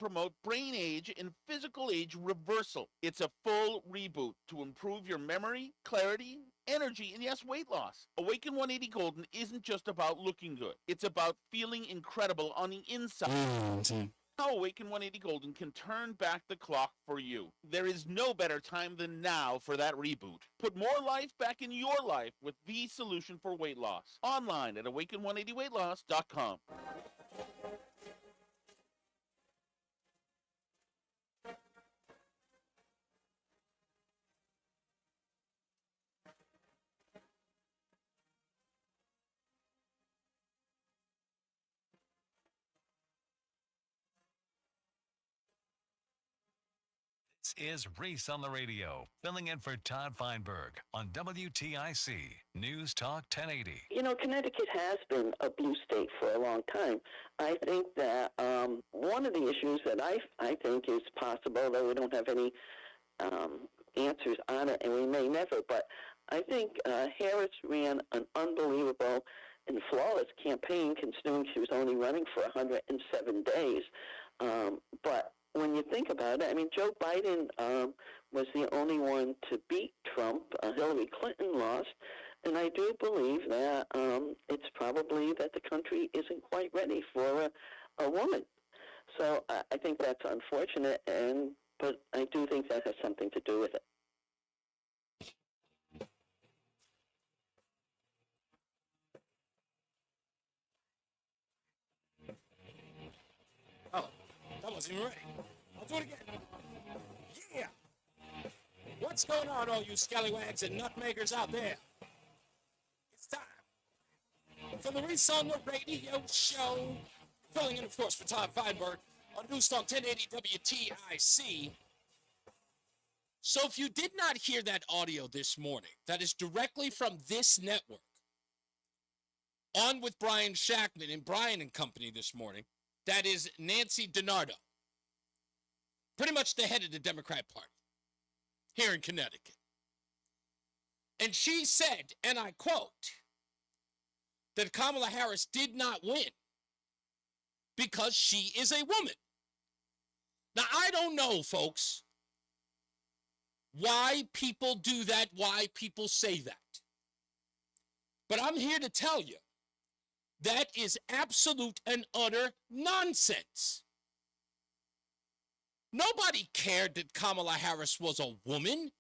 promote brain age and physical age reversal. It's a full reboot to improve your memory, clarity, energy, and yes, weight loss. Awaken 180 Golden isn't just about looking good. It's about feeling incredible on the inside. How Awaken 180 Golden can turn back the clock for you. There is no better time than now for that reboot. Put more life back in your life with the solution for weight loss. Online at awaken180weightloss.com. This is Reese on the Radio, filling in for Todd Feinberg on WTIC News Talk 1080. You know, Connecticut has been a blue state for a long time. I think that one of the issues that I think is possible, though we don't have any answers on it, and we may never, but I think Harris ran an unbelievable and flawless campaign, considering she was only running for 107 days. But when you think about it, I mean, Joe Biden was the only one to beat Trump. Hillary Clinton lost. And I do believe that it's probably that the country isn't quite ready for a woman. So I think that's unfortunate, but I do think that has something to do with it. Oh, that wasn't even ready. I'll do it again. Yeah! What's going on, all you scallywags and nutmakers out there? It's time for the Reese on the Radio show. Filling in, of course, for Todd Feinberg on NewsTalk 1080 WTIC. So if you did not hear that audio this morning, that is directly from this network, on with Brian Shackman and Brian and Company this morning, that is Nancy DiNardo, pretty much the head of the Democrat Party here in Connecticut. And she said, and I quote, that Kamala Harris did not win because she is a woman. Now, I don't know, folks, why people do that, why people say that. But I'm here to tell you, that is absolute and utter nonsense. Nobody cared that Kamala Harris was a woman.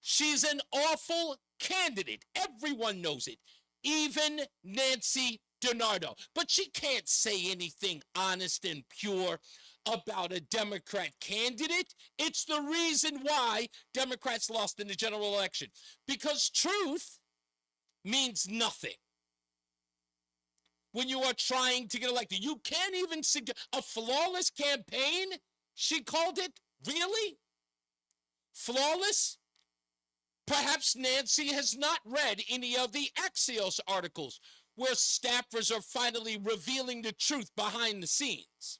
She's an awful candidate. Everyone knows it. Even Nancy DiNardo. But she can't say anything honest and pure about a Democrat candidate. It's the reason why Democrats lost in the general election. Because truth means nothing when you are trying to get elected. You can't even suggest a flawless campaign. She called it. Really? Flawless? Perhaps Nancy has not read any of the Axios articles where staffers are finally revealing the truth behind the scenes.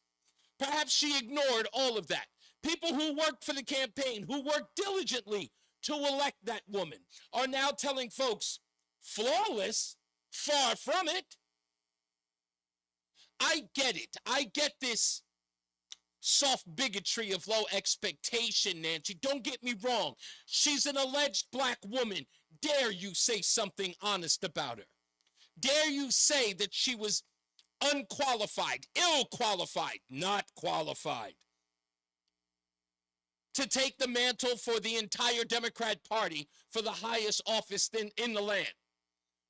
Perhaps she ignored all of that. People who worked for the campaign, who worked diligently to elect that woman, are now telling folks, flawless? Far from it. I get it. I get this soft bigotry of low expectation, Nancy. Don't get me wrong. She's an alleged black woman. Dare you say something honest about her? Dare you say that she was unqualified, ill-qualified, not qualified to take the mantle for the entire Democrat Party for the highest office in the land?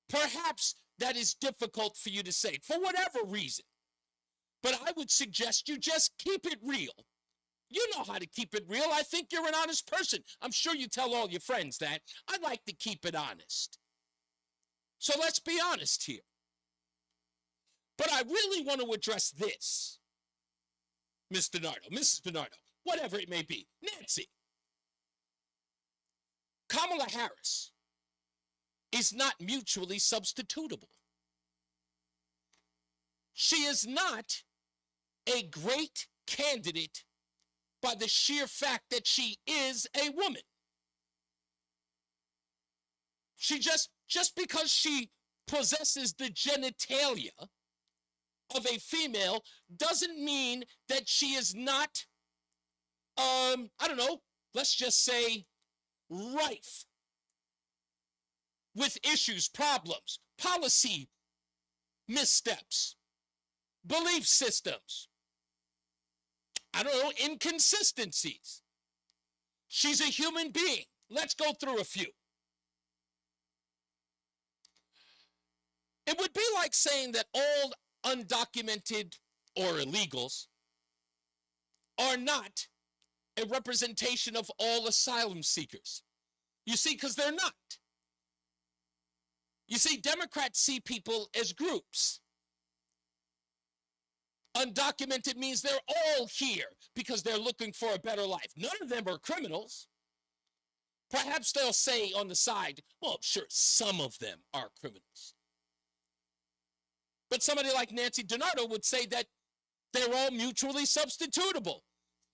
Perhaps that is difficult for you to say, for whatever reason. But I would suggest you just keep it real. You know how to keep it real. I think you're an honest person. I'm sure you tell all your friends that. I like to keep it honest. So let's be honest here. But I really want to address this, Ms. DiNardo, Mrs. DiNardo, whatever it may be. Nancy, Kamala Harris is not mutually substitutable. She is not a great candidate by the sheer fact that she is a woman. She just because she possesses the genitalia of a female doesn't mean that she is not, let's just say, rife with issues, problems, policy missteps, belief systems, inconsistencies. She's a human being. Let's go through a few. It would be like saying that all undocumented or illegals are not a representation of all asylum seekers. You see, because they're not. You see, Democrats see people as groups. Undocumented means they're all here because they're looking for a better life. None of them are criminals. Perhaps they'll say on the side, well, sure, some of them are criminals. But somebody like Nancy DiNardo would say that they're all mutually substitutable.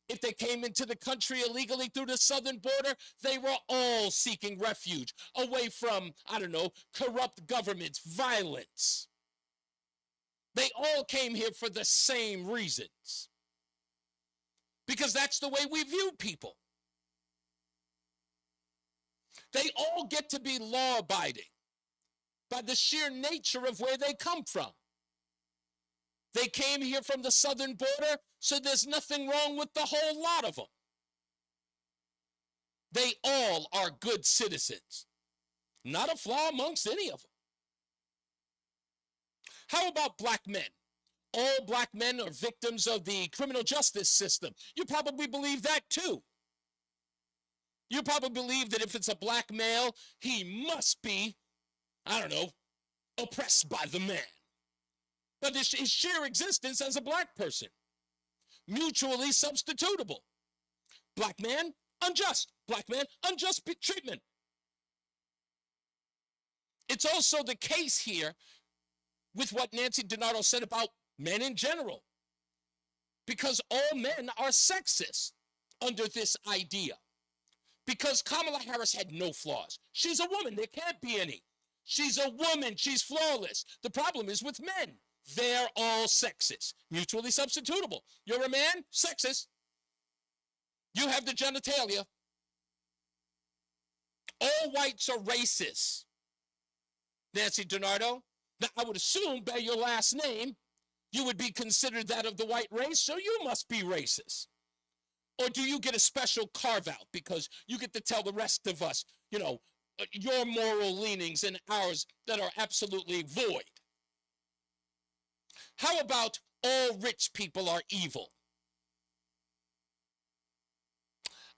If they came into the country illegally through the southern border, they were all seeking refuge away from, corrupt governments, violence. They all came here for the same reasons. Because that's the way we view people. They all get to be law-abiding by the sheer nature of where they come from. They came here from the southern border, so there's nothing wrong with the whole lot of them. They all are good citizens. Not a flaw amongst any of them. How about black men? All black men are victims of the criminal justice system. You probably believe that too. You probably believe that if it's a black male, he must be, oppressed by the man. But his sheer existence as a black person, mutually substitutable. Black man, unjust. Black man, unjust treatment. It's also the case here with what Nancy DiNardo said about men in general. Because all men are sexist under this idea. Because Kamala Harris had no flaws. She's a woman. There can't be any. She's a woman. She's flawless. The problem is with men. They're all sexist, mutually substitutable. You're a man, sexist. You have the genitalia. All whites are racist. Nancy DiNardo, now I would assume by your last name, you would be considered that of the white race, so you must be racist. Or do you get a special carve out because you get to tell the rest of us, your moral leanings and ours that are absolutely void? How about all rich people are evil?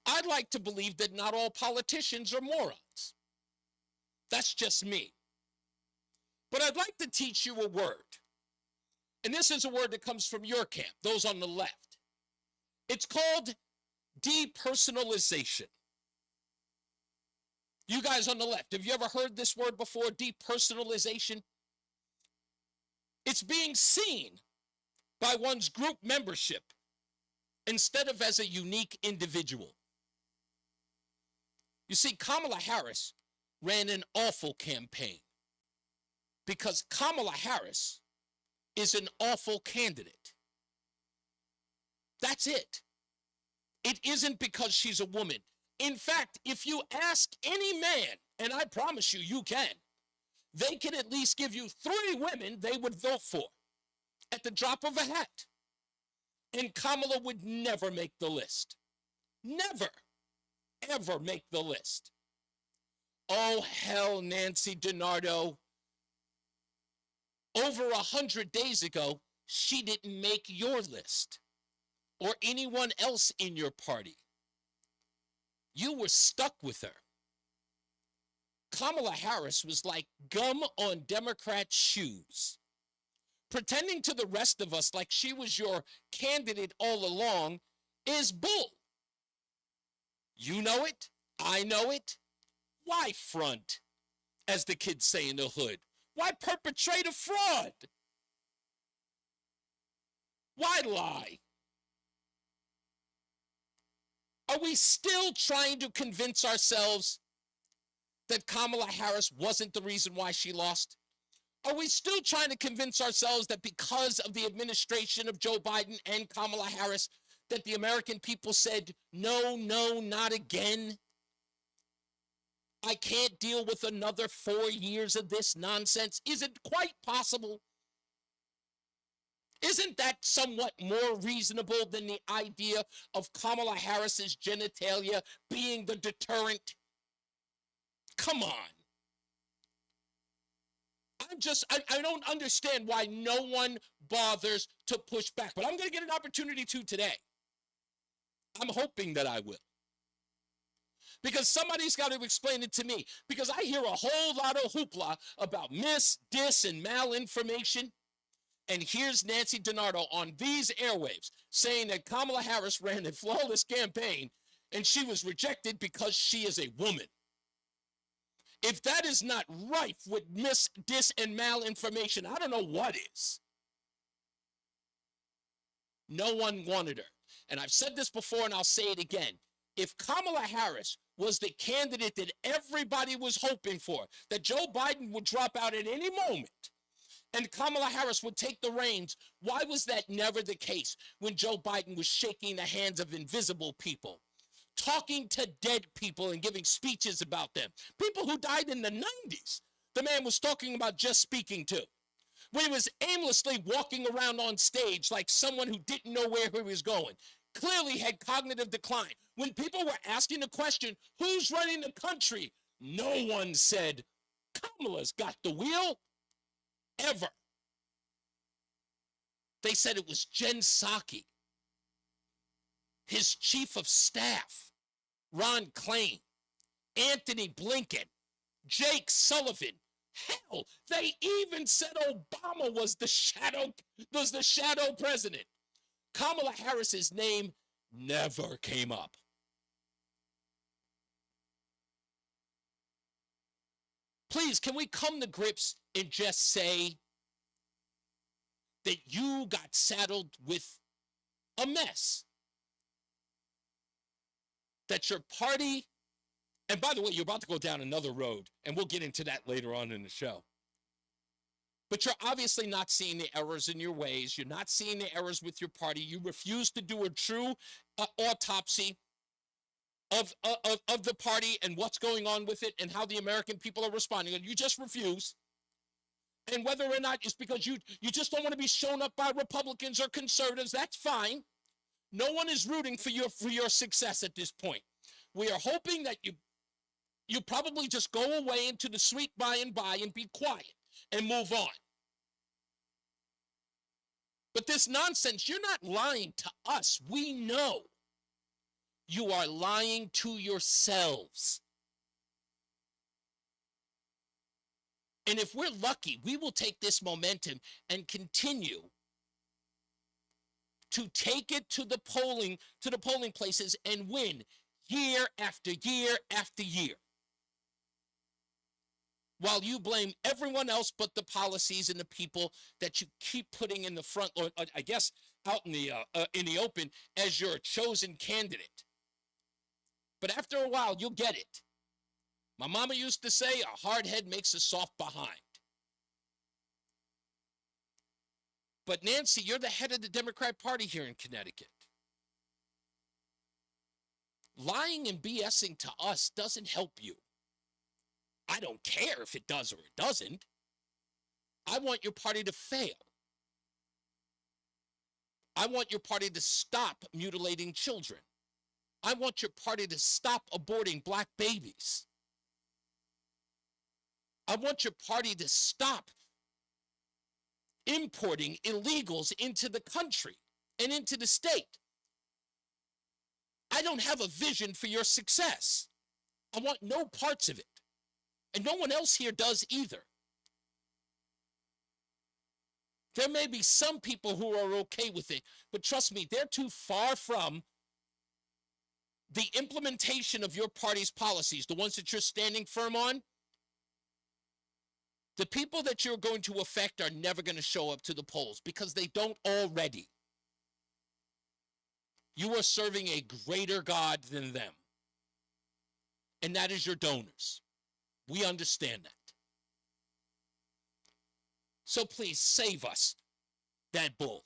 I'd like to believe that not all politicians are morons. That's just me. But I'd like to teach you a word. And this is a word that comes from your camp, those on the left. It's called depersonalization. You guys on the left, have you ever heard this word before, depersonalization? It's being seen by one's group membership instead of as a unique individual. You see, Kamala Harris ran an awful campaign because Kamala Harris is an awful candidate. That's it. It isn't because she's a woman. In fact, if you ask any man, and I promise you, you can, they can at least give you 3 women they would vote for at the drop of a hat. And Kamala would never make the list. Never, ever make the list. Oh, hell, Nancy DiNardo. Over 100 days ago, she didn't make your list or anyone else in your party. You were stuck with her. Kamala Harris was like gum on Democrat shoes, pretending to the rest of us like she was your candidate all along is bull. You know it. I know it. Why front, as the kids say in the hood? Why perpetrate a fraud? Why lie? Are we still trying to convince ourselves that Kamala Harris wasn't the reason why she lost? Are we still trying to convince ourselves that because of the administration of Joe Biden and Kamala Harris, that the American people said, no, no, not again? I can't deal with another 4 years of this nonsense. Is it quite possible? Isn't that somewhat more reasonable than the idea of Kamala Harris's genitalia being the deterrent? Come on. I don't understand why no one bothers to push back, but I'm going to get an opportunity to today. I'm hoping that I will. Because somebody's got to explain it to me. Because I hear a whole lot of hoopla about dis, and malinformation. And here's Nancy DiNardo on these airwaves saying that Kamala Harris ran a flawless campaign and she was rejected because she is a woman. If that is not rife with dis, and malinformation, I don't know what is. No one wanted her. And I've said this before and I'll say it again. If Kamala Harris was the candidate that everybody was hoping for, that Joe Biden would drop out at any moment, and Kamala Harris would take the reins, why was that never the case when Joe Biden was shaking the hands of invisible people, talking to dead people and giving speeches about them, people who died in the 90s? The man was talking about just speaking to, when he was aimlessly walking around on stage like someone who didn't know where he was going, clearly had cognitive decline. When people were asking the question, who's running the country? No one said, Kamala's got the wheel. Ever. They said it was Jen Psaki, his chief of staff, Ron Klain, Anthony Blinken, Jake Sullivan. Hell, they even said Obama was the shadow president. Kamala Harris's name never came up. Please, can we come to grips and just say that you got saddled with a mess? That your party, and by the way, you're about to go down another road, and we'll get into that later on in the show. But you're obviously not seeing the errors in your ways. You're not seeing the errors with your party. You refuse to do a true autopsy of the party and what's going on with it and how the American people are responding. And you just refuse. And whether or not it's because you just don't want to be shown up by Republicans or conservatives, that's fine. No one is rooting for your success at this point. We are hoping that you probably just go away into the sweet by and by and be quiet and move on. But this nonsense, you're not lying to us. We know. You are lying to yourselves. And if we're lucky, we will take this momentum and continue to take it to the polling places and win year after year after year. While you blame everyone else but the policies and the people that you keep putting in the front, or I guess out in the open as your chosen candidate. But after a while, you'll get it. My mama used to say, a hard head makes a soft behind. But Nancy, you're the head of the Democrat Party here in Connecticut. Lying and BSing to us doesn't help you. I don't care if it does or it doesn't. I want your party to fail. I want your party to stop mutilating children. I want your party to stop aborting black babies. I want your party to stop importing illegals into the country and into the state. I don't have a vision for your success. I want no parts of it. And no one else here does either. There may be some people who are okay with it, but trust me, they're too far from the implementation of your party's policies, the ones that you're standing firm on. The people that you're going to affect are never going to show up to the polls because they don't already. You are serving a greater God than them. And that is your donors. We understand that. So please save us that bull.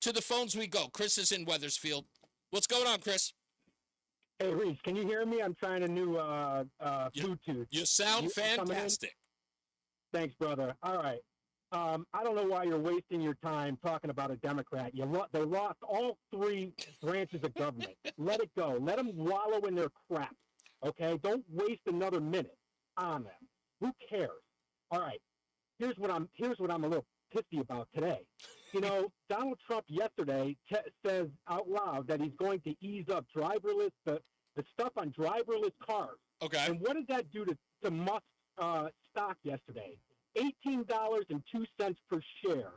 To the phones we go. Chris is in Wethersfield. What's going on, Chris? Hey, Reese, can you hear me? I'm trying a new Bluetooth. You sound You coming in? fantastic. Thanks, brother. All right. I don't know why you're wasting your time talking about a Democrat. They lost all three branches of government. Let it go. Let them wallow in their crap. Okay? Don't waste another minute on them. Who cares? All right. Here's what I'm a little pissy about today. You know, Donald Trump yesterday says out loud that he's going to ease up driverless, the stuff on driverless cars. Okay. And what did that do to Musk's stock yesterday? $18.02 per share.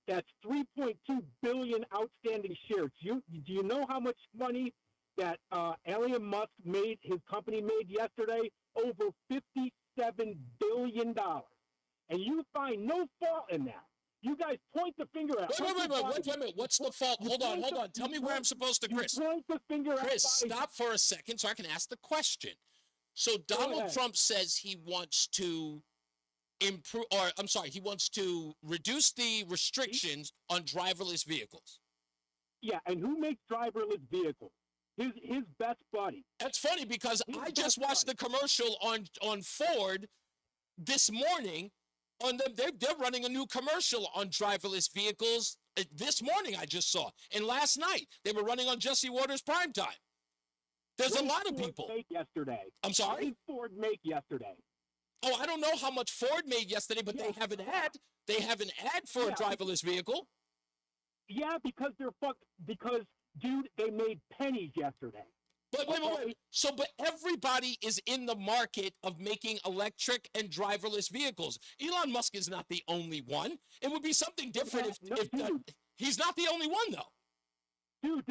That's 3.2 billion outstanding shares. Do you know how much money that Elon Musk his company made yesterday? Over $57 billion. And you find no fault in that. You guys point the finger at. Wait a minute. What's the fault? Hold on. Tell me where I'm supposed to, Chris. Point the finger at. Chris, stop for a second so I can ask the question. So Donald Trump says he wants to he wants to reduce the restrictions on driverless vehicles. Yeah, and who makes driverless vehicles? His best buddy. That's funny because I just watched the commercial on Ford this morning. They're running a new commercial on driverless vehicles this morning. I just saw, and last night they were running on Jesse Waters primetime. There's a lot of people. Make yesterday. I'm sorry. What did Ford make yesterday? Oh, I don't know how much Ford made yesterday, but they have an ad. They have an ad for a driverless vehicle. Yeah, because because, dude, they made pennies yesterday. But wait. So, but everybody is in the market of making electric and driverless vehicles. Elon Musk is not the only one. It would be something different he's not the only one, though. Dude,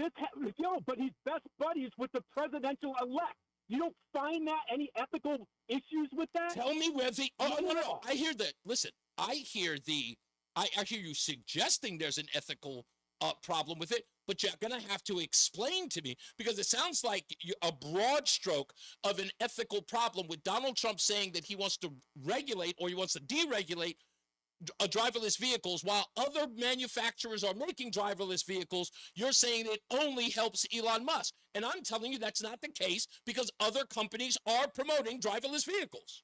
but he's best buddies with the presidential elect. You don't find that any ethical issues with that? Tell me where the no. I hear that. Listen, I hear you suggesting there's an ethical problem with it, but you're gonna have to explain to me because it sounds like a broad stroke of an ethical problem with Donald Trump saying that he wants to regulate or he wants to deregulate driverless vehicles while other manufacturers are making driverless vehicles. You're saying it only helps Elon Musk. And I'm telling you that's not the case because other companies are promoting driverless vehicles.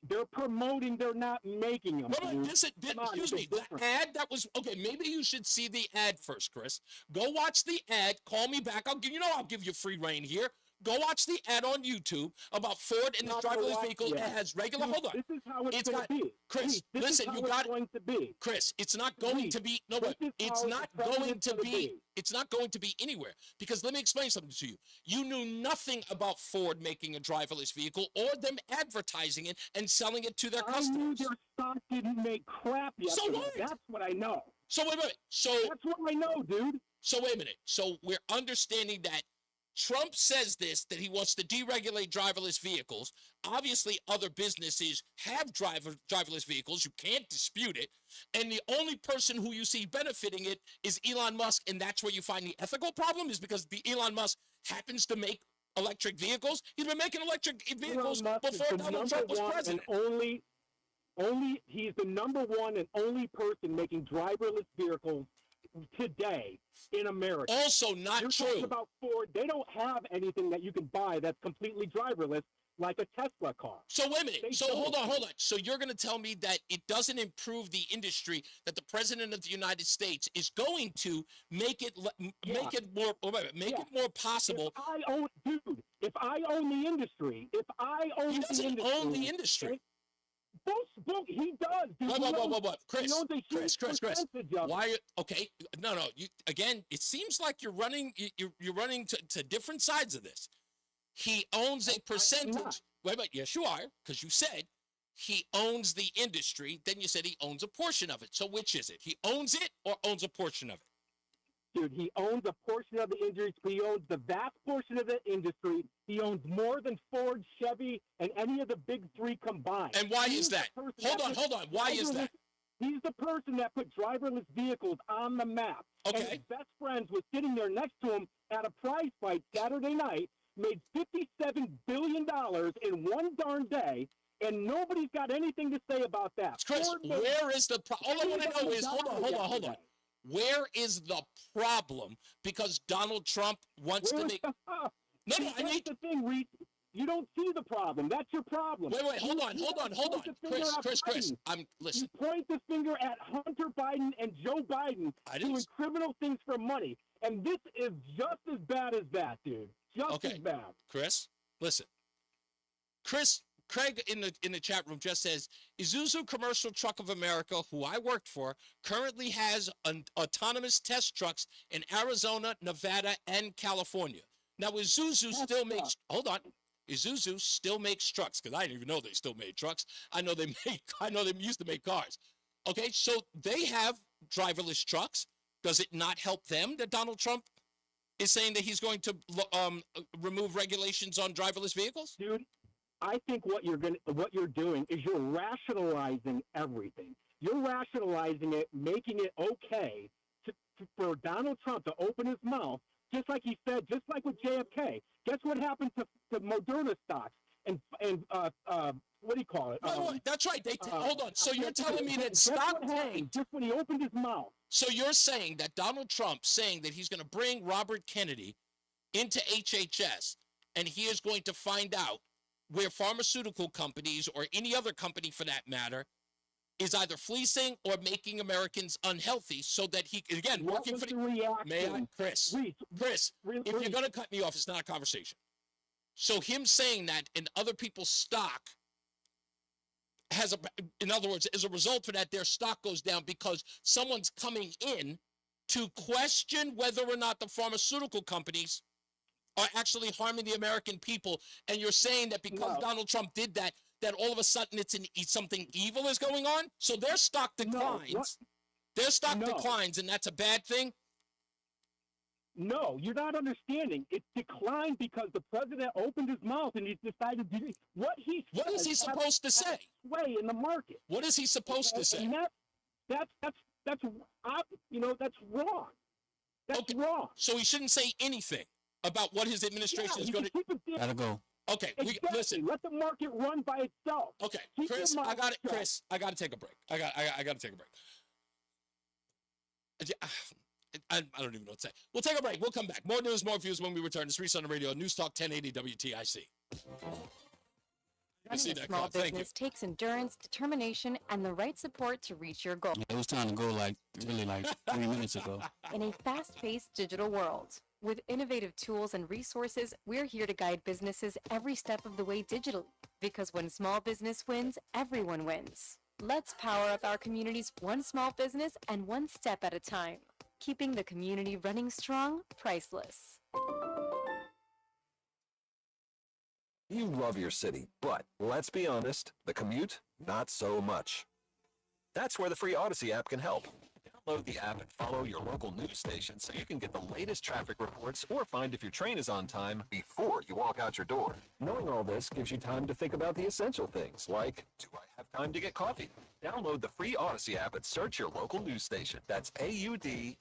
They're promoting, they're not making them. Excuse me, the ad that was, okay, maybe you should see the ad first, Chris. Go watch the ad, call me back. I'll give you free reign here. Go watch the ad on YouTube about Ford and the driverless vehicles. It has regular. Hold on. This is how it's going to be. Chris, listen, you got it. Chris, it's not going to be. No, but it's not going to be. It's not going to be anywhere because let me explain something to you. You knew nothing about Ford making a driverless vehicle or them advertising it and selling it to their customers. I knew their stock didn't make crap yesterday. So what? That's what I know. So wait a minute. That's what I know, dude. So wait a minute. So we're understanding that Trump says that he wants to deregulate driverless vehicles. Obviously, other businesses have driverless vehicles. You can't dispute it. And the only person who you see benefiting it is Elon Musk. And that's where you find the ethical problem is because Elon Musk happens to make electric vehicles. He's been making electric vehicles before Donald Trump was president. He's the number one and only person making driverless vehicles today in America. Also not You're true. Talking about Ford, they don't have anything that you can buy that's completely driverless like a Tesla car. So wait a minute. Hold on. So you're going to tell me that it doesn't improve the industry that the president of the United States is going to make it more possible. If I own the industry, he doesn't own the industry. He does. What? Chris. Why? Okay. No. Again, it seems like you're running to different sides of this. He owns a percentage. Wait. Yes, you are, because you said he owns the industry. Then you said he owns a portion of it. So which is it? He owns it or owns a portion of it? Dude, he owns a portion of the industry. He owns the vast portion of the industry. He owns more than Ford, Chevy, and any of the big three combined. And why is that? Hold on. Why is that? He's the person that put driverless vehicles on the map. Okay. And his best friends was sitting there next to him at a prize fight Saturday night, made $57 billion in one darn day, And nobody's got anything to say about that. Chris, Ford made- where is the problem? All I want to know is, hold on. Where is the problem? Because Donald Trump wants to make. No, I need the thing, Reese. You don't see the problem. That's your problem. Wait, hold on. Chris, listen. You point the finger at Hunter Biden and Joe Biden doing criminal things for money. And this is just as bad as that, dude. Just as bad. Chris, listen. Craig in the chat room just says, Isuzu Commercial Truck of America, who I worked for, currently has autonomous test trucks in Arizona, Nevada, and California. Now, Isuzu still makes, hold on. Isuzu still makes trucks, because I didn't even know they still made trucks. I know they used to make cars. Okay, so they have driverless trucks. Does it not help them that Donald Trump is saying that he's going to remove regulations on driverless vehicles? Dude, I think what you're doing is you're rationalizing everything. You're rationalizing it, making it okay for Donald Trump to open his mouth, just like he said, just like with JFK. Guess what happened to Moderna stocks and what do you call it? That's right. Hold on. So you're telling me that stock tanked just when he opened his mouth. So you're saying that Donald Trump saying that he's going to bring Robert Kennedy into HHS, and he is going to find out where pharmaceutical companies or any other company for that matter is either fleecing or making Americans unhealthy, so that he, again, working for the reaction? May I, Chris, if you're going to cut me off, it's not a conversation. So him saying that in other people's stock in other words, as a result of that, their stock goes down because someone's coming in to question whether or not the pharmaceutical companies are actually harming the American people. And you're saying that because Donald Trump did that, that all of a sudden it's something evil is going on? So their stock declines. Their stock declines, and that's a bad thing? No, you're not understanding. It declined because the president opened his mouth and he decided to do what he said. What is he supposed to say? Sway in the market. What is he supposed to say? And that's wrong. That's wrong. So he shouldn't say anything about what his administration is going to. Gotta go. Okay, listen. Let the market run by itself. Okay, Chris, I got it. Chris, I got to take a break. I got to take a break. I don't even know what to say. We'll take a break. We'll come back. More news, more views when we return. It's Reese on the Radio, NewsTalk 1080 WTIC. Running a small business takes endurance, determination, and the right support to reach your goal. It was time to go like 3 minutes ago. In a fast-paced digital world. With innovative tools and resources, we're here to guide businesses every step of the way digitally. Because when small business wins, everyone wins. Let's power up our communities one small business and one step at a time. Keeping the community running strong, priceless. You love your city, but let's be honest, the commute, not so much. That's where the free Odyssey app can help. Download the app and follow your local news station so you can get the latest traffic reports or find if your train is on time before you walk out your door. Knowing all this gives you time to think about the essential things like, do I have time to get coffee? Download the free Odyssey app and search your local news station. That's AUDACY.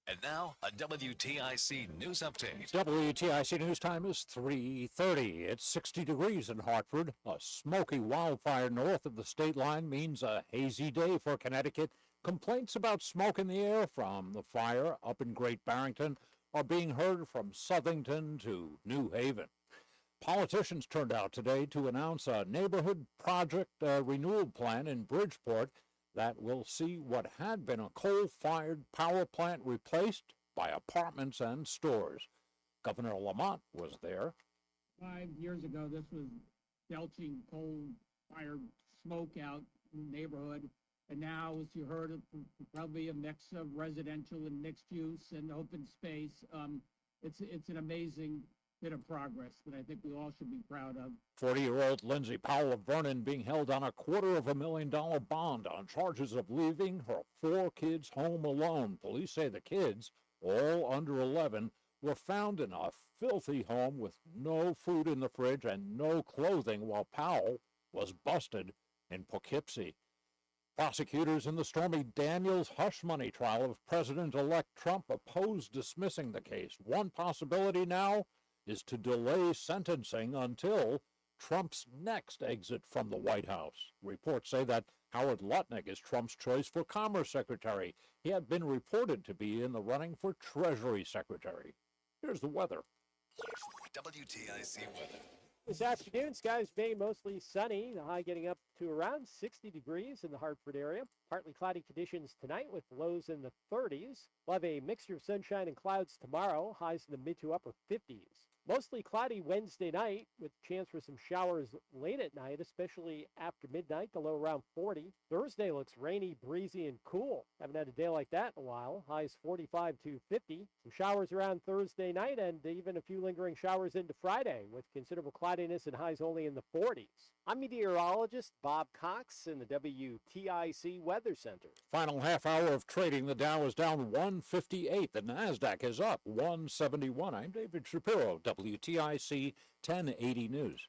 And now, a WTIC news update. WTIC news time is 3:30. It's 60 degrees in Hartford. A smoky wildfire north of the state line means a hazy day for Connecticut. Complaints about smoke in the air from the fire up in Great Barrington are being heard from Southington to New Haven. Politicians turned out today to announce a neighborhood project renewal plan in Bridgeport that will see what had been a coal-fired power plant replaced by apartments and stores. Governor Lamont was there. 5 years ago, this was belching coal-fired smoke out in the neighborhood. And now, as you heard, probably a mix of residential and mixed use and open space. It's an amazing bit of progress that I think we all should be proud of. 40-year-old Lindsay Powell of Vernon being held on a $250,000 bond on charges of leaving her 4 kids home alone. Police say the kids, all under 11, were found in a filthy home with no food in the fridge and no clothing while Powell was busted in Poughkeepsie. Prosecutors in the Stormy Daniels hush money trial of President-elect Trump oppose dismissing the case. One possibility now, is to delay sentencing until Trump's next exit from the White House. Reports say that Howard Lutnick is Trump's choice for Commerce Secretary. He had been reported to be in the running for Treasury Secretary. Here's the weather. WTIC weather. This afternoon, skies being mostly sunny, the high getting up to around 60 degrees in the Hartford area. Partly cloudy conditions tonight with lows in the 30s. We'll have a mixture of sunshine and clouds tomorrow, highs in the mid to upper 50s. Mostly cloudy Wednesday night with chance for some showers late at night, especially after midnight, the low around 40. Thursday looks rainy, breezy, and cool. Haven't had a day like that in a while. Highs 45 to 50. Some showers around Thursday night and even a few lingering showers into Friday with considerable cloudiness and highs only in the 40s. I'm meteorologist Bob Cox in the WTIC Weather Center. Final half hour of trading. The Dow is down 158. The NASDAQ is up 171. I'm David Shapiro, WTIC 1080 News.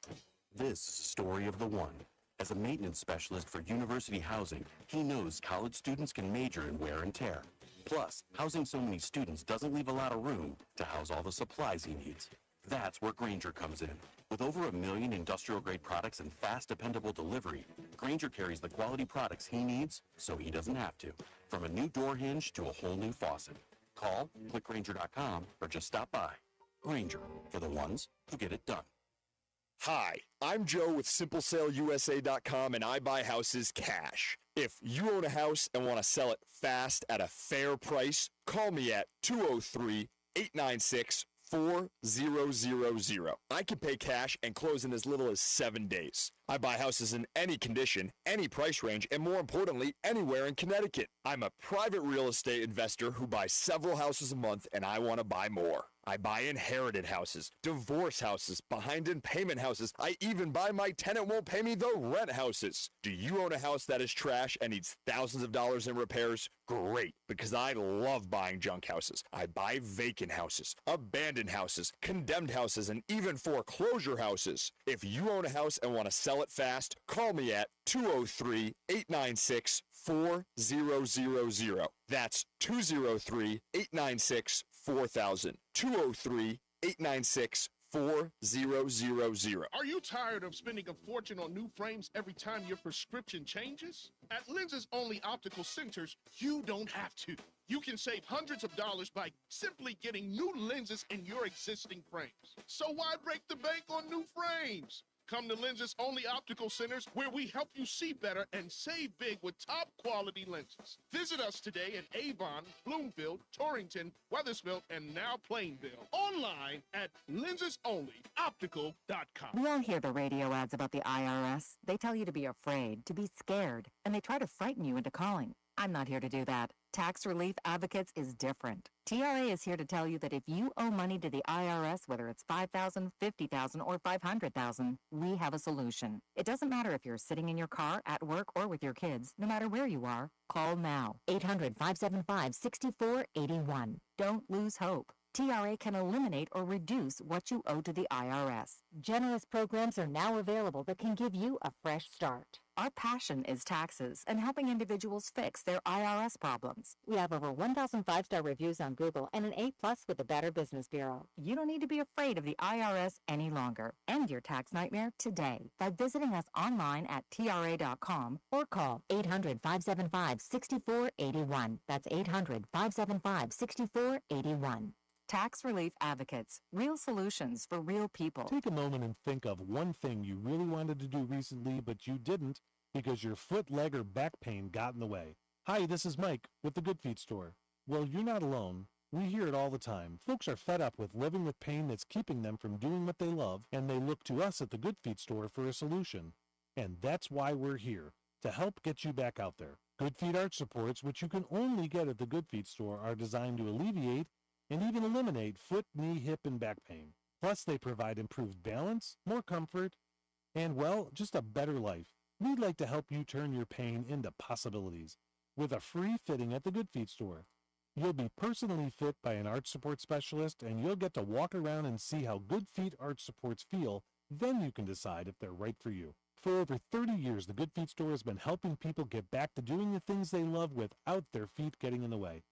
This is the story of the one. As a maintenance specialist for university housing, he knows college students can major in wear and tear. Plus, housing so many students doesn't leave a lot of room to house all the supplies he needs. That's where Grainger comes in. With over 1 million industrial-grade products and fast, dependable delivery, Grainger carries the quality products he needs so he doesn't have to. From a new door hinge to a whole new faucet. Call, click Grainger.com, or just stop by. Grainger, for the ones who get it done. Hi, I'm Joe with SimpleSaleUSA.com, and I buy houses cash. If you own a house and want to sell it fast at a fair price, call me at 203-896-4000. I can pay cash and close in as little as 7 days. I buy houses in any condition, any price range, and more importantly, anywhere in Connecticut. I'm a private real estate investor who buys several houses a month, and I want to buy more. I buy inherited houses, divorce houses, behind in payment houses. I even buy my tenant won't pay me the rent houses. Do you own a house that is trash and needs thousands of dollars in repairs? Great, because I love buying junk houses. I buy vacant houses, abandoned houses, condemned houses, and even foreclosure houses. If you own a house and want to sell it fast, call me at 203-896-4000. That's 203-896-4000. 203-896-4000. Are you tired of spending a fortune on new frames every time your prescription changes? At Lenses Only Optical Centers, you don't have to. You can save hundreds of dollars by simply getting new lenses in your existing frames. So why break the bank on new frames? Come to Lenses Only Optical Centers, where we help you see better and save big with top quality lenses. Visit us today in Avon, Bloomfield, Torrington, Weathersfield, and now Plainville. Online at lensesonlyoptical.com. We all hear the radio ads about the IRS. They tell you to be afraid, to be scared, and they try to frighten you into calling. I'm not here to do that. Tax Relief Advocates is different. TRA is here to tell you that if you owe money to the IRS, whether it's $5,000, $50,000, or $500,000, we have a solution. It doesn't matter if you're sitting in your car, at work, or with your kids. No matter where you are, call now. 800-575-6481. Don't lose hope. TRA can eliminate or reduce what you owe to the IRS. Generous programs are now available that can give you a fresh start. Our passion is taxes and helping individuals fix their IRS problems. We have over 1,000 5-star reviews on Google and an A+ with the Better Business Bureau. You don't need to be afraid of the IRS any longer. End your tax nightmare today by visiting us online at TRA.com or call 800-575-6481. That's 800-575-6481. Tax Relief Advocates. Real solutions for real people. Take a moment and think of one thing you really wanted to do recently, but you didn't because your foot, leg, or back pain got in the way. Hi, this is Mike with the Good Feet Store. Well, you're not alone. We hear it all the time. Folks are fed up with living with pain that's keeping them from doing what they love, and they look to us at the Good Feet Store for a solution. And that's why we're here, to help get you back out there. Good Feet Arch Supports, which you can only get at the Good Feet Store, are designed to alleviate and even eliminate foot, knee, hip, and back pain. Plus, they provide improved balance, more comfort, and, well, just a better life. We'd like to help you turn your pain into possibilities with a free fitting at the Good Feet Store. You'll be personally fit by an arch support specialist, and you'll get to walk around and see how Good Feet Arch Supports feel. Then you can decide if they're right for you. For over 30 years, the Good Feet Store has been helping people get back to doing the things they love without their feet getting in the way.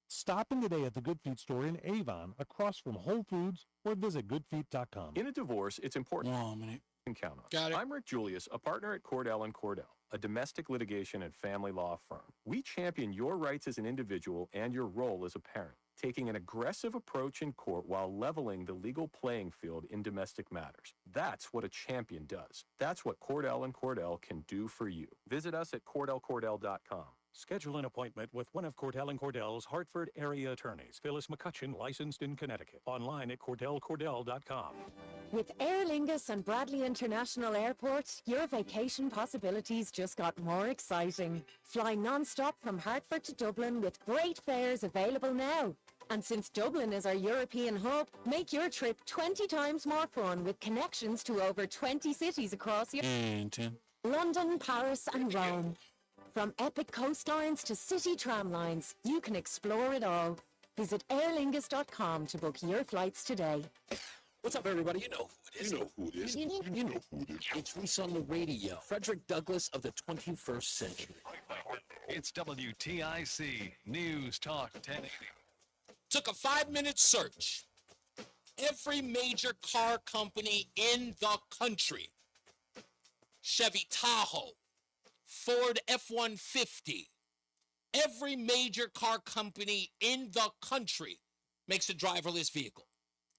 Stop in today at the Good Feet store in Avon, across from Whole Foods, or visit goodfeet.com. In a divorce, it's important minute. you can count on. Got it. I'm Rick Julius, a partner at Cordell & Cordell, a domestic litigation and family law firm. We champion your rights as an individual and your role as a parent, taking an aggressive approach in court while leveling the legal playing field in domestic matters. That's what a champion does. That's what Cordell & Cordell can do for you. Visit us at CordellCordell.com. Schedule an appointment with one of Cordell & Cordell's Hartford area attorneys. Phyllis McCutcheon, licensed in Connecticut. Online at CordellCordell.com. With Aer Lingus and Bradley International Airport, your vacation possibilities just got more exciting. Fly non-stop from Hartford to Dublin with great fares available now. And since Dublin is our European hub, make your trip 20 times more fun with connections to over 20 cities across Europe. London, Paris, and Rome. From epic coastlines to city tram lines, you can explore it all. Visit airlingus.com to book your flights today. What's up, everybody? You know who it is. You know who it is. You know who it is. It's Reese on the Radio. Frederick Douglass of the 21st century. It's WTIC News Talk 1080. Took a 5-minute search. Every major car company in the country, Chevy Tahoe, Ford F-150, every major car company in the country makes a driverless vehicle.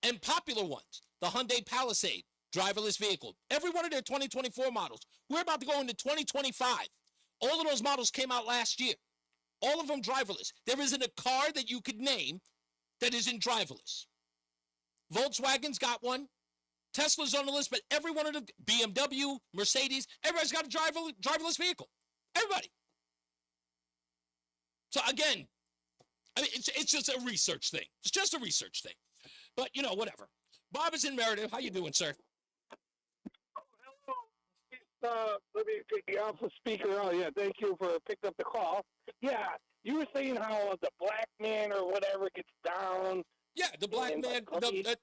And popular ones, the Hyundai Palisade, driverless vehicle. Every one of their 2024 models. We're about to go into 2025. All of those models came out last year. All of them driverless. There isn't a car that you could name that isn't driverless. Volkswagen's got one. Tesla's on the list, but every one of them, BMW, Mercedes, everybody's got a driverless vehicle. Everybody. So again, I mean, it's just a research thing. It's just a research thing. But, you know, whatever. Bob is in Meredith. How you doing, sir? Let me take you off the speaker. Oh, yeah, thank you for picking up the call. Yeah, you were saying how the black man or whatever gets down. Yeah, the black man,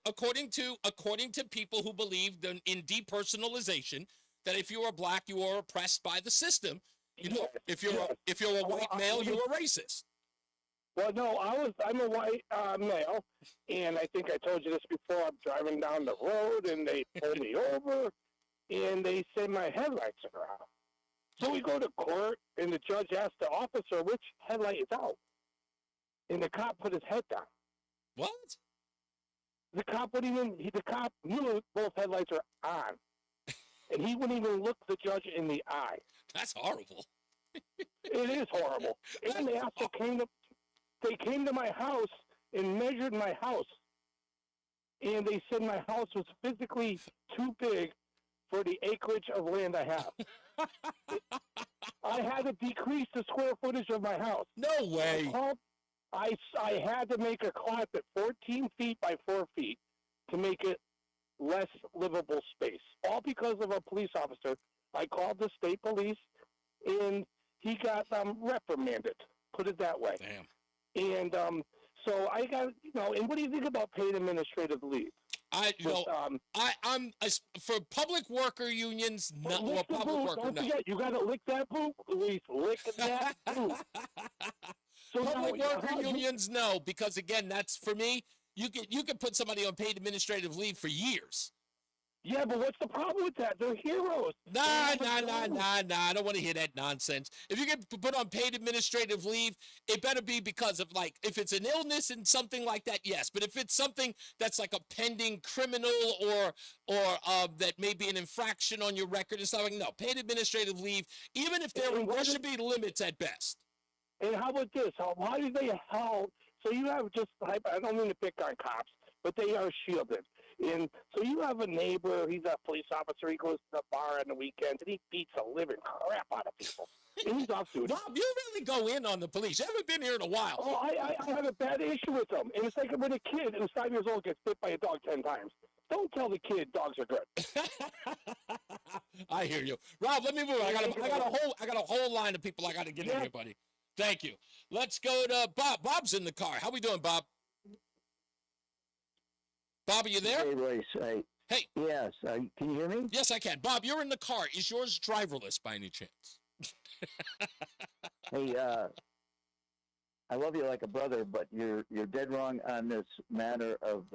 according to people who believe in depersonalization, that if you are black, you are oppressed by the system. You know, if you're a white male, you're a racist. Well, no, I'm a white male, and I think I told you this before. I'm driving down the road, and they pull me over, and they say my headlights are out. So we go to court, and the judge asked the officer which headlight is out, and the cop put his head down. What? The cop knew both headlights are on, and he wouldn't even look the judge in the eye. That's horrible. It is horrible. And they also came to my house and measured my house, and they said my house was physically too big for the acreage of land I have. I had to decrease the square footage of my house. No way. I had to make a closet 14 feet by 4 feet to make it less livable space, all because of a police officer. I called the state police, and he got reprimanded, put it that way. Damn. And so I got, and what do you think about paid administrative leave? I'm for public worker unions, public worker. Don't forget, you got to lick that poop. Please lick that poop. So public worker unions, no, because again, that's for me. You can put somebody on paid administrative leave for years. Yeah, but what's the problem with that? They're heroes. Nah. I don't want to hear that nonsense. If you get put on paid administrative leave, it better be because of, like, if it's an illness and something like that, yes. But if it's something that's like a pending criminal or that may be an infraction on your record and stuff like, no, paid administrative leave, even if there should be limits at best. And how about this? Why do they help? So you have just, I don't mean to pick on cops, but they are shielded. And so you have a neighbor, he's a police officer, he goes to the bar on the weekends, and he beats the living crap out of people. And he's off duty. Rob, you really go in on the police. You haven't been here in a while. Oh, I have a bad issue with them. And it's like when a kid who's 5 years old gets bit by a dog 10 times. Don't tell the kid dogs are good. I hear you. Rob, let me move. I got a whole line of people I got to get in here, buddy. Thank you. Let's go to Bob. Bob's in the car. How we doing, Bob? Bob, are you there? Hey, Royce. Hey. Yes. Can you hear me? Yes, I can. Bob, you're in the car. Is yours driverless by any chance? Hey, I love you like a brother, but you're dead wrong on this matter of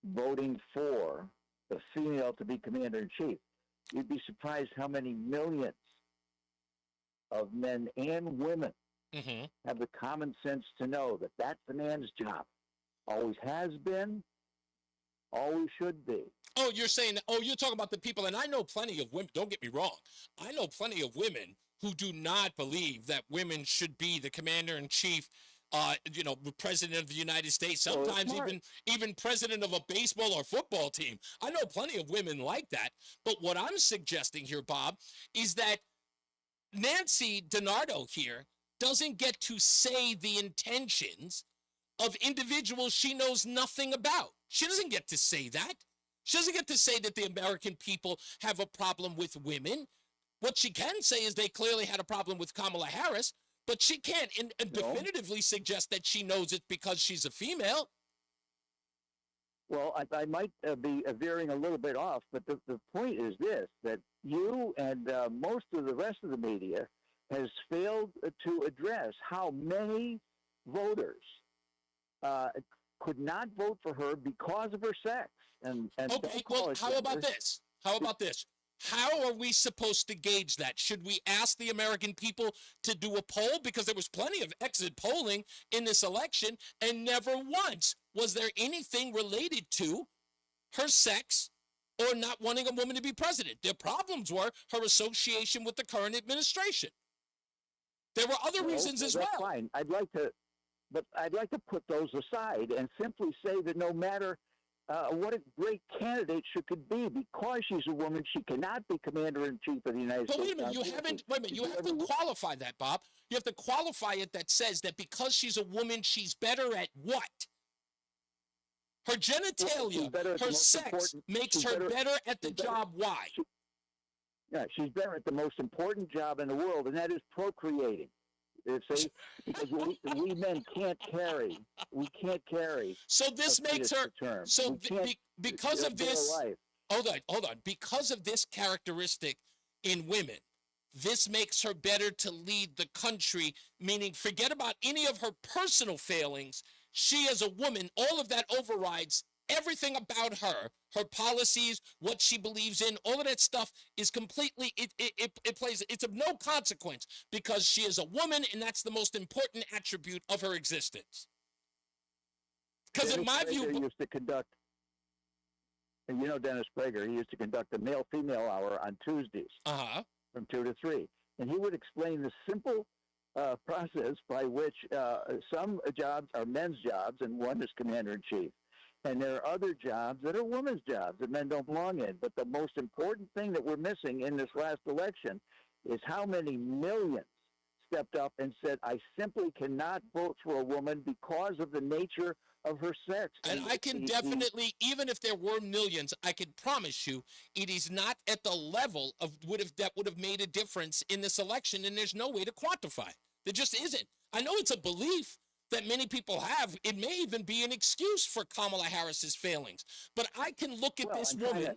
voting for the female to be commander-in-chief. You'd be surprised how many millions of men and women have the common sense to know that that's the man's job. Always has been, always should be. Oh, you're saying, you're talking about the people, and I know plenty of women, don't get me wrong, I know plenty of women who do not believe that women should be the commander-in-chief, president of the United States, sometimes even president of a baseball or football team. I know plenty of women like that, but what I'm suggesting here, Bob, is that Nancy DiNardo here doesn't get to say the intentions of individuals she knows nothing about. She doesn't get to say that. She doesn't get to say that the American people have a problem with women. What she can say is they clearly had a problem with Kamala Harris, but she can't definitively suggest that she knows it because she's a female. Well, I might be veering a little bit off, but the point is this, that you and most of the rest of the media has failed to address how many voters could not vote for her because of her sex. Okay, well, how about this? How about this? How are we supposed to gauge that? Should we ask the American people to do a poll? Because there was plenty of exit polling in this election, and never once was there anything related to her sex or not wanting a woman to be president. The problems were her association with the current administration. There were other reasons as well. Fine. I'd like to put those aside and simply say that no matter what a great candidate she could be, because she's a woman, she cannot be commander-in-chief of the United States. But wait a minute, you have to qualify that, Bob. You have to qualify it that says that because she's a woman, she's better at what? Her genitalia, her sex makes her better at the job. Why? She's better at the most important job in the world, and that is procreating. See, because we men can't carry. We can't carry. So this makes her. So because of this. Hold on. Because of this characteristic in women, this makes her better to lead the country. Meaning, forget about any of her personal failings. She, as a woman, all of that overrides everything about her. Her policies, what she believes in, all of that stuff is completely, it plays, it's of no consequence because she is a woman and that's the most important attribute of her existence. Because in my view... used to conduct, and you know Dennis Prager, he used to conduct a male-female hour on Tuesdays from 2 to 3. And he would explain the simple process by which some jobs are men's jobs and one is commander-in-chief. And there are other jobs that are women's jobs that men don't belong in. But the most important thing that we're missing in this last election is how many millions stepped up and said, I simply cannot vote for a woman because of the nature of her sex. And I can definitely, even if there were millions, I can promise you it is not at the level of that would have made a difference in this election, and there's no way to quantify. There just isn't. I know it's a belief that many people have. It may even be an excuse for Kamala Harris's failings. But I can look at this woman.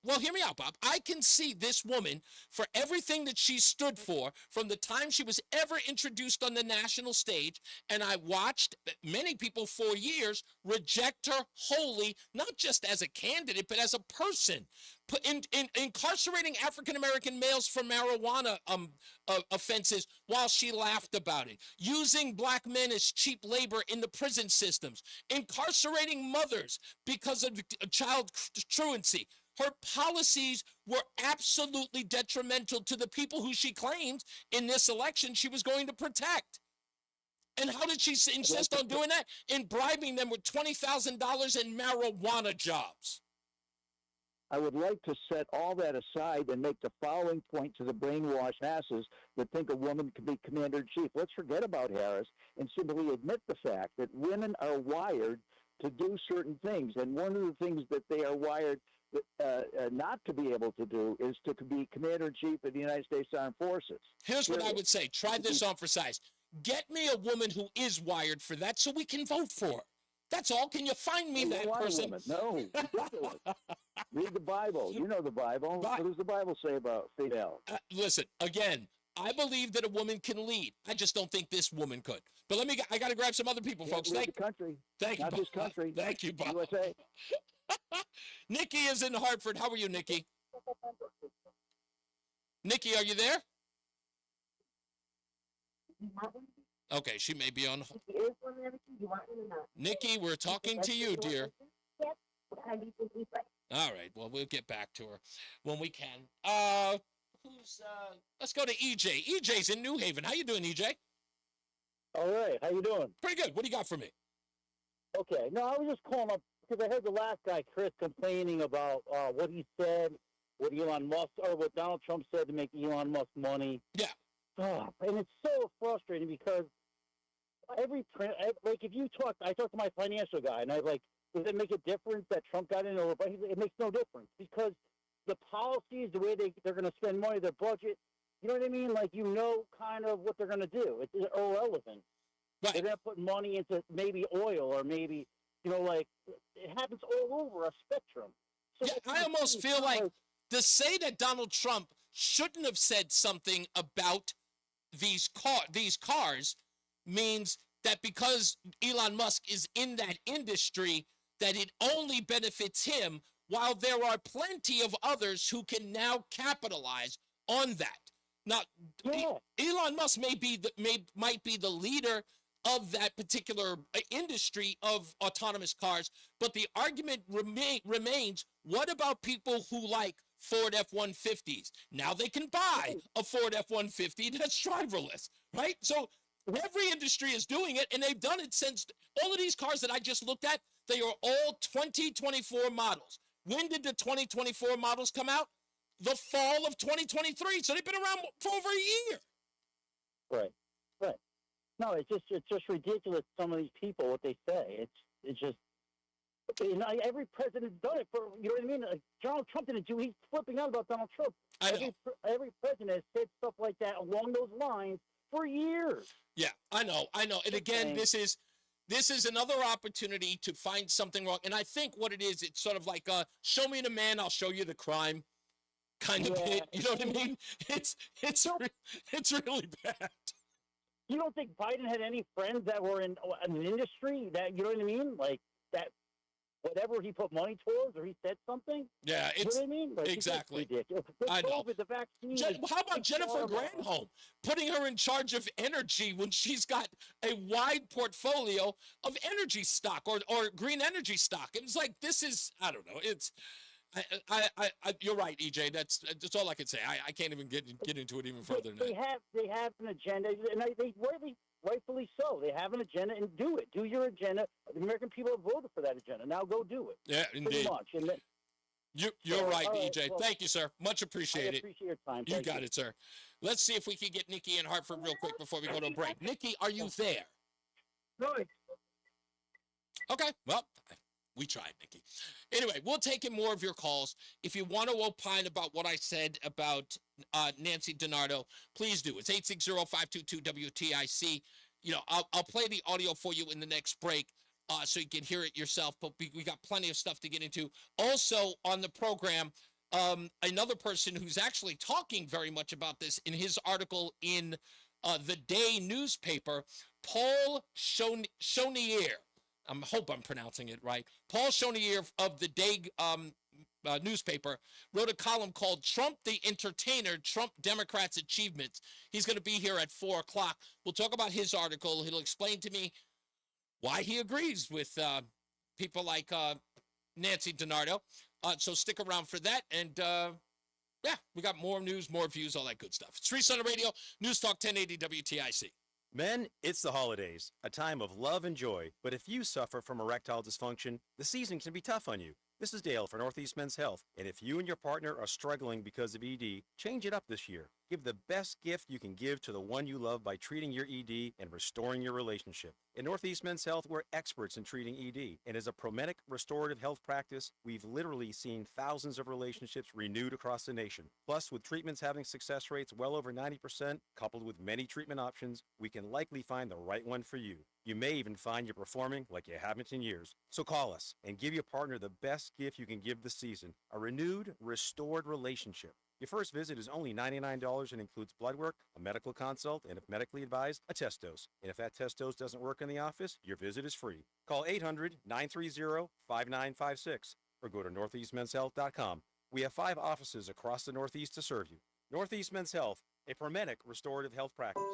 Well, hear me out, Bob. I can see this woman for everything that she stood for from the time she was ever introduced on the national stage. And I watched many people for years reject her wholly, not just as a candidate, but as a person. Incarcerating African-American males for marijuana offenses while she laughed about it. Using black men as cheap labor in the prison systems. Incarcerating mothers because of child truancy. Her policies were absolutely detrimental to the people who she claimed in this election she was going to protect. And how did she insist on doing that? In bribing them with $20,000 in marijuana jobs. I would like to set all that aside and make the following point to the brainwashed masses that think a woman can be commander-in-chief. Let's forget about Harris and simply admit the fact that women are wired to do certain things. And one of the things that they are wired not to be able to do is to be commander-in-chief of the United States Armed Forces. Here's what I would say. Try this on for size. Get me a woman who is wired for that so we can vote for her. That's all. Can you find me that person? No. Read the Bible. You know the Bible. What does the Bible say about female? Listen, again, I believe that a woman can lead. I just don't think this woman could. But I got to grab some other people, folks. Thank you. Country. Thank you, Not Bob. this country. Thank you, Bob. USA. Nikki is in Hartford. How are you, Nikki? Nikki, are you there? Okay, she may be on. Nikki, we're talking to you, dear. All right, well, we'll get back to her when we can. Let's go to EJ. EJ's in New Haven. How you doing, EJ? All right, how you doing? Pretty good. What do you got for me? Okay, no, I was just calling up because I heard the last guy, Chris, complaining about what he said, what Elon Musk, or what Donald Trump said to make Elon Musk money. Yeah. And it's so frustrating because like if you talk, I talked to my financial guy, and I was like, does it make a difference that Trump got in? But it makes no difference because the policies, the way they're going to spend money, their budget, you know what I mean? Like, kind of what they're going to do. It's irrelevant. Right. They're going to put money into maybe oil or maybe, like, it happens all over a spectrum. So yeah, I almost feel like to say that Donald Trump shouldn't have said something about these cars means that because Elon Musk is in that industry, that it only benefits him, while there are plenty of others who can now capitalize on that. Now, Elon Musk might be the leader of that particular industry of autonomous cars, but the argument remains, what about people who like Ford F-150s? Now they can buy a Ford F-150 that's driverless, right? So every industry is doing it, and they've done it since all of these cars that I just looked at, they are all 2024 models. When did the 2024 models come out? The fall of 2023. So they've been around for over a year. Right. No, it's just ridiculous. Some of these people, what they say, it's just. Every president's done it for, you know what I mean? Like Donald Trump didn't do. He's flipping out about Donald Trump. Every president has said stuff like that along those lines for years. Yeah, I know. And again, this is another opportunity to find something wrong. And I think what it is, it's sort of like show me the man, I'll show you the crime kind of hit. You know what I mean? It's really bad. You don't think Biden had any friends that were in an industry that, you know what I mean? Like that, whatever he put money towards or he said something? Yeah, you know what I mean? Like, exactly. I know. The vaccine how about Jennifer Granholm putting her in charge of energy when she's got a wide portfolio of energy stock or green energy stock? And it's like, this is, I don't know. It's, you're right, EJ. That's all I can say. I can't even get into it even further than that. They have an agenda, and they rightfully so. They have an agenda, and do it. Do your agenda. The American people have voted for that agenda. Now go do it. Yeah, indeed. Much. And then, you're right, EJ. Well, thank you, sir. Much appreciated. I appreciate your time. You got it, sir. Let's see if we can get Nikki in Hartford real quick before we go to a break. Nikki, are you there? Good. Okay, well, we tried, Nikki. Anyway, we'll take in more of your calls. If you want to opine about what I said about Nancy DiNardo, please do. It's 860-522-WTIC. I'll play the audio for you in the next break so you can hear it yourself, but we got plenty of stuff to get into. Also on the program, another person who's actually talking very much about this in his article in the Day newspaper, Paul Chonier. I hope I'm pronouncing it right. Paul Chonier of the Day newspaper wrote a column called Trump the Entertainer, Trump Democrats' Achievements. He's going to be here at 4 o'clock. We'll talk about his article. He'll explain to me why he agrees with people like Nancy DiNardo. So stick around for that. And we got more news, more views, all that good stuff. It's Reese On The Radio, NewsTalk 1080 WTIC. Men, it's the holidays, a time of love and joy. But if you suffer from erectile dysfunction, the season can be tough on you. This is Dale for Northeast Men's Health. And if you and your partner are struggling because of ED, change it up this year. Give the best gift you can give to the one you love by treating your ED and restoring your relationship. In Northeast Men's Health, we're experts in treating ED. And as a Promedic restorative health practice, we've literally seen thousands of relationships renewed across the nation. Plus, with treatments having success rates well over 90%, coupled with many treatment options, we can likely find the right one for you. You may even find you're performing like you haven't in years. So call us and give your partner the best gift you can give this season, a renewed, restored relationship. Your first visit is only $99 and includes blood work, a medical consult, and if medically advised, a test dose. And if that test dose doesn't work in the office, your visit is free. Call 800-930-5956 or go to northeastmenshealth.com. We have 5 offices across the Northeast to serve you. Northeast Men's Health, a Permenic restorative health practice.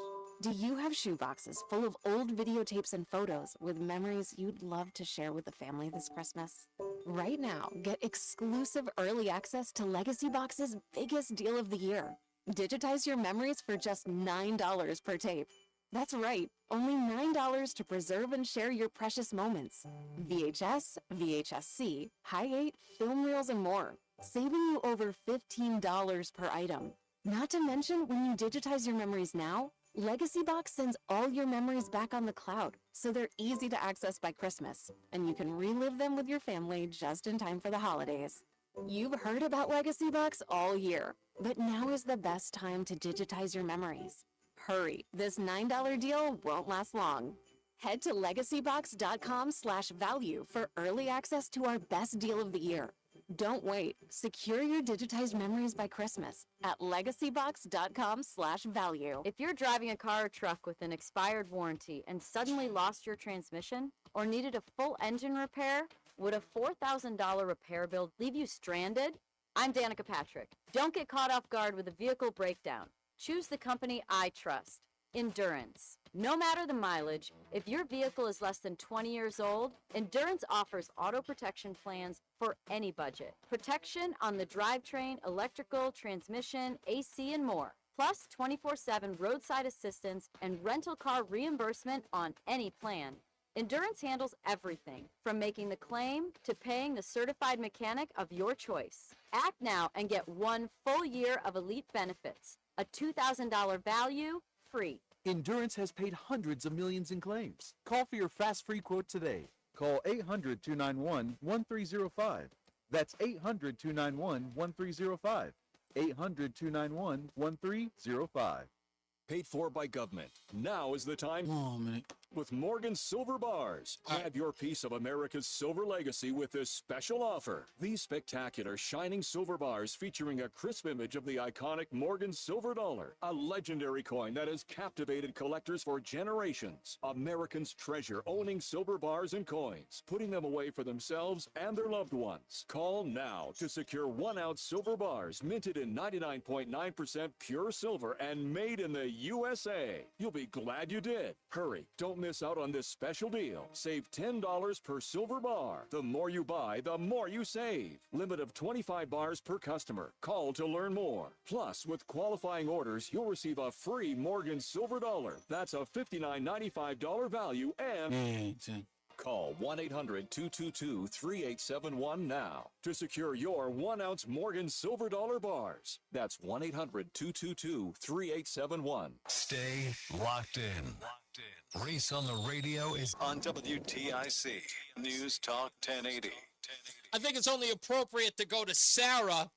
Do you have shoeboxes full of old videotapes and photos with memories you'd love to share with the family this Christmas? Right now, get exclusive early access to Legacy Box's biggest deal of the year. Digitize your memories for just $9 per tape. That's right, only $9 to preserve and share your precious moments. VHS, VHS-C, Hi-8, film reels, and more, saving you over $15 per item. Not to mention, when you digitize your memories now, Legacy Box sends all your memories back on the cloud, so they're easy to access by Christmas, and you can relive them with your family just in time for the holidays. You've heard about Legacy Box all year, but now is the best time to digitize your memories. Hurry, this $9 deal won't last long. Head to legacybox.com/value for early access to our best deal of the year. Don't wait. Secure your digitized memories by Christmas at legacybox.com/value. If you're driving a car or truck with an expired warranty and suddenly lost your transmission or needed a full engine repair, would a $4,000 repair bill leave you stranded? I'm Danica Patrick. Don't get caught off guard with a vehicle breakdown. Choose the company I trust. Endurance. No matter the mileage, if your vehicle is less than 20 years old, Endurance offers auto protection plans for any budget. Protection on the drivetrain, electrical, transmission, AC, and more. Plus 24/7 roadside assistance and rental car reimbursement on any plan. Endurance handles everything, from making the claim to paying the certified mechanic of your choice. Act now and get 1 full year of elite benefits. A $2,000 value, free. Endurance has paid hundreds of millions in claims. Call for your fast free quote today. Call 800-291-1305. That's 800-291-1305. 800-291-1305. Paid for by government. Now is the time. Oh, man. With Morgan Silver Bars. Grab your piece of America's silver legacy with this special offer. These spectacular shining silver bars featuring a crisp image of the iconic Morgan silver dollar, a legendary coin that has captivated collectors for generations. Americans treasure owning silver bars and coins, putting them away for themselves and their loved ones. Call now to secure 1-ounce silver bars minted in 99.9% pure silver and made in the USA. You'll be glad you did. Hurry, don't miss out on this special deal. Save $10 per silver bar. The more you buy, the more you save. Limit of 25 bars per customer. Call to learn more. Plus, with qualifying orders, you'll receive a free Morgan silver dollar. That's a $59.95 value and... Call 1-800-222-3871 now to secure your 1-ounce Morgan silver dollar bars. That's 1-800-222-3871. Stay locked in. Reese on the Radio is on WTIC News Talk 1080. I think it's only appropriate to go to Sarah,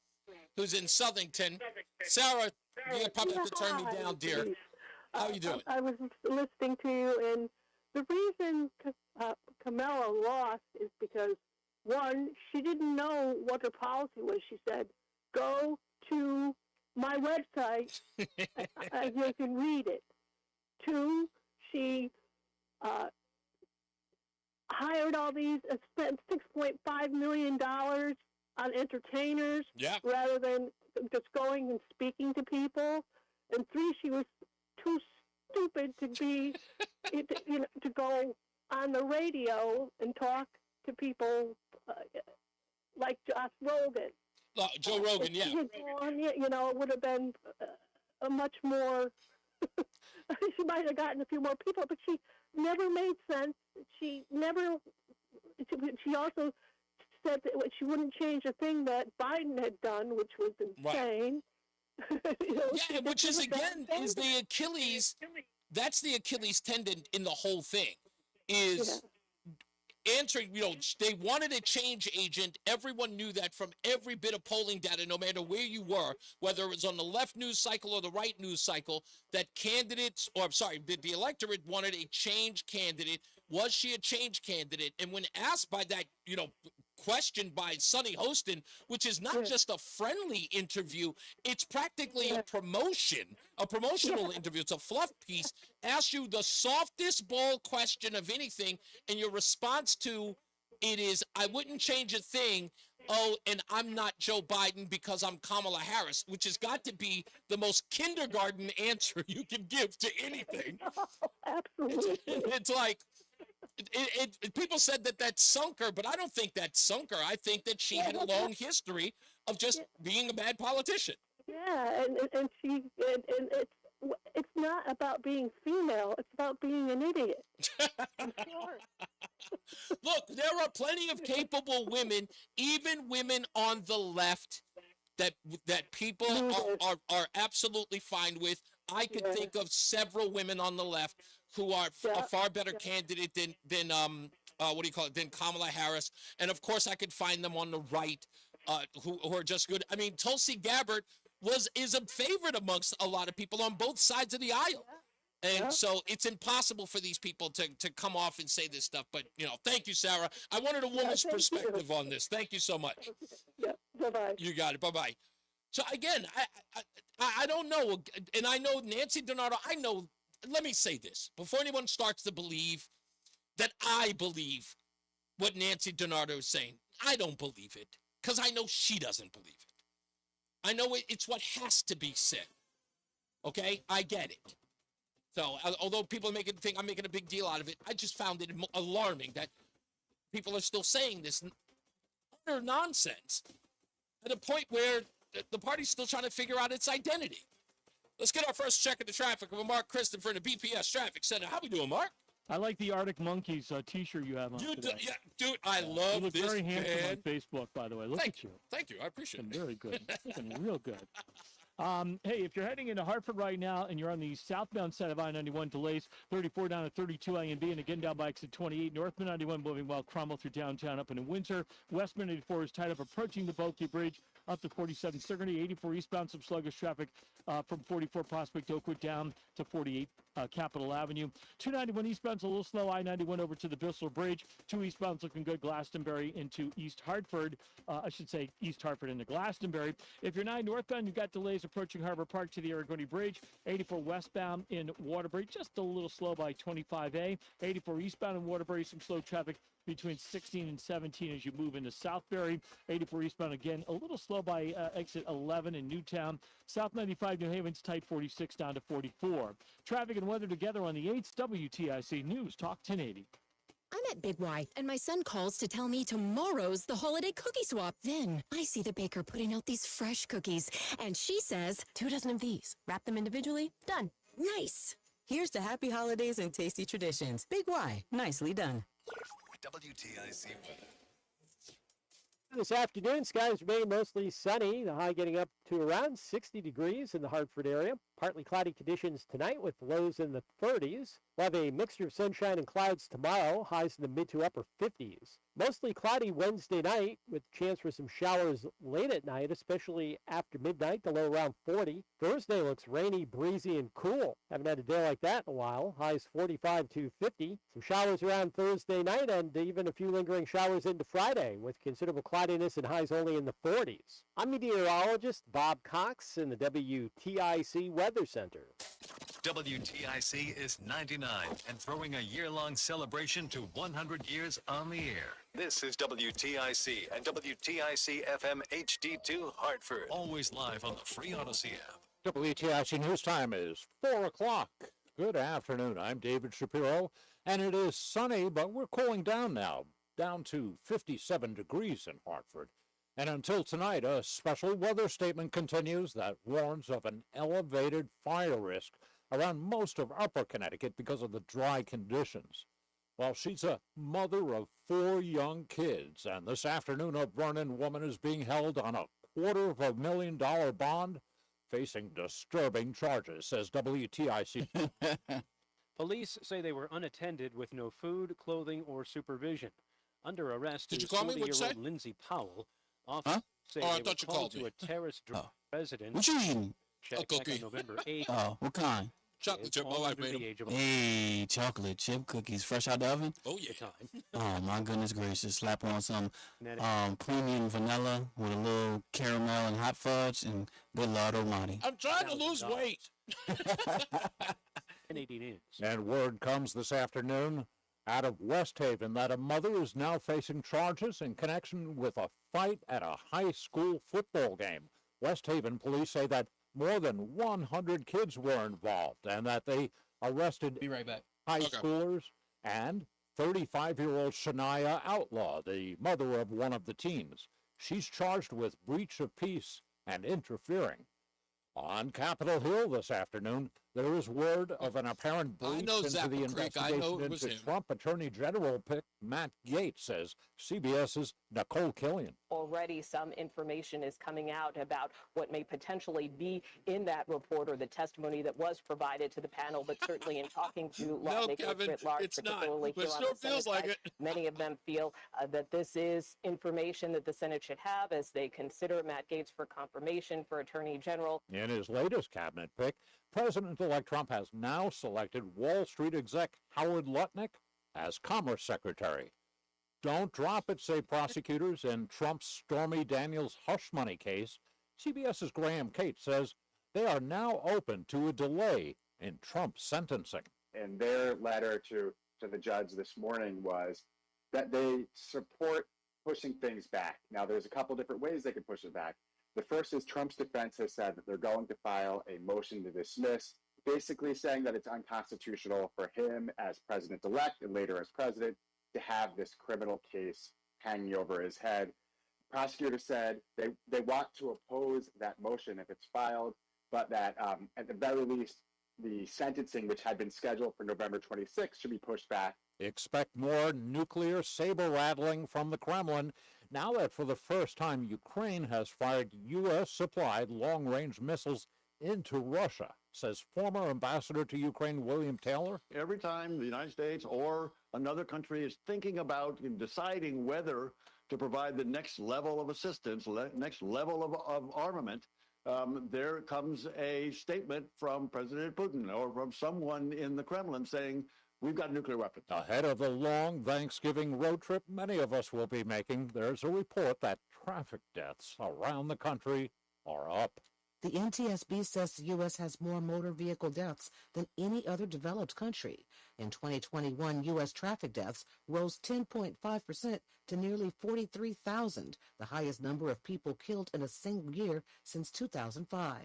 who's in Southington. Sarah, you probably have to turn me down, dear. How are you doing? I was listening to you, and the reason Kamala lost is because, one, she didn't know what her policy was. She said, go to my website and you can read it. Two, she hired all these, spent $6.5 million on entertainers rather than just going and speaking to people. And three, she was too stupid to be, to go on the radio and talk to people like Josh Rogan. Joe Rogan, yeah. It would have been a much more, she might have gotten a few more people, but she never made sense. She also said that she wouldn't change a thing that Biden had done, which was insane. Yeah, which is, again, is the Achilles, that's the Achilles tendon in the whole thing, is answering, they wanted a change agent. Everyone knew that from every bit of polling data, no matter where you were, whether it was on the left news cycle or the right news cycle, that candidates, or I'm sorry, the electorate wanted a change candidate. Was she a change candidate? And when asked by that, question by Sonny Hostin, which is not just a friendly interview, it's practically a promotional interview. It's a fluff piece. Ask you the softest ball question of anything, and your response to it is, I wouldn't change a thing. Oh, and I'm not Joe Biden because I'm Kamala Harris, which has got to be the most kindergarten answer you can give to anything. Absolutely. It's like, people said that sunk her, but I don't think that sunk her. I think that she had a long history of just being a bad politician. Yeah, and it's not about being female. It's about being an idiot. Look, there are plenty of capable women, even women on the left, that people are absolutely fine with. I could think of several women on the left who are a far better candidate than Kamala Harris. And of course, I could find them on the right who are just good. I mean, Tulsi Gabbard is a favorite amongst a lot of people on both sides of the aisle. And so it's impossible for these people to come off and say this stuff. But, thank you, Sarah. I wanted a woman's perspective on this. Thank you so much. Yeah, bye-bye. You got it. Bye-bye. So, again, I don't know. And I know Nancy Donato, let me say this. Before anyone starts to believe that I believe what Nancy Donato is saying, I don't believe it because I know she doesn't believe it. I know it's what has to be said. Okay? I get it. So, although people think I'm making a big deal out of it, I just found it alarming that people are still saying this utter nonsense at a point where the party's still trying to figure out its identity. Let's get our first check of the traffic with Mark Christopher in the BPS Traffic Center. How we doing, Mark? I like the Arctic Monkeys T-shirt you have on today. Dude, I love you look this very handsome band. on Facebook, by the way. Look at you. Thank you. I appreciate it. Very good. Looking real good. Hey, if you're heading into Hartford right now and you're on the southbound side of I-91, delays 34 down to 32 A and B, and again down by exit 28. Northbound 91 moving well, Cromwell through downtown up into Windsor. Westbound 84 is tied up approaching the Bulky Bridge up to 47 Sigourney. 84 eastbound, some sluggish traffic from 44 Prospect Oakwood down to 48 Capitol Avenue. 291 eastbound's a little slow. I-91 over to the Bissell Bridge. 2 eastbound's looking good. Glastonbury into East Hartford. I should say East Hartford into Glastonbury. If you're 9 northbound, you've got delays approaching Harbor Park to the Aragoni Bridge. 84 westbound in Waterbury, just a little slow by 25A. 84 eastbound in Waterbury, some slow traffic between 16 and 17 as you move into Southbury. 84 eastbound again, a little slow by exit 11 in Newtown. South 95 New Haven's tight 46 down to 44. Traffic and weather together on the 8th WTIC News Talk 1080. I'm at Big Y, and my son calls to tell me tomorrow's the holiday cookie swap. Then I see the baker putting out these fresh cookies, and she says, 2 dozen of these. Wrap them individually. Done. Nice. Here's to happy holidays and tasty traditions. Big Y. Nicely done. WTIC weather. This afternoon, skies remain mostly sunny. The high getting up to around 60 degrees in the Hartford area. Partly cloudy conditions tonight with lows in the 30s. We'll have a mixture of sunshine and clouds tomorrow, highs in the mid to upper 50s. Mostly cloudy Wednesday night with chance for some showers late at night, especially after midnight, the low around 40. Thursday looks rainy, breezy, and cool. Haven't had a day like that in a while. Highs 45 to 50. Some showers around Thursday night and even a few lingering showers into Friday with considerable cloudiness and highs only in the 40s. I'm meteorologist Bob Cox in the WTIC Weather Center. WTIC is 99 and throwing a year-long celebration to 100 years on the air. This is WTIC and WTIC FM HD2 Hartford. Always live on the free Odyssey app. WTIC News Time is 4 o'clock. Good afternoon. I'm David Shapiro, and it is sunny, but we're cooling down now, down to 57 degrees in Hartford. And until tonight, a special weather statement continues that warns of an elevated fire risk around most of upper Connecticut because of the dry conditions. Well, she's a mother of 4 young kids, and this afternoon a Vernon woman is being held on a $250,000 bond, facing disturbing charges, says WTIC. Police say they were unattended with no food, clothing, or supervision. Under arrest Did is you call me? What'd you say? 40-year-old Lindsay Powell. Huh? Say Oh, I they thought you were called called to me. a terrorist residence. What you eating? Check back on November 8th. Oh, what kind? Chocolate chip. My wife made them. Hey, chocolate chip cookies, fresh out the oven? Oh, yeah. Oh, my goodness gracious. Slap on some premium vanilla with a little caramel and hot fudge, and good Lord Almighty. I'm trying to lose weight. And word comes this afternoon out of West Haven that a mother is now facing charges in connection with a fight at a high school football game. West Haven police say that more than 100 kids were involved and that they arrested high schoolers and 35-year-old Shania Outlaw, the mother of one of the teens. She's charged with breach of peace and interfering. On Capitol Hill this afternoon, there is word of an apparent breach into the investigation into Trump Attorney General pick Matt Gaetz, says CBS's Nicole Killian. Already some information is coming out about what may potentially be in that report or the testimony that was provided to the panel, but certainly in talking to lawmakers writ large, particularly here on the Senate side, many of them feel that this is information that the Senate should have as they consider Matt Gaetz for confirmation for Attorney General. In his latest cabinet pick, President-elect Trump has now selected Wall Street exec Howard Lutnick as Commerce Secretary. Don't drop it, say prosecutors in Trump's Stormy Daniels hush money case. CBS's Graham Cates says they are now open to a delay in Trump's sentencing. And their letter to the judge this morning was that they support pushing things back. Now, there's a couple different ways they could push it back. The first is Trump's defense has said that they're going to file a motion to dismiss, basically saying that it's unconstitutional for him as president-elect and later as president to have this criminal case hanging over his head. Prosecutor said they want to oppose that motion if it's filed, but that at the very least, the sentencing, which had been scheduled for November 26th, should be pushed back. Expect more nuclear saber-rattling from the Kremlin now that for the first time Ukraine has fired U.S.-supplied long-range missiles into Russia, says former ambassador to Ukraine William Taylor. Every time the United States or another country is thinking about and deciding whether to provide the next level of assistance, next level of armament, there comes a statement from President Putin or from someone in the Kremlin saying, we've got nuclear weapons. Ahead of the long Thanksgiving road trip many of us will be making, there's a report that traffic deaths around the country are up. The NTSB says the U.S. has more motor vehicle deaths than any other developed country. In 2021, U.S. traffic deaths rose 10.5% to nearly 43,000, the highest number of people killed in a single year since 2005.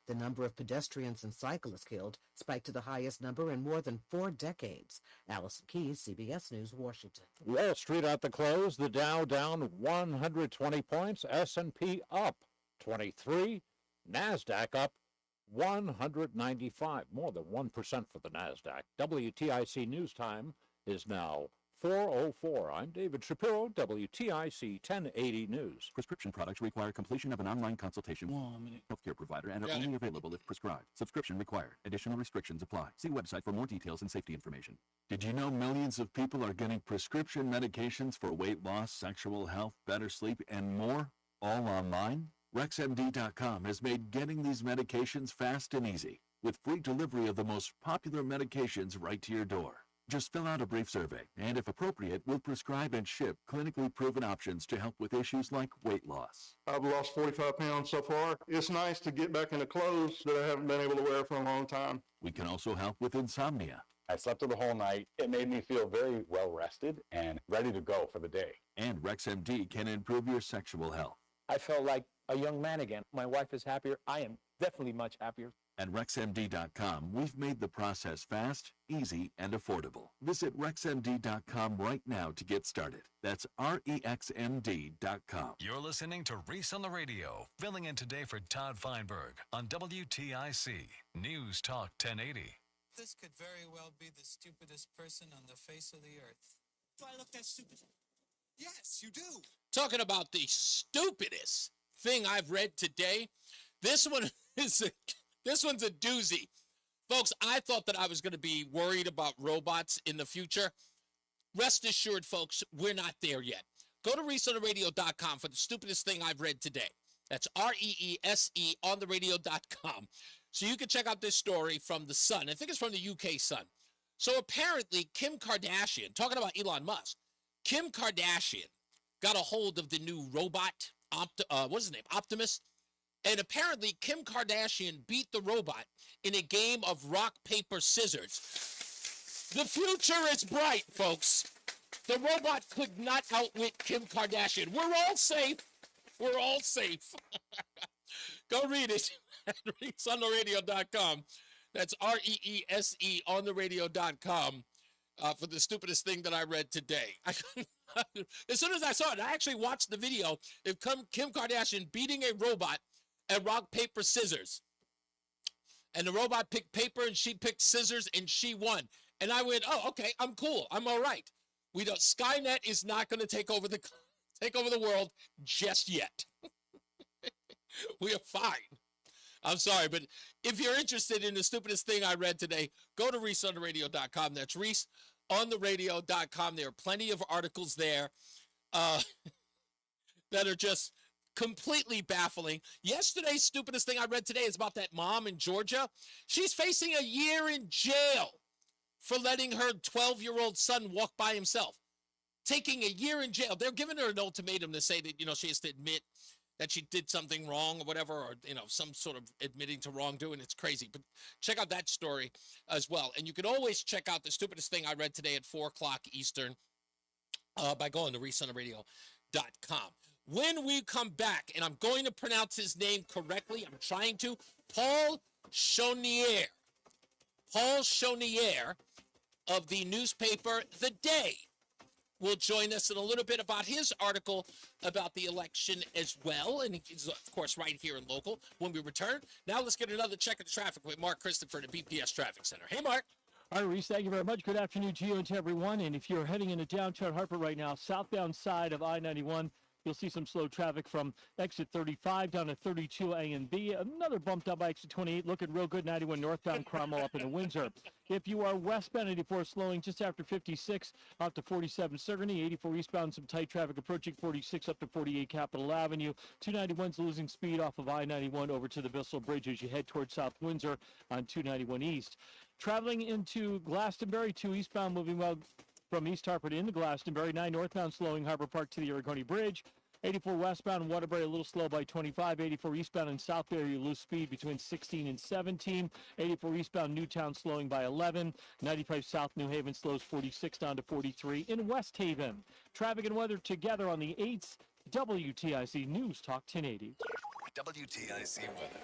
The number of pedestrians and cyclists killed spiked to the highest number in more than 4 decades. Allison Keyes, CBS News, Washington. Wall Street at the close, the Dow down 120 points, S&P up 23, NASDAQ up 195, more than 1% for the NASDAQ. WTIC News Time is now 4:04. I'm David Shapiro, WTIC 1080 News. Prescription products require completion of an online consultation with a healthcare provider and are only available if prescribed. Subscription required. Additional restrictions apply. See website for more details and safety information. Did you know millions of people are getting prescription medications for weight loss, sexual health, better sleep, and more, all online? RexMD.com has made getting these medications fast and easy, with free delivery of the most popular medications right to your door. Just fill out a brief survey, and if appropriate, we'll prescribe and ship clinically proven options to help with issues like weight loss. I've lost 45 pounds so far. It's nice to get back into clothes that I haven't been able to wear for a long time. We can also help with insomnia. I slept through the whole night. It made me feel very well rested and ready to go for the day. And RexMD can improve your sexual health. I felt like a young man again. My wife is happier. I am definitely much happier. At RexMD.com, we've made the process fast, easy, and affordable. Visit RexMD.com right now to get started. That's REXMD.com. You're listening to Reese on the Radio, filling in today for Todd Feinberg on WTIC News Talk 1080. This could very well be the stupidest person on the face of the earth. Do I look that stupid? Yes, you do. Talking about the stupidest thing I've read today, this one's a doozy. Folks, I thought that I was going to be worried about robots in the future. rest assured, folks, we're not there yet. Go to ReeseOnTheRadio.com for the stupidest thing I've read today. That's REESE on the radio.com. So you can check out this story from the Sun. I think it's from the UK Sun. So apparently, Kim Kardashian, talking about Elon Musk, Kim Kardashian got a hold of the new robot, what's his name, Optimus. And apparently, Kim Kardashian beat the robot in a game of rock, paper, scissors. The future is bright, folks. The robot could not outwit Kim Kardashian. We're all safe. We're all safe. Go read it at ReeseOnTheRadio.com. That's REESE on the radio.com for the stupidest thing that I read today. As soon as I saw it, I actually watched the video of Kim Kardashian beating a robot at rock, paper, scissors. And the robot picked paper and she picked scissors and she won. And I went, oh, okay, I'm cool. I'm all right. We don't. Skynet is not going to take over the world just yet. We are fine. I'm sorry, but if you're interested in the stupidest thing I read today, go to ReeseOnTheRadio.com. That's ReeseOnTheRadio.com. There are plenty of articles there that are just completely baffling. Yesterday's stupidest thing I read today is about that mom in Georgia. She's facing a year in jail for letting her 12-year-old son walk by himself. Taking a year in jail. They're giving her an ultimatum to say that, she has to admit that she did something wrong or whatever, or, some sort of admitting to wrongdoing. It's crazy. But check out that story as well. And you can always check out the stupidest thing I read today at 4 o'clock Eastern by going to ReeseOnTheRadio.com. When we come back, and I'm going to pronounce his name correctly, I'm trying to, Paul Chonier. Paul Chonier of the newspaper The Day will join us in a little bit about his article about the election as well. And he's, of course, right here in local when we return. Now let's get another check of the traffic with Mark Christopher at the BPS Traffic Center. Hey, Mark. All right, Reese, thank you very much. Good afternoon to you and to everyone. And if you're heading into downtown Hartford right now, southbound side of I-91, you'll see some slow traffic from exit 35 down to 32 A and B. Another bumped up by exit 28, looking real good, 91 northbound Cromwell up into Windsor. If you are westbound 84 slowing just after 56 up to 47 Sigourney, 84 eastbound, some tight traffic approaching 46 up to 48 Capitol Avenue. 291's losing speed off of I-91 over to the Bissell Bridge as you head towards South Windsor on 291 East. Traveling into Glastonbury, 2 eastbound moving well from East Hartford into Glastonbury, 9 northbound slowing Harbor Park to the Aragoni Bridge. 84 westbound Waterbury a little slow by 25. 84 eastbound in Southbury, you lose speed between 16 and 17. 84 eastbound Newtown slowing by 11. 95 South New Haven slows 46 down to 43 in West Haven. Traffic and weather together on the 8th. WTIC News Talk 1080. WTIC weather.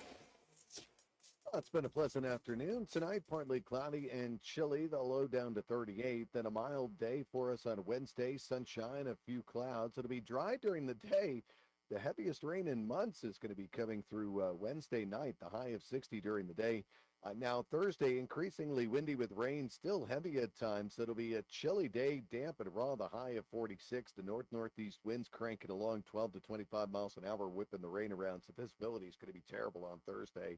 It's been a pleasant afternoon. Tonight, partly cloudy and chilly, the low down to 38. Then a mild day for us on Wednesday. Sunshine, a few clouds. It'll be dry during the day. The heaviest rain in months is going to be coming through Wednesday night, the high of 60 during the day. Now, Thursday, increasingly windy with rain, still heavy at times. It'll be a chilly day, damp and raw, the high of 46. The north-northeast winds cranking along 12 to 25 miles an hour, whipping the rain around. So visibility is going to be terrible on Thursday.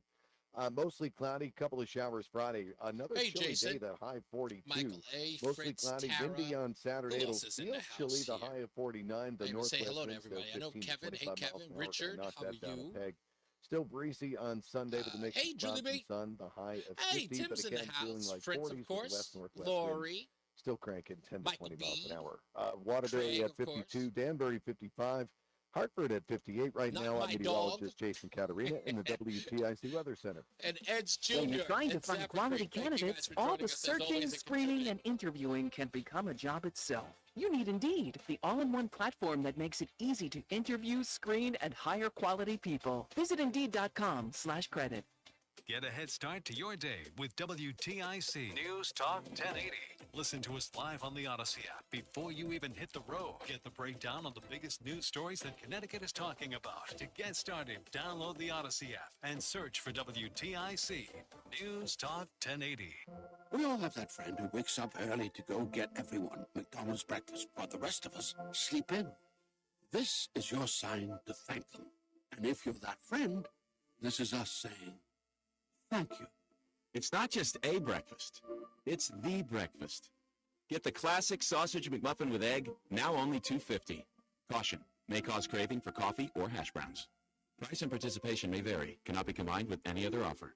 Mostly cloudy, couple of showers Friday. Another chilly Jason. day, the high 42. Michael A., Mostly Fritz, cloudy, Tara. windy on Saturday. Who It'll else is in feel the chilly, house the here? high of 49. The Maybe northwest say hello to winds everybody. I know 15 to Kevin. Hey, 25 Kevin. miles an hour. Richard, Knock how that are down you? a peg. Still breezy on Sunday with a mix hey, of clouds Julie and sun. The high of 50, Hey, Tim's but in the again, feeling house. like Fritz, 40s of with course. the west-northwest Lori. winds. Still cranking 10 to Michael 20 miles B. an hour. Waterbury Craig, at of 52, Danbury 55. Hartford at 58 right Not now. my I'm meteorologist Jason Caterina in the WTIC Weather Center. And Ed's Jr. When you're trying to and find Zachary. quality Thank you guys candidates, for all joining the us. As searching, always, a screening, and interviewing can become a job itself. You need Indeed, the all-in-one platform that makes it easy to interview, screen, and hire quality people. Visit Indeed.com/credit. Get a head start to your day with WTIC News Talk 1080. Listen to us live on the Odyssey app before you even hit the road. Get the breakdown on the biggest news stories that Connecticut is talking about. To get started, download the Odyssey app and search for WTIC News Talk 1080. We all have that friend who wakes up early to go get everyone McDonald's breakfast while the rest of us sleep in. This is your sign to thank them. And if you're that friend, this is us saying thank you. It's not just a breakfast, it's the breakfast. Get the classic sausage McMuffin with egg, now only $2.50. Caution, may cause craving for coffee or hash browns. Price and participation may vary, cannot be combined with any other offer.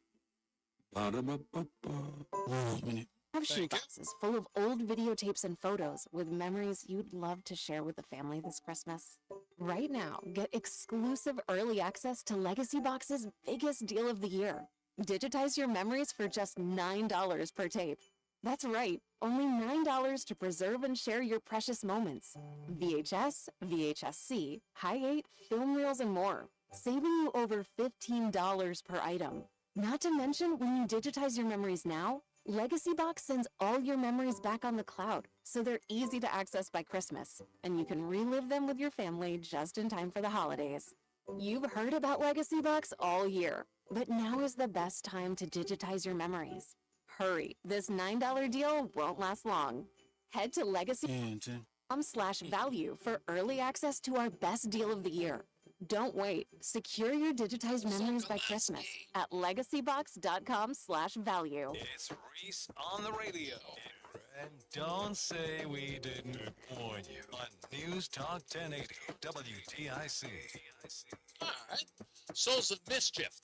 Have shoeboxes full of old videotapes and photos with memories you'd love to share with the family this Christmas. Right now, get exclusive early access to Legacy Box's biggest deal of the year. Digitize your memories for just $9 per tape. That's right, only $9 to preserve and share your precious moments. VHS, VHS-C, Hi8, film reels, and more, saving you over $15 per item. Not to mention, when you digitize your memories now, Legacy Box sends all your memories back on the cloud, so they're easy to access by Christmas, and you can relive them with your family just in time for the holidays. You've heard about Legacy Box all year, but now is the best time to digitize your memories. Hurry, this $9 deal won't last long. Head to legacy.com/value for early access to our best deal of the year. Don't wait. Secure your digitized memories by Christmas at legacybox.com/value. It's Reese on the radio. And don't say we didn't warn you on News Talk 1080 WTIC. All right. Souls of Mischief.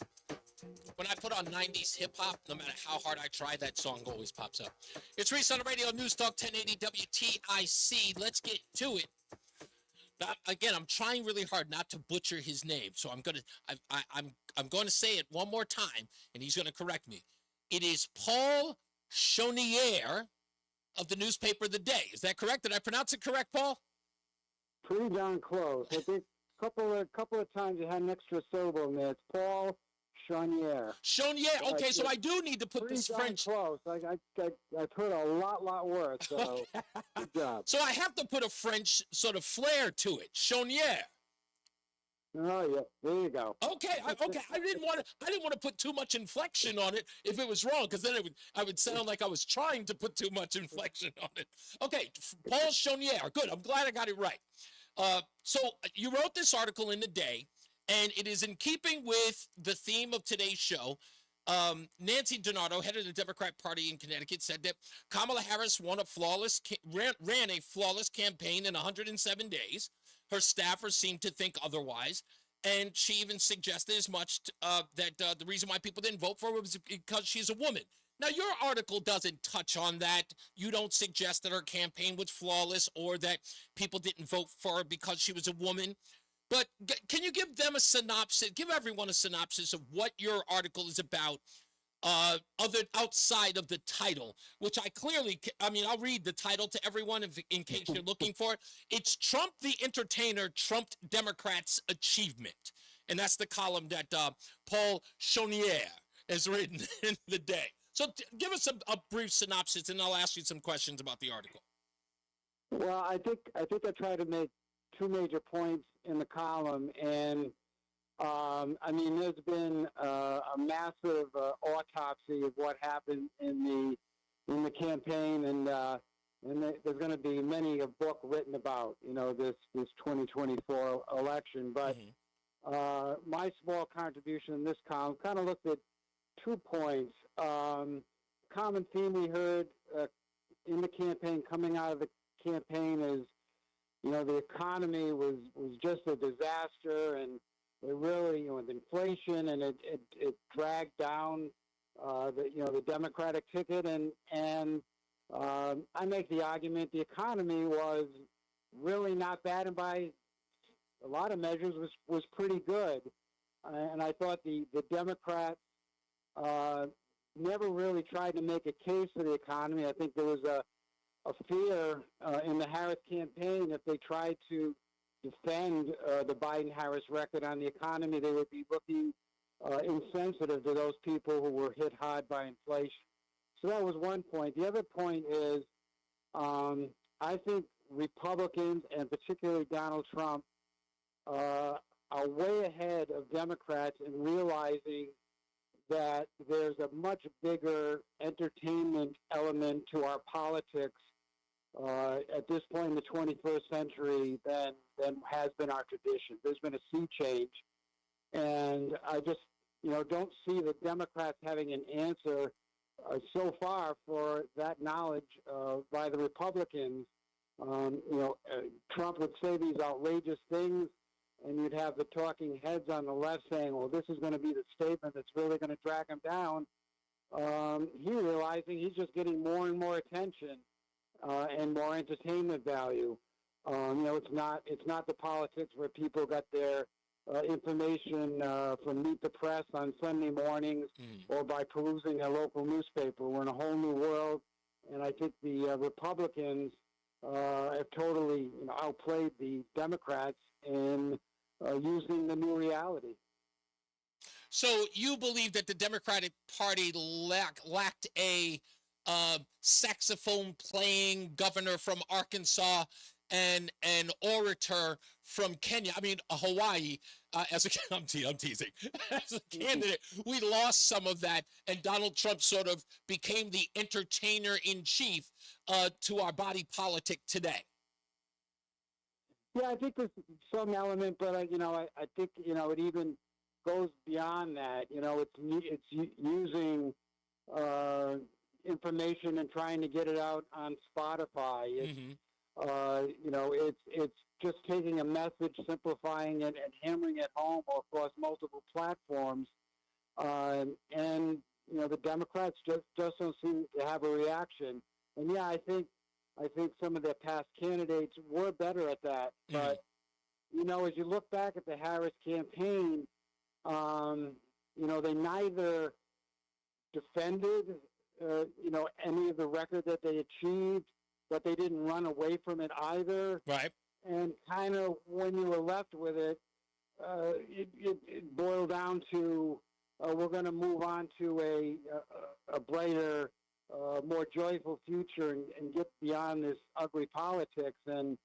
When I put on 90s hip-hop, no matter how hard I try, that song always pops up. It's Reese on the radio, News Talk 1080 WTIC. Let's get to it. Again, I'm trying really hard not to butcher his name, so I'm going to say it one more time, and he's going to correct me. It is Paul Chonier of the newspaper The Day. Is that correct? Did I pronounce it correct, Paul? Pretty darn close. I think a couple of times you had an extra syllable in there. It's Paul Chonier. Chonier. Okay, so I do need to put this French. Close. I've heard a lot worse. So good job. So I have to put a French sort of flair to it. Chonier. Oh yeah, there you go. Okay, I didn't want to put too much inflection on it if it was wrong, because then I would sound like I was trying to put too much inflection on it. Okay, Paul Chonier. Good. I'm glad I got it right. So you wrote this article in The Day, and it is in keeping with the theme of today's show. Nancy Donato, head of the Democrat Party in Connecticut, said that Kamala Harris ran a flawless campaign in 107 days. Her staffers seemed to think otherwise, and she even suggested as much that the reason why people didn't vote for her was because she's a woman. Now, your article doesn't touch on that. You don't suggest that her campaign was flawless or that people didn't vote for her because she was a woman. But can you give them a synopsis, give everyone a synopsis of what your article is about, outside of the title, which I'll read the title to everyone in case you're looking for it. It's Trump the Entertainer Trumped Democrats' Achievement. And that's the column that Paul Chonier has written in The Day. So give us a brief synopsis, and I'll ask you some questions about the article. Well, I think I try to make two major points in the column, and there's been a massive autopsy of what happened in the campaign, and there's going to be many a book written about this 2024 election. But my small contribution in this column kind of looked at 2 points. Common theme we heard in the campaign, coming out of the campaign, is the economy was just a disaster, and it really, with inflation, and it dragged down the Democratic ticket, and I make the argument the economy was really not bad, and by a lot of measures was pretty good, and I thought the Democrats never really tried to make a case for the economy. I think there was a fear in the Harris campaign if they tried to defend the Biden-Harris record on the economy, they would be looking insensitive to those people who were hit hard by inflation. So that was one point. The other point is I think Republicans, and particularly Donald Trump, are way ahead of Democrats in realizing that there's a much bigger entertainment element to our politics at this point in the 21st century than has been our tradition. There's been a sea change, and I just don't see the Democrats having an answer so far for that knowledge by the Republicans. Trump would say these outrageous things, and you'd have the talking heads on the left saying, well, this is going to be the statement that's really going to drag him down. He realizing he's just getting more and more attention and more entertainment value. It's not the politics where people got their information from Meet the Press on Sunday mornings or by perusing their local newspaper. We're in a whole new world, and I think the Republicans have totally outplayed the Democrats in using the new reality. So you believe that the Democratic Party lacked a saxophone-playing governor from Arkansas and an orator from Kenya, Hawaii, I'm teasing. As a candidate, we lost some of that, and Donald Trump sort of became the entertainer-in-chief to our body politic today. Yeah, I think there's some element, but I think it even goes beyond that. It's using information and trying to get it out on Spotify. It's just taking a message, simplifying it, and hammering it home across multiple platforms. And the Democrats just don't seem to have a reaction. And yeah, I think some of their past candidates were better at that. But as you look back at the Harris campaign, they neither defended any of the record that they achieved, but they didn't run away from it either. Right. And kind of when you were left with it, it boiled down to we're going to move on to a brighter, more joyful future and get beyond this ugly politics. And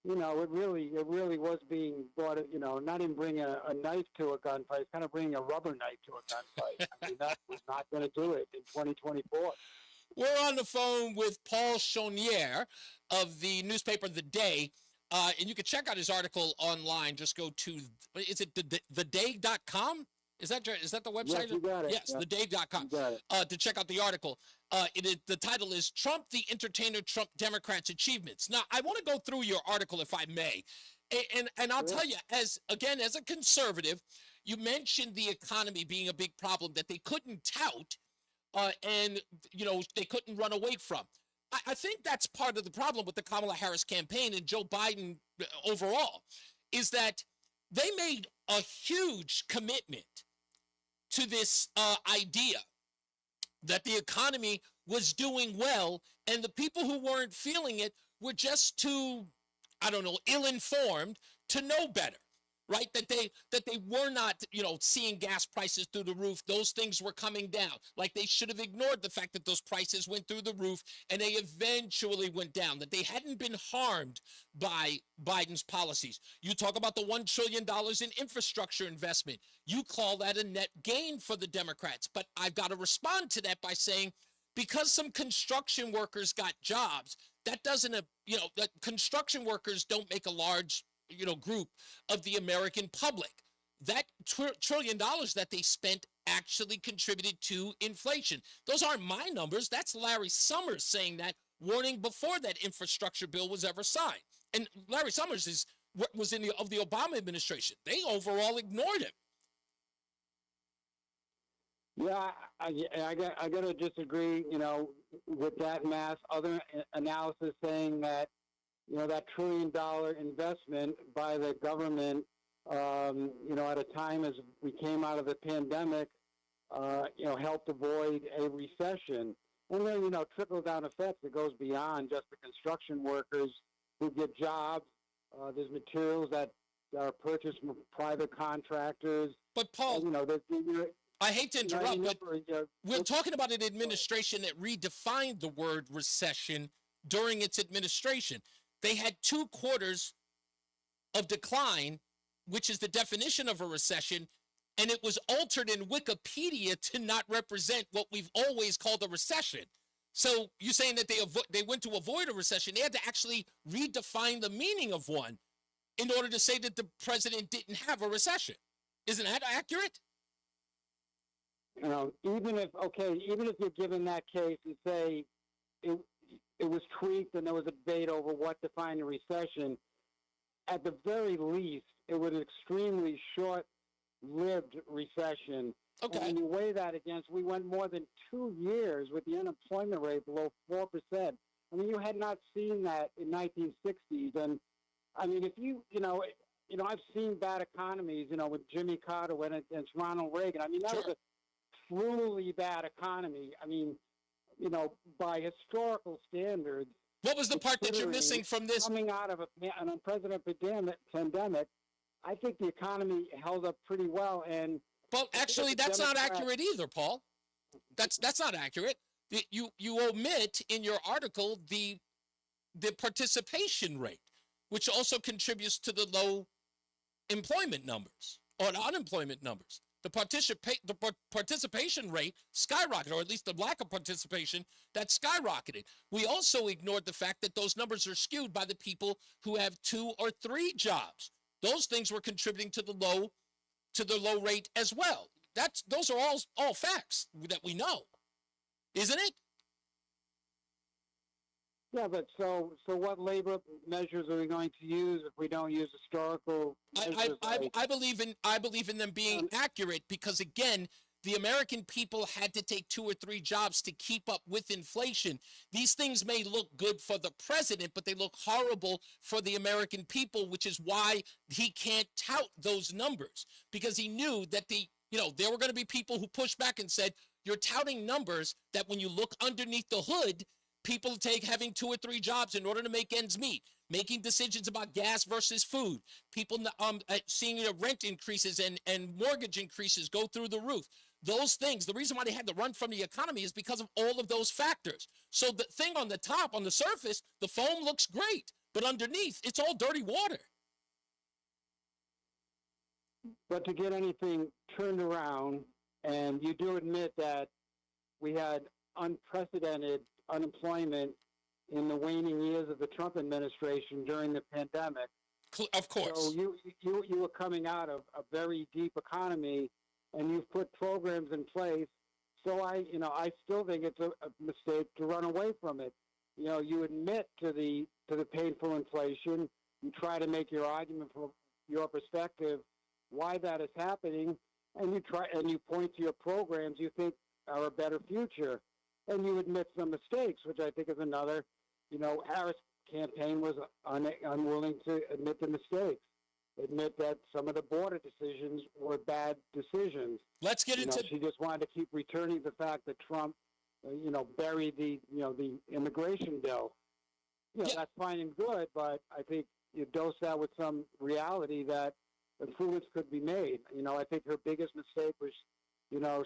it really was being brought. Not even bringing a knife to a gunfight. It's kind of bringing a rubber knife to a gunfight. That was not going to do it in 2024. We're on the phone with Paul Chonier of the newspaper The Day, and you can check out his article online. Just go to, is it theday.com? Is that the website? Yes, you got it. Yes, yep. theday.com. To check out the article. The title is Trump the Entertainer, Trump Democrats' Achievements. Now, I want to go through your article, if I may. And I'll tell you, as a conservative, you mentioned the economy being a big problem that they couldn't tout. And they couldn't run away from. I think that's part of the problem with the Kamala Harris campaign and Joe Biden overall, is that they made a huge commitment to this idea that the economy was doing well, and the people who weren't feeling it were just too, ill-informed to know better. Right, that they were not, seeing gas prices through the roof. Those things were coming down. Like they should have ignored the fact that those prices went through the roof and they eventually went down. That they hadn't been harmed by Biden's policies. You talk about the $1 trillion in infrastructure investment. You call that a net gain for the Democrats. But I've got to respond to that by saying, because some construction workers got jobs, that doesn't, that construction workers don't make a large group of the American public. That $1 trillion that they spent actually contributed to inflation. Those aren't my numbers. That's Larry Summers saying that, warning before that infrastructure bill was ever signed. And Larry Summers was of the Obama administration. They overall ignored him. Yeah, I got to disagree, with that mass. Other analysis saying that that $1 trillion investment by the government, at a time as we came out of the pandemic, helped avoid a recession. And then, trickle-down effects that goes beyond just the construction workers who get jobs. There's materials that are purchased from private contractors. But, Paul, I hate to interrupt, but we're talking about an administration that redefined the word recession during its administration. They had 2 quarters of decline, which is the definition of a recession, and it was altered in Wikipedia to not represent what we've always called a recession. So you're saying that they went to avoid a recession. They had to actually redefine the meaning of one in order to say that the president didn't have a recession. Isn't that accurate? even if you're given that case and say it was tweaked and there was a debate over what defined a recession, at the very least, it was an extremely short-lived recession. Okay. And when you weigh that against, we went more than 2 years with the unemployment rate below 4%. I mean, you had not seen that in 1960s. And I mean, I've seen bad economies, with Jimmy Carter and Ronald Reagan. I mean, that was a truly bad economy. I mean, by historical standards. What was the part that you're missing from this? Coming out of an unprecedented pandemic, I think the economy held up pretty well. And well, actually, that's not accurate either, Paul. That's not accurate. You omit in your article the participation rate, which also contributes to the low employment numbers or unemployment numbers. The participation rate skyrocketed, or at least the lack of participation, that skyrocketed. We also ignored the fact that those numbers are skewed by the people who have 2 or 3 jobs. Those things were contributing to the low rate as well. Those are all facts that we know, isn't it? Yeah, but so what labor measures are we going to use if we don't use historical measures? I believe in them being accurate because, again, the American people had to take 2 or 3 jobs to keep up with inflation. These things may look good for the president, but they look horrible for the American people, which is why he can't tout those numbers, because he knew that there were going to be people who pushed back and said, you're touting numbers that when you look underneath the hood, people having 2 or 3 jobs in order to make ends meet, making decisions about gas versus food, people seeing rent increases and mortgage increases go through the roof. Those things, the reason why they had to run from the economy is because of all of those factors. So the thing on the top, on the surface, the foam looks great, but underneath, it's all dirty water. But to get anything turned around, and you do admit that we had unprecedented unemployment in the waning years of the Trump administration during the pandemic. Of course. So you were coming out of a very deep economy, and you've put programs in place. So I still think it's a mistake to run away from it. You admit to the painful inflation. You try to make your argument from your perspective why that is happening, and you point to your programs you think are a better future. And you admit some mistakes, which I think is another. Harris' campaign was unwilling to admit the mistakes, admit that some of the border decisions were bad decisions. Let's get into. She just wanted to keep returning the fact that Trump, buried the immigration bill. That's fine and good, but I think you dose that with some reality that improvements could be made. I think her biggest mistake was,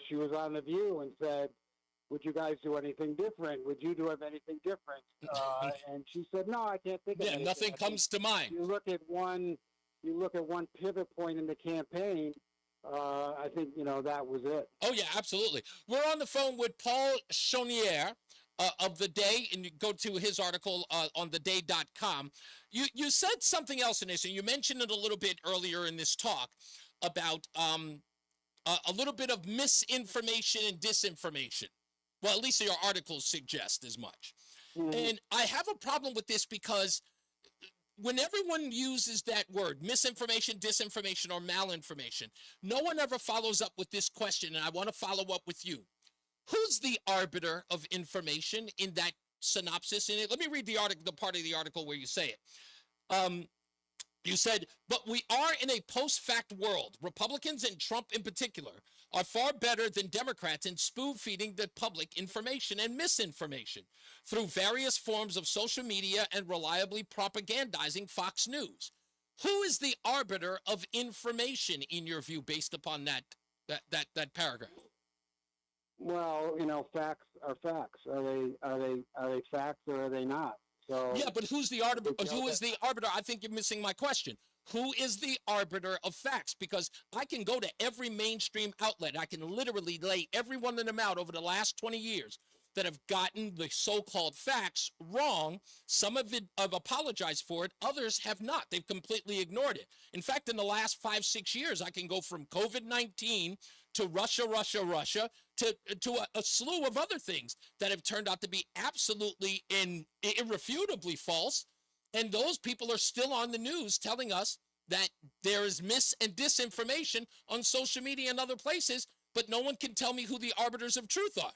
she was on The View and said, would you guys do anything different? Would you do anything different? And she said, no, I can't think of anything. Nothing comes to mind. You look at one pivot point in the campaign, I think, that was it. Oh, yeah, absolutely. We're on the phone with Paul Chonier of The Day, and you go to his article on theday.com. You said something else in this, and you mentioned it a little bit earlier in this talk about a little bit of misinformation and disinformation. Well, at least your articles suggest as much. Mm-hmm. And I have a problem with this because when everyone uses that word, misinformation, disinformation, or malinformation, no one ever follows up with this question, and I want to follow up with you. Who's the arbiter of information in that synopsis? Let me read the part of the article where you say it. You said, but we are in a post-fact world. Republicans and Trump in particular are far better than Democrats in spoon-feeding the public information and misinformation through various forms of social media and reliably propagandizing Fox News. Who is the arbiter of information in your view based upon that paragraph? Well, facts are facts. Are they facts or are they not? So yeah, but who's the arbiter? Who is the arbiter? I think you're missing my question. Who is the arbiter of facts? Because I can go to every mainstream outlet. I can literally lay every one of them out over the last 20 years. that have gotten the so-called facts wrong. Some of it have apologized for it. Others have not. They've completely ignored it. In fact, in the last 5-6 years, I can go from COVID-19 to Russia, to a slew of other things that have turned out to be absolutely irrefutably false. And those people are still on the news telling us that there is mis and disinformation on social media and other places, but no one can tell me who the arbiters of truth are.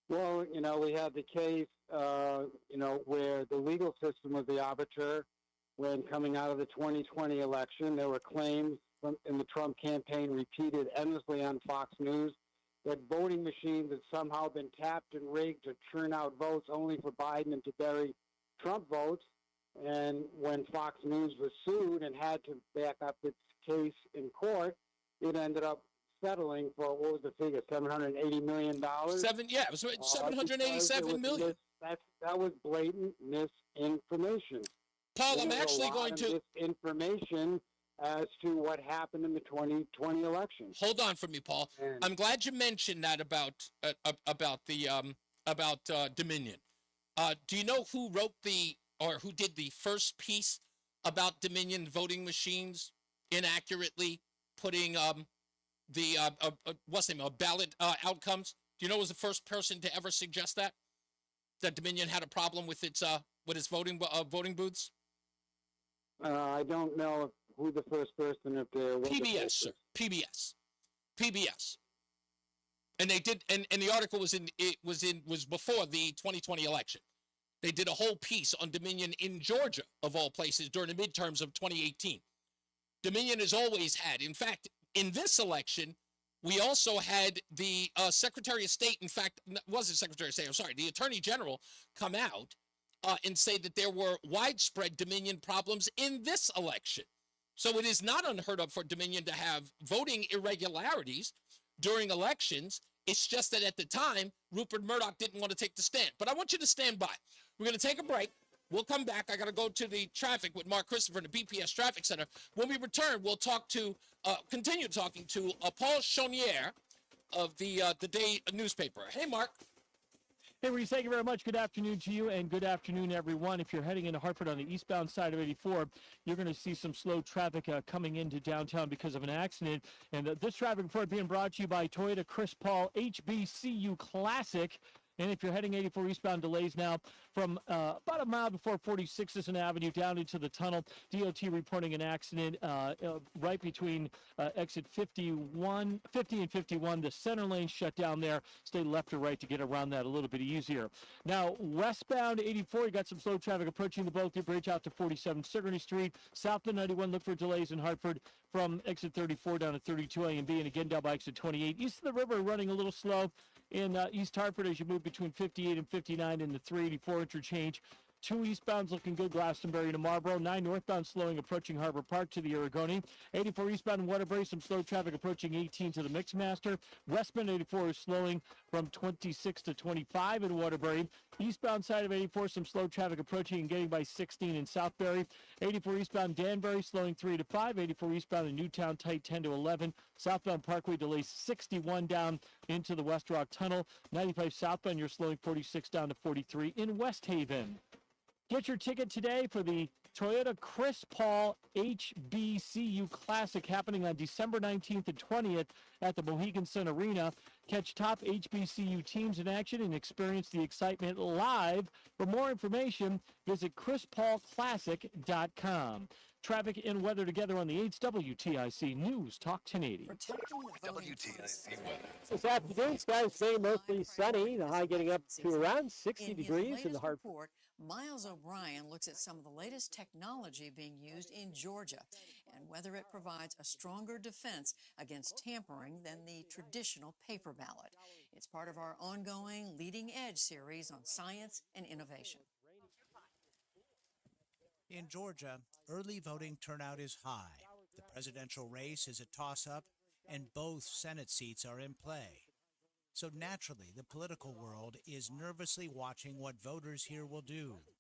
Well, we had the case, where the legal system was the arbiter when coming out of the 2020 election. There were claims in the Trump campaign repeated endlessly on Fox News that voting machines had somehow been tapped and rigged to churn out votes only for Biden and to bury Trump votes. And when Fox News was sued and had to back up its case in court, it ended up settling for, what was the figure, $780 million? It was $787 million. That was blatant misinformation. Paul, I'm actually going to misinformation as to what happened in the 2020 election. Hold on for me, Paul. I'm glad you mentioned that about Dominion. Do you know who wrote who did the first piece about Dominion voting machines inaccurately putting ballot outcomes? Do you know who was the first person to ever suggest that Dominion had a problem with its voting booths? I don't know who the first person up there was. PBS, sir. PBS. And they did, and the article was before the 2020 election. They did a whole piece on Dominion in Georgia, of all places, during the midterms of 2018. Dominion has always had, in fact, in this election, we also had the Secretary of State, in fact, wasn't Secretary of State, I'm sorry, the Attorney General come out and say that there were widespread Dominion problems in this election. So it is not unheard of for Dominion to have voting irregularities during elections. It's just that at the time, Rupert Murdoch didn't want to take the stand. But I want you to stand by. We're going to take a break. We'll come back. I got to go to the traffic with Mark Christopher in the BPS Traffic Center. When we return, we'll continue talking to Paul Chonier of the Day newspaper. Hey, Mark. Hey, Reese, thank you very much. Good afternoon to you, and good afternoon, everyone. If you're heading into Hartford on the eastbound side of 84, you're going to see some slow traffic coming into downtown because of an accident. And this traffic report being brought to you by Toyota Chris Paul HBCU Classic. And if you're heading 84 eastbound, delays now from about a mile before 46th Avenue down into the tunnel. DOT reporting an accident right between exit 50 and 51. The center lane shut down there. Stay left or right to get around that a little bit easier. Now, westbound 84, you got some slow traffic approaching the Boathier Bridge out to 47 Sigourney Street. Southbound 91, look for delays in Hartford from exit 34 down to 32 A and B, and again down by exit 28. East of the river running a little slow in East Hartford as you move between 58 and 59 in the 384 interchange. 2 eastbounds looking good, Glastonbury to Marlboro. 9 northbound slowing approaching Harbor Park to the Aragoni. 84 eastbound in Waterbury, some slow traffic approaching 18 to the Mixmaster. Westbound 84 is slowing from 26 to 25 in Waterbury. Eastbound side of 84, some slow traffic approaching and getting by 16 in Southbury. 84 eastbound Danbury slowing 3 to 5. 84 eastbound in Newtown tight 10 to 11. Southbound Parkway delays 61 down into the West Rock Tunnel. 95 southbound, you're slowing 46 down to 43 in West Haven. Get your ticket today for the Toyota Chris Paul HBCU Classic happening on December 19th and 20th at the Mohegan Sun Arena. Catch top HBCU teams in action and experience the excitement live. For more information, visit chrispaulclassic.com. Traffic and weather together on the 8's WTIC News Talk 1080. WTIC weather. This afternoon, skies stay mostly sunny. The high getting up to around 60 degrees in the Hartford. Report, Miles O'Brien looks at some of the latest technology being used in Georgia and whether it provides a stronger defense against tampering than the traditional paper ballot. It's part of our ongoing Leading Edge series on science and innovation. In Georgia, early voting turnout is high. The presidential race is a toss-up, and both Senate seats are in play. So naturally, the political world is nervously watching what voters here will do. And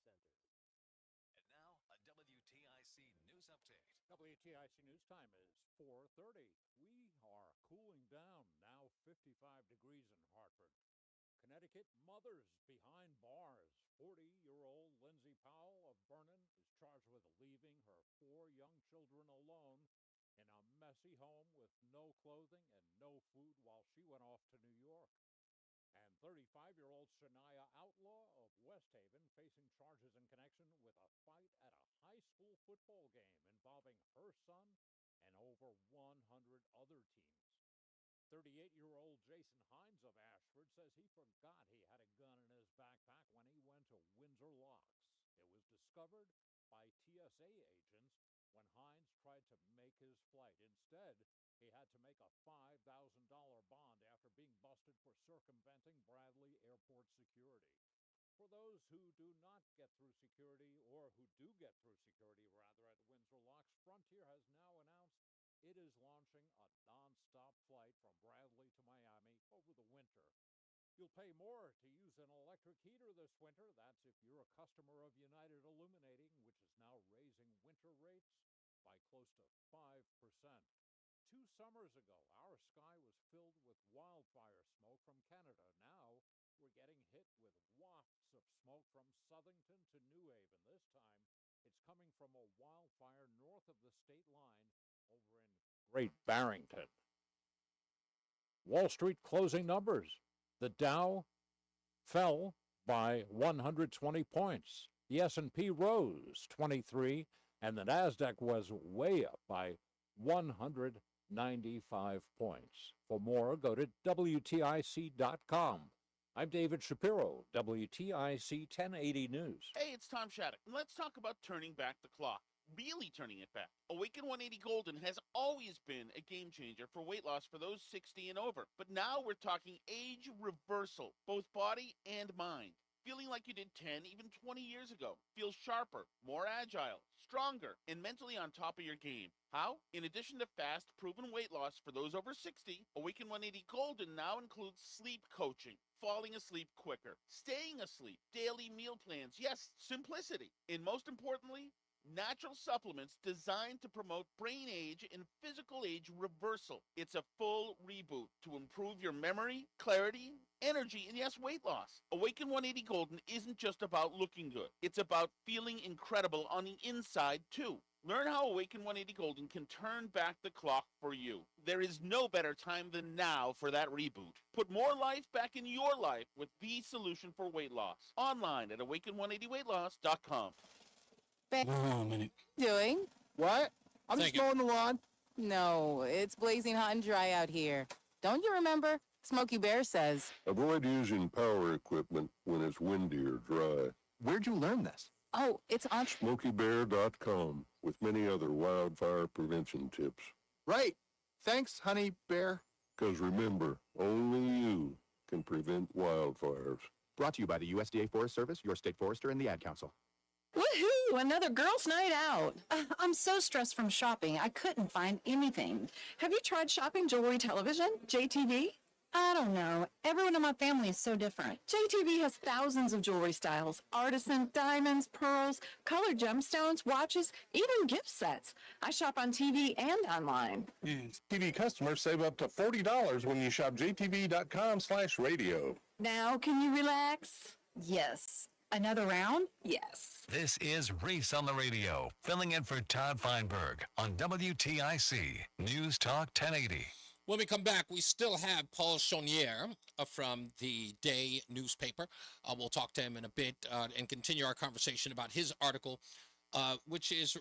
now, a WTIC news update. WTIC news time is 4:30. We are cooling down, now 55 degrees in Hartford. Connecticut, mothers behind bars. 40-year-old Lindsay Powell of Vernon is charged with leaving her 4 young children alone in a messy home with no clothing and no food while she went off to New York. And 35-year-old Shania Outlaw of West Haven facing charges in connection with a fight at a high school football game involving her son and over 100 other teens. 38-year-old Jason Hines of Ashford says he forgot he had a gun in his backpack when he went to Windsor Locks. It was discovered by TSA agents when Hines tried to make his flight. Instead, he had to make a $5,000 bond after being busted for circumventing Bradley Airport security. For those who do not get through security, or who do get through security, rather, at Windsor Locks, Frontier has now announced it is launching a non-stop flight from Bradley to Miami over the winter. You'll pay more to use an electric heater this winter. That's if you're a customer of United Illuminating, which is now raising winter rates by close to 5%. 2 summers ago, our sky was filled with wildfire smoke from Canada. Now we're getting hit with wafts of smoke from Southington to New Haven. This time, it's coming from a wildfire north of the state line over in Great Barrington. Wall Street closing numbers. The Dow fell by 120 points. The S&P rose 23, and the NASDAQ was way up by 195 points. For more, go to WTIC.com. I'm David Shapiro, WTIC 1080 News. Hey, it's Tom Shattuck. Let's talk about turning back the clock. Really turning it back. Awaken 180 Golden has always been a game changer for weight loss for those 60 and over. But now we're talking age reversal, both body and mind. Feeling like you did 10, even 20 years ago. Feel sharper, more agile, stronger, and mentally on top of your game. How? In addition to fast, proven weight loss for those over 60, Awaken 180 Golden now includes sleep coaching, falling asleep quicker, staying asleep, daily meal plans, yes, simplicity, and most importantly, natural supplements designed to promote brain age and physical age reversal. It's a full reboot to improve your memory, clarity, energy, and yes, weight loss. Awaken 180 Golden isn't just about looking good. It's about feeling incredible on the inside, too. Learn how Awaken 180 Golden can turn back the clock for you. There is no better time than now for that reboot. Put more life back in your life with the solution for weight loss. Online at awaken180weightloss.com. Hold on a minute. Doing? What? I'm Thank just mowing the lawn. No, it's blazing hot and dry out here. Don't you remember? Smokey Bear says. Avoid using power equipment when it's windy or dry. Where'd you learn this? Oh, it's on SmokeyBear.com with many other wildfire prevention tips. Right. Thanks, Honey Bear. Because remember, only you can prevent wildfires. Brought to you by the USDA Forest Service, your state forester, and the Ad Council. Woohoo! Another girls' night out. I'm so stressed from shopping, I couldn't find anything. Have you tried shopping jewelry television, JTV? I don't know. Everyone in my family is so different. JTV has thousands of jewelry styles, artisan, diamonds, pearls, colored gemstones, watches, even gift sets. I shop on TV and online. TV customers save up to $40 when you shop jtv.com/radio. Now can you relax? Yes. Another round? Yes. This is Reese on the Radio, filling in for Todd Feinberg on WTIC News Talk 1080. When we come back, we still have Paul Chonier from the Day newspaper. We'll talk to him in a bit and continue our conversation about his article, which is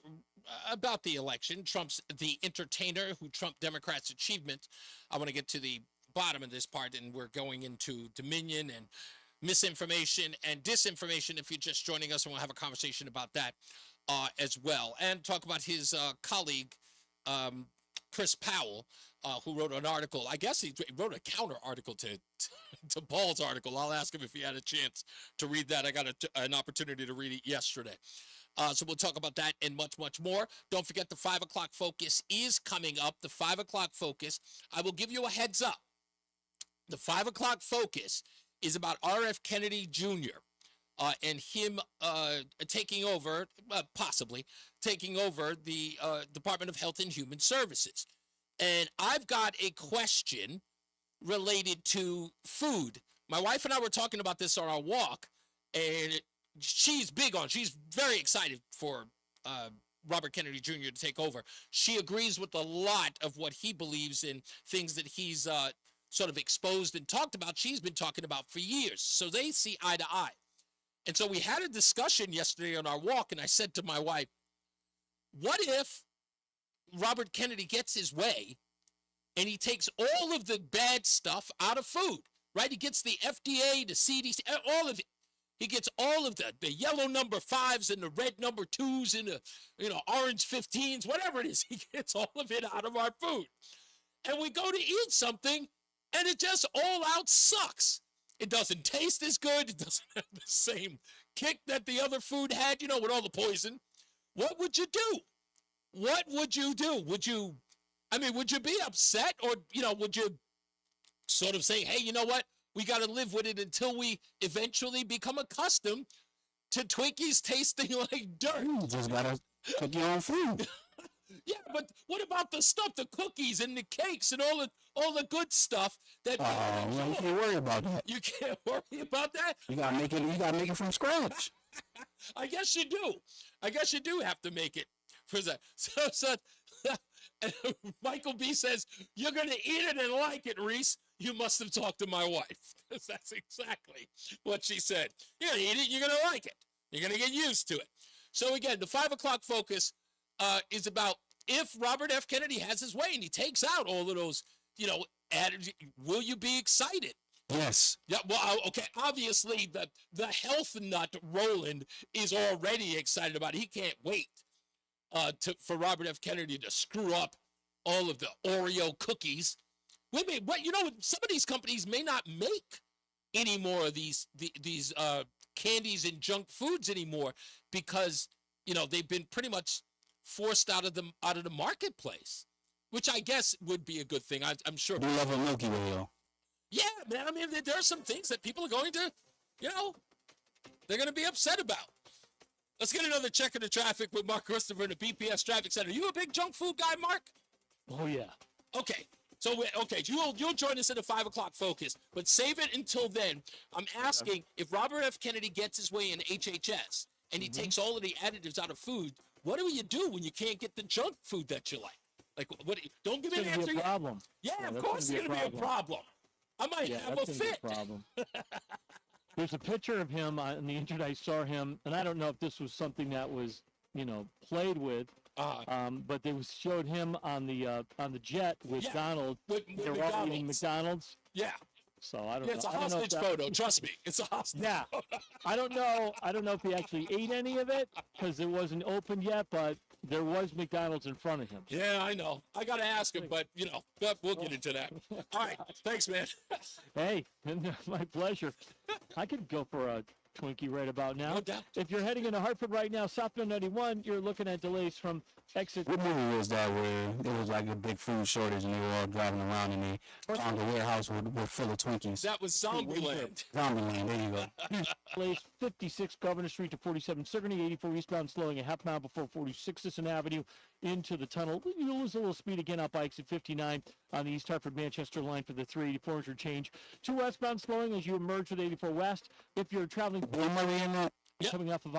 about the election. Trump's the entertainer who trumped Democrats' achievements. I want to get to the bottom of this part, and we're going into Dominion and misinformation and disinformation. If you're just joining us, and we'll have a conversation about that as well, and talk about his colleague, Chris Powell, who wrote an article. I guess he wrote a counter article to Paul's article. I'll ask him if he had a chance to read that. I got an opportunity to read it yesterday. So we'll talk about that and much, much more. Don't forget the 5 o'clock focus is coming up. The 5 o'clock focus, I will give you a heads up. The 5 o'clock focus is about R.F. Kennedy Jr. And him taking over, possibly taking over the Department of Health and Human Services. And I've got a question related to food My wife and I were talking about this on our walk, and she's very excited for Robert Kennedy Jr. to take over. She agrees with a lot of what he believes in, things that he's sort of exposed and talked about. She's been talking about for years. So they see eye to eye. And so we had a discussion yesterday on our walk, and I said to my wife, what if Robert Kennedy gets his way and he takes all of the bad stuff out of food, right? He gets the FDA, the CDC, all of it. He gets all of the yellow number 5s and the red number 2s and the orange 15s, whatever it is. He gets all of it out of our food. And we go to eat something, and it just all out sucks. It doesn't taste as good. It doesn't have the same kick that the other food had, with all the poison. What would you do? What would you do? Would you be upset, or, would you sort of say, hey, you know what? We got to live with it until we eventually become accustomed to Twinkies tasting like dirt. You just got to cook your own food. Yeah, but what about the stuff, the cookies and the cakes and all the good stuff that you can't worry about that. You can't worry about that? You gotta make it from scratch. I guess you do. I guess you do have to make it for that. So Michael B says, you're gonna eat it and like it, Reese. You must have talked to my wife. That's exactly what she said. You're gonna eat it, you're gonna like it. You're gonna get used to it. So again, the 5 o'clock focus is about if Robert F. Kennedy has his way and he takes out all of those, will you be excited? Yes. Yeah, well, okay, obviously the health nut Roland is already excited about it. He can't wait for Robert F. Kennedy to screw up all of the Oreo cookies. Some of these companies may not make any more of these candies and junk foods anymore because, they've been pretty much forced out of the marketplace, which I guess would be a good thing. I'm sure. Do you love a Milky Way, though? Yeah, man. I mean, there are some things that people are going to, they're going to be upset about. Let's get another check of the traffic with Mark Christopher in the BPS Traffic Center. You a big junk food guy, Mark? Oh, yeah. Okay. So, you'll join us at the 5 o'clock focus, but save it until then. I'm asking if Robert F. Kennedy gets his way in HHS and he takes all of the additives out of food, what do you do when you can't get the junk food that you like? Like, don't give me an answer. It's going to be a problem. Yeah, of course it's going to be a problem. I might have a fit. Problem. There's a picture of him on the internet. I saw him, and I don't know if this was something that was, played with. But they showed him on the jet with Donald. They were all eating McDonald's. Yeah. So I don't know. It's a hostage photo. Trust me, it's a hostage. Yeah. I don't know if he actually ate any of it because it wasn't open yet, but there was McDonald's in front of him. Yeah, I know. I got to ask him, but we'll get into that. All right. Thanks, man. Hey, my pleasure. I could go for a Twinkie right about now. No doubt. If you're heading into Hartford right now, southbound 91, you're looking at delays from exit. What movie was that where there was like a big food shortage and they were all driving around and they found a warehouse with full of Twinkies? That was Zombieland. Zombieland, there you go. Delays 56 Governor Street to 47 Sigourney, 84 eastbound slowing a half mile before 46 Sisson Avenue into the tunnel. You lose a little speed again up by exit 59 on the East Hartford-Manchester line for the 384 interchange. 2 westbound slowing as you emerge with 84 west. If you're traveling coming off of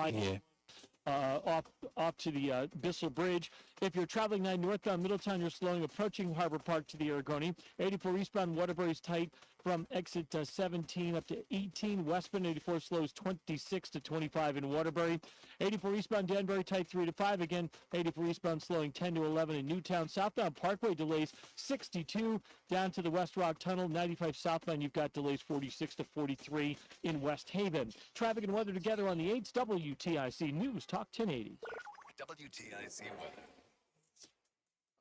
off to the Bissell Bridge. If you're traveling 9 northbound Middletown, you're slowing approaching Harbor Park to the Aragoni. 84 eastbound Waterbury's tight from exit 17 up to 18. Westbound 84 slows 26 to 25 in Waterbury. 84 eastbound Danbury tight 3 to 5. Again, 84 eastbound slowing 10 to 11 in Newtown. Southbound Parkway delays 62 down to the West Rock Tunnel. 95 southbound, you've got delays 46 to 43 in West Haven. Traffic and weather together on the 8th WTIC News Talk 1080. WTIC weather.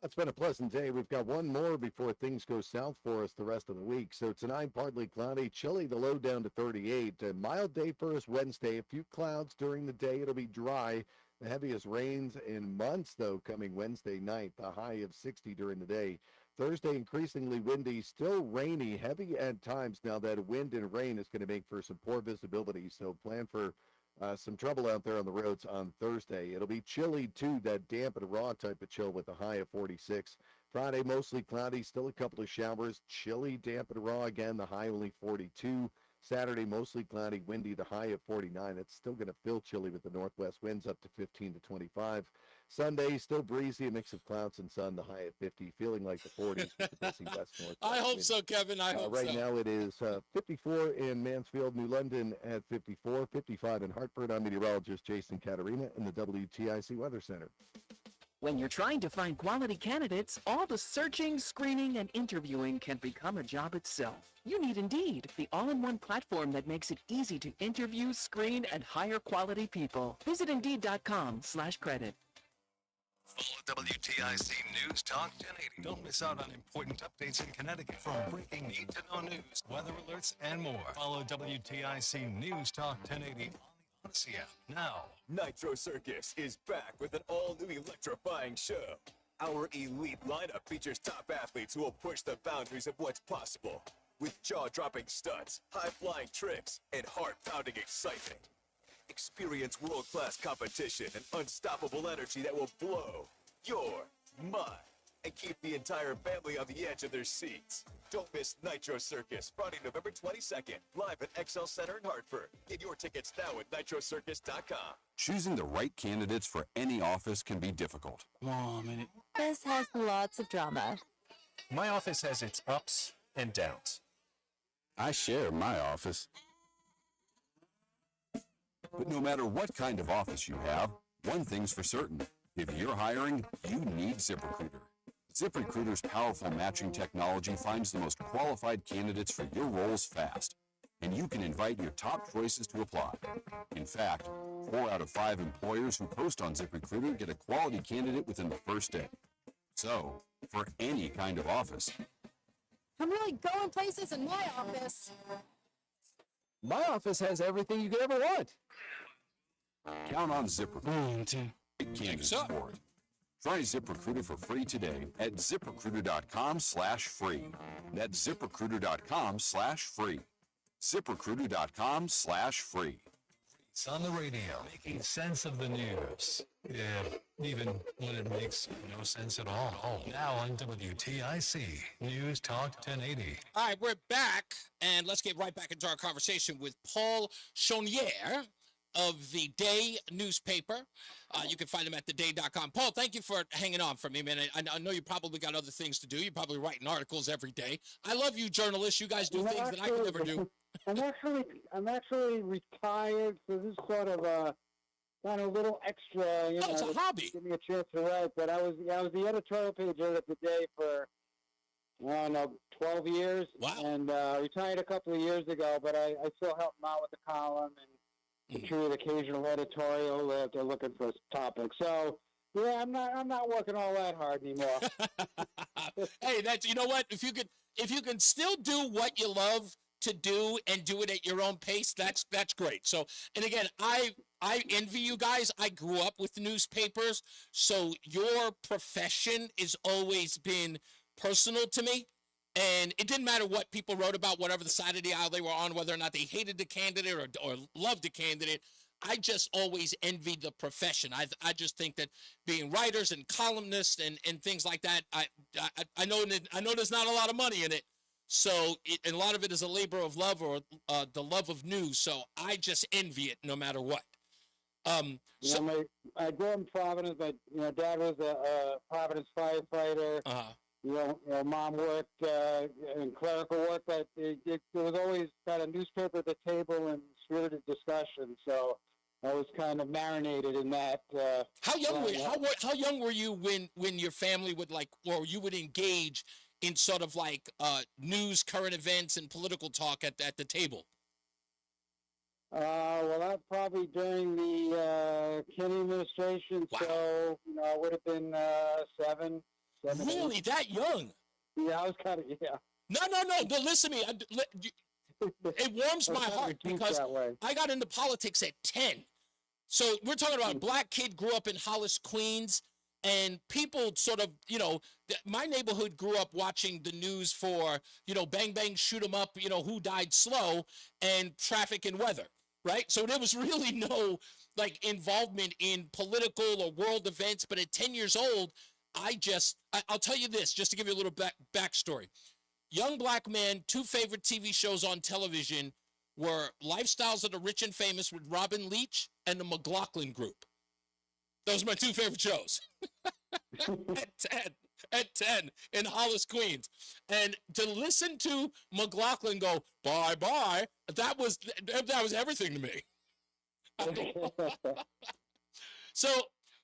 It's been a pleasant day. We've got one more before things go south for us the rest of the week. So tonight, partly cloudy, chilly, the low down to 38. A mild day for us Wednesday. A few clouds during the day. It'll be dry. The heaviest rains in months, though, coming Wednesday night. The high of 60 during the day. Thursday, increasingly windy, still rainy, heavy at times. Now that wind and rain is going to make for some poor visibility. So plan for some trouble out there on the roads on Thursday. It'll be chilly, too, that damp and raw type of chill with a high of 46. Friday, mostly cloudy, still a couple of showers. Chilly, damp and raw again, the high only 42. Saturday, mostly cloudy, windy, the high of 49. It's still going to feel chilly with the northwest winds up to 15 to 25. Sunday, still breezy, a mix of clouds and sun, the high at 50, feeling like the 40s with the busy west-northwest I hope winds. so, Kevin. I hope Right so. now it is 54 in Mansfield, New London at 54, 55 in Hartford. I'm meteorologist Jason Caterina in the WTIC Weather Center. When you're trying to find quality candidates, all the searching, screening, and interviewing can become a job itself. You need Indeed, the all-in-one platform that makes it easy to interview, screen, and hire quality people. Visit Indeed.com/credit. Follow WTIC News Talk 1080. Don't miss out on important updates in Connecticut from breaking need-to-know news, weather alerts, and more. Follow WTIC News Talk 1080 on the Odyssey app now. Nitro Circus is back with an all-new electrifying show. Our elite lineup features top athletes who will push the boundaries of what's possible with jaw-dropping stunts, high-flying tricks, and heart-pounding excitement. Experience world-class competition and unstoppable energy that will blow your mind and keep the entire family on the edge of their seats. Don't miss Nitro Circus, Friday, November 22nd, live at XL Center in Hartford. Get your tickets now at nitrocircus.com. Choosing the right candidates for any office can be difficult. This has lots of drama. My office has its ups and downs. I share my office. But no matter what kind of office you have, one thing's for certain. If you're hiring, you need ZipRecruiter. ZipRecruiter's powerful matching technology finds the most qualified candidates for your roles fast, and you can invite your top choices to apply. In fact, 4 out of 5 employers who post on ZipRecruiter get a quality candidate within the first day. So, for any kind of office, I'm really going places in my office. my office has everything you could ever want. Count on ZipRecruiter. It can't support. Try ZipRecruiter for free today at ZipRecruiter.com/free. That's ZipRecruiter.com/free. ZipRecruiter.com/free. It's on the radio, making sense of the news. Yeah, even when it makes no sense at all. Now on WTIC News Talk 1080. All right, we're back, and let's get right back into our conversation with Paul Chonier of the Day newspaper. You can find him at theday.com. Paul, thank you for hanging on for me, man. I know you probably got other things to do. You're probably writing articles every day. I love you, journalists. You guys do things that I could never do. I'm actually retired, so this is sort of a kind of a little extra, you know, it's a hobby. Give me a chance to write. But I was the editorial page editor at the Day for 12 years, and retired a couple of years ago. But I still help them out with the column and contribute occasional editorial if they're looking for topics. So yeah, I'm not working all that hard anymore. Hey, you know what? If you can still do what you love to do and do it at your own pace, that's great. So, and again, I envy you guys. I grew up with newspapers, so your profession has always been personal to me. And it didn't matter what people wrote about, whatever the side of the aisle they were on, whether or not they hated the candidate or loved the candidate. I just always envied the profession. I just think that being writers and columnists and things like that, I know there's not a lot of money in it. So and a lot of it is a labor of love or the love of news. So I just envy it no matter what. I grew up in Providence. Dad was a Providence firefighter. Mom worked in clerical work, but there was always kind of newspaper at the table and spirited discussion. So I was kind of marinated in that. How young were you when your family would or you would engage in sort of news, current events, and political talk at the table? Well, that probably during the Kennedy administration. Wow. So I would have been 7. Really, 8. That young? Yeah, I was kind of No. Listen to me. It warms my heart because I got into politics at 10. So we're talking about a black kid grew up in Hollis, Queens, and people sort of, my neighborhood grew up watching the news for, bang, bang, shoot 'em up, who died slow, and traffic and weather, right? So there was really no, involvement in political or world events. But at 10 years old, I'll tell you this, just to give you a little backstory. Young black man, 2 favorite TV shows on television were Lifestyles of the Rich and Famous with Robin Leach and the McLaughlin Group. Those are my two favorite shows. At 10 in Hollis, Queens. And to listen to McLaughlin go, bye-bye, that was everything to me. So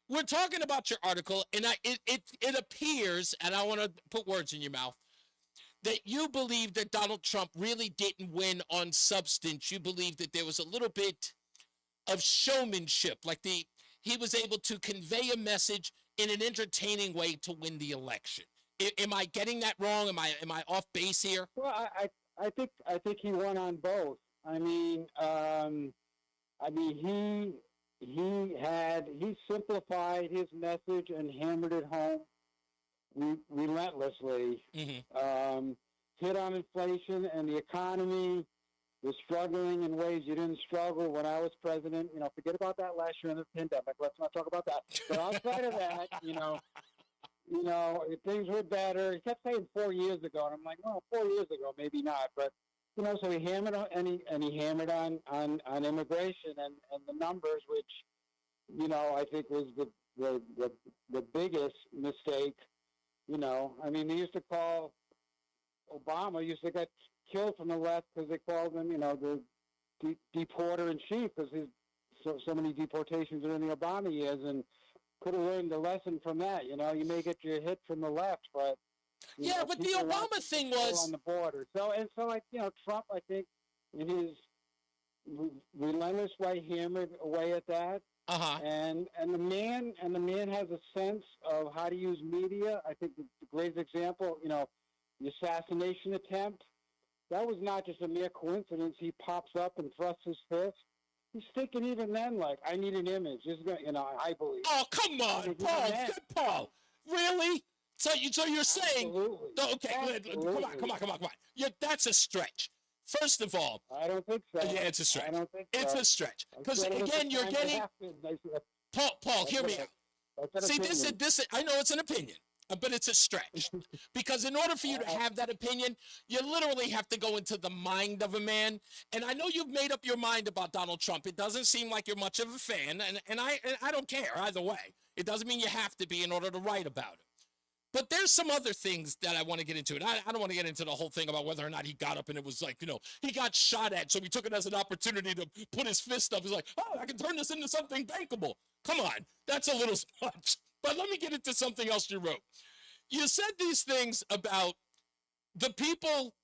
we're talking about your article, and it appears, and I want to put words in your mouth, that you believe that Donald Trump really didn't win on substance. You believe that there was a little bit of showmanship, like he was able to convey a message in an entertaining way to win the election. Am I getting that wrong? Am I off base here? Well, I think he won on both. He simplified his message and hammered it home relentlessly. Mm-hmm. Hit on inflation and the economy. Was struggling in ways you didn't struggle when I was president. Forget about that last year in the pandemic. Let's not talk about that. But outside of that, things were better. He kept saying 4 years ago, and I'm like, well, 4 years ago, maybe not. But so he hammered on, and he hammered on immigration and the numbers, which I think was the biggest mistake. They used to call Obama used to get killed from the left because they called him, the deporter in chief, because so many deportations during the Obama years, and could have learned the lesson from that. You may get your hit from the left, but but the Obama thing was on the border. Trump, I think, in his relentless way, hammered away at that. And the man has a sense of how to use media. I think the greatest example, the assassination attempt. That was not just a mere coincidence. He pops up and thrusts his fist. He's thinking even then, like, I need an image. This is gonna, I believe. Oh, come on, Paul. Really? So you're saying? Absolutely. Okay, come on. That's a stretch. First of all, I don't think so. Yeah, it's a stretch. I don't think so. It's a stretch because again, you're getting. Paul, hear me out. See, this. I know it's an opinion. But it's a stretch because in order for you to have that opinion, you literally have to go into the mind of a man. And I know you've made up your mind about Donald Trump. It doesn't seem like you're much of a fan, and I don't care either way. It doesn't mean you have to be in order to write about it. But there's some other things that I want to get into. And I don't want to get into the whole thing about whether or not he got up and it was like, he got shot at. So he took it as an opportunity to put his fist up. He's like, oh, I can turn this into something bankable. Come on. That's a little much. But let me get into something else you wrote. You said these things about the people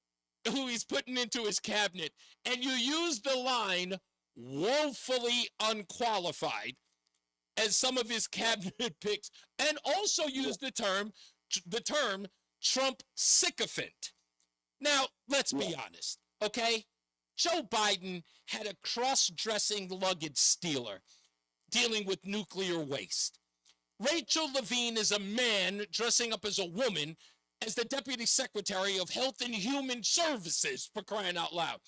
who he's putting into his cabinet, and you used the line woefully unqualified as some of his cabinet picks, and also used the term Trump sycophant. Now, let's be honest, okay? Joe Biden had a cross-dressing luggage stealer dealing with nuclear waste. Rachel Levine is a man dressing up as a woman as the Deputy Secretary of Health and Human Services, for crying out loud.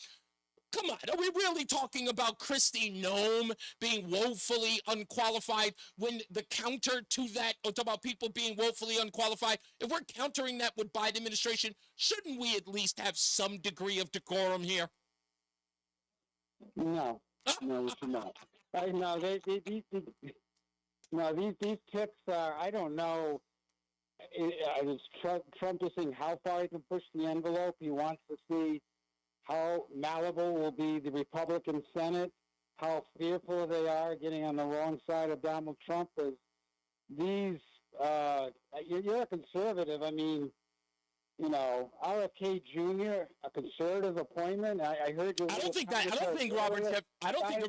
Come on, are we really talking about Kristi Noem being woefully unqualified when the counter to that, or about people being woefully unqualified, if we're countering that with Biden administration, shouldn't we at least have some degree of decorum here? No, we should not. These tips are, I don't know, it's Trump just saying how far he can push the envelope. He wants to see how malleable will be the Republican Senate, how fearful they are getting on the wrong side of Donald Trump. These, you're a conservative. RFK Jr., a conservative appointment. I heard you. I don't think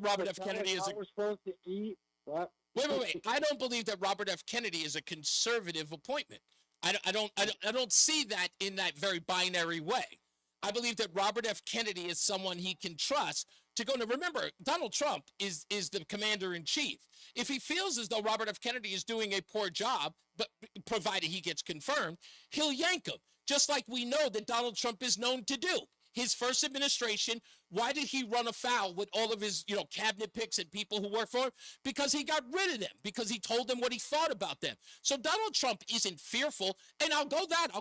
Robert F. Kennedy is. We're supposed to eat. What? Wait. I don't believe that Robert F. Kennedy is a conservative appointment. I don't see that in that very binary way. I believe that Robert F. Kennedy is someone he can trust to go. Now, remember, Donald Trump is the commander-in-chief. If he feels as though Robert F. Kennedy is doing a poor job, but provided he gets confirmed, he'll yank him, just like we know that Donald Trump is known to do. His first administration, why did he run afoul with all of his, cabinet picks and people who work for him? Because he got rid of them, because he told them what he thought about them. So Donald Trump isn't fearful, and I'll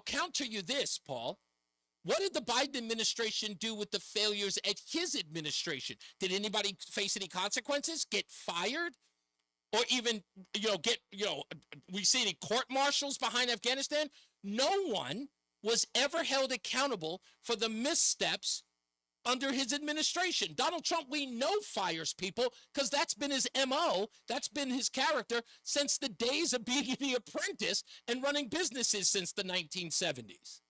counter you this, Paul. What did the Biden administration do with the failures at his administration? Did anybody face any consequences, get fired, or even, we see any court martials behind Afghanistan? No one was ever held accountable for the missteps under his administration. Donald Trump, we know, fires people because that's been his MO. That's been his character since the days of being The Apprentice and running businesses since the 1970s.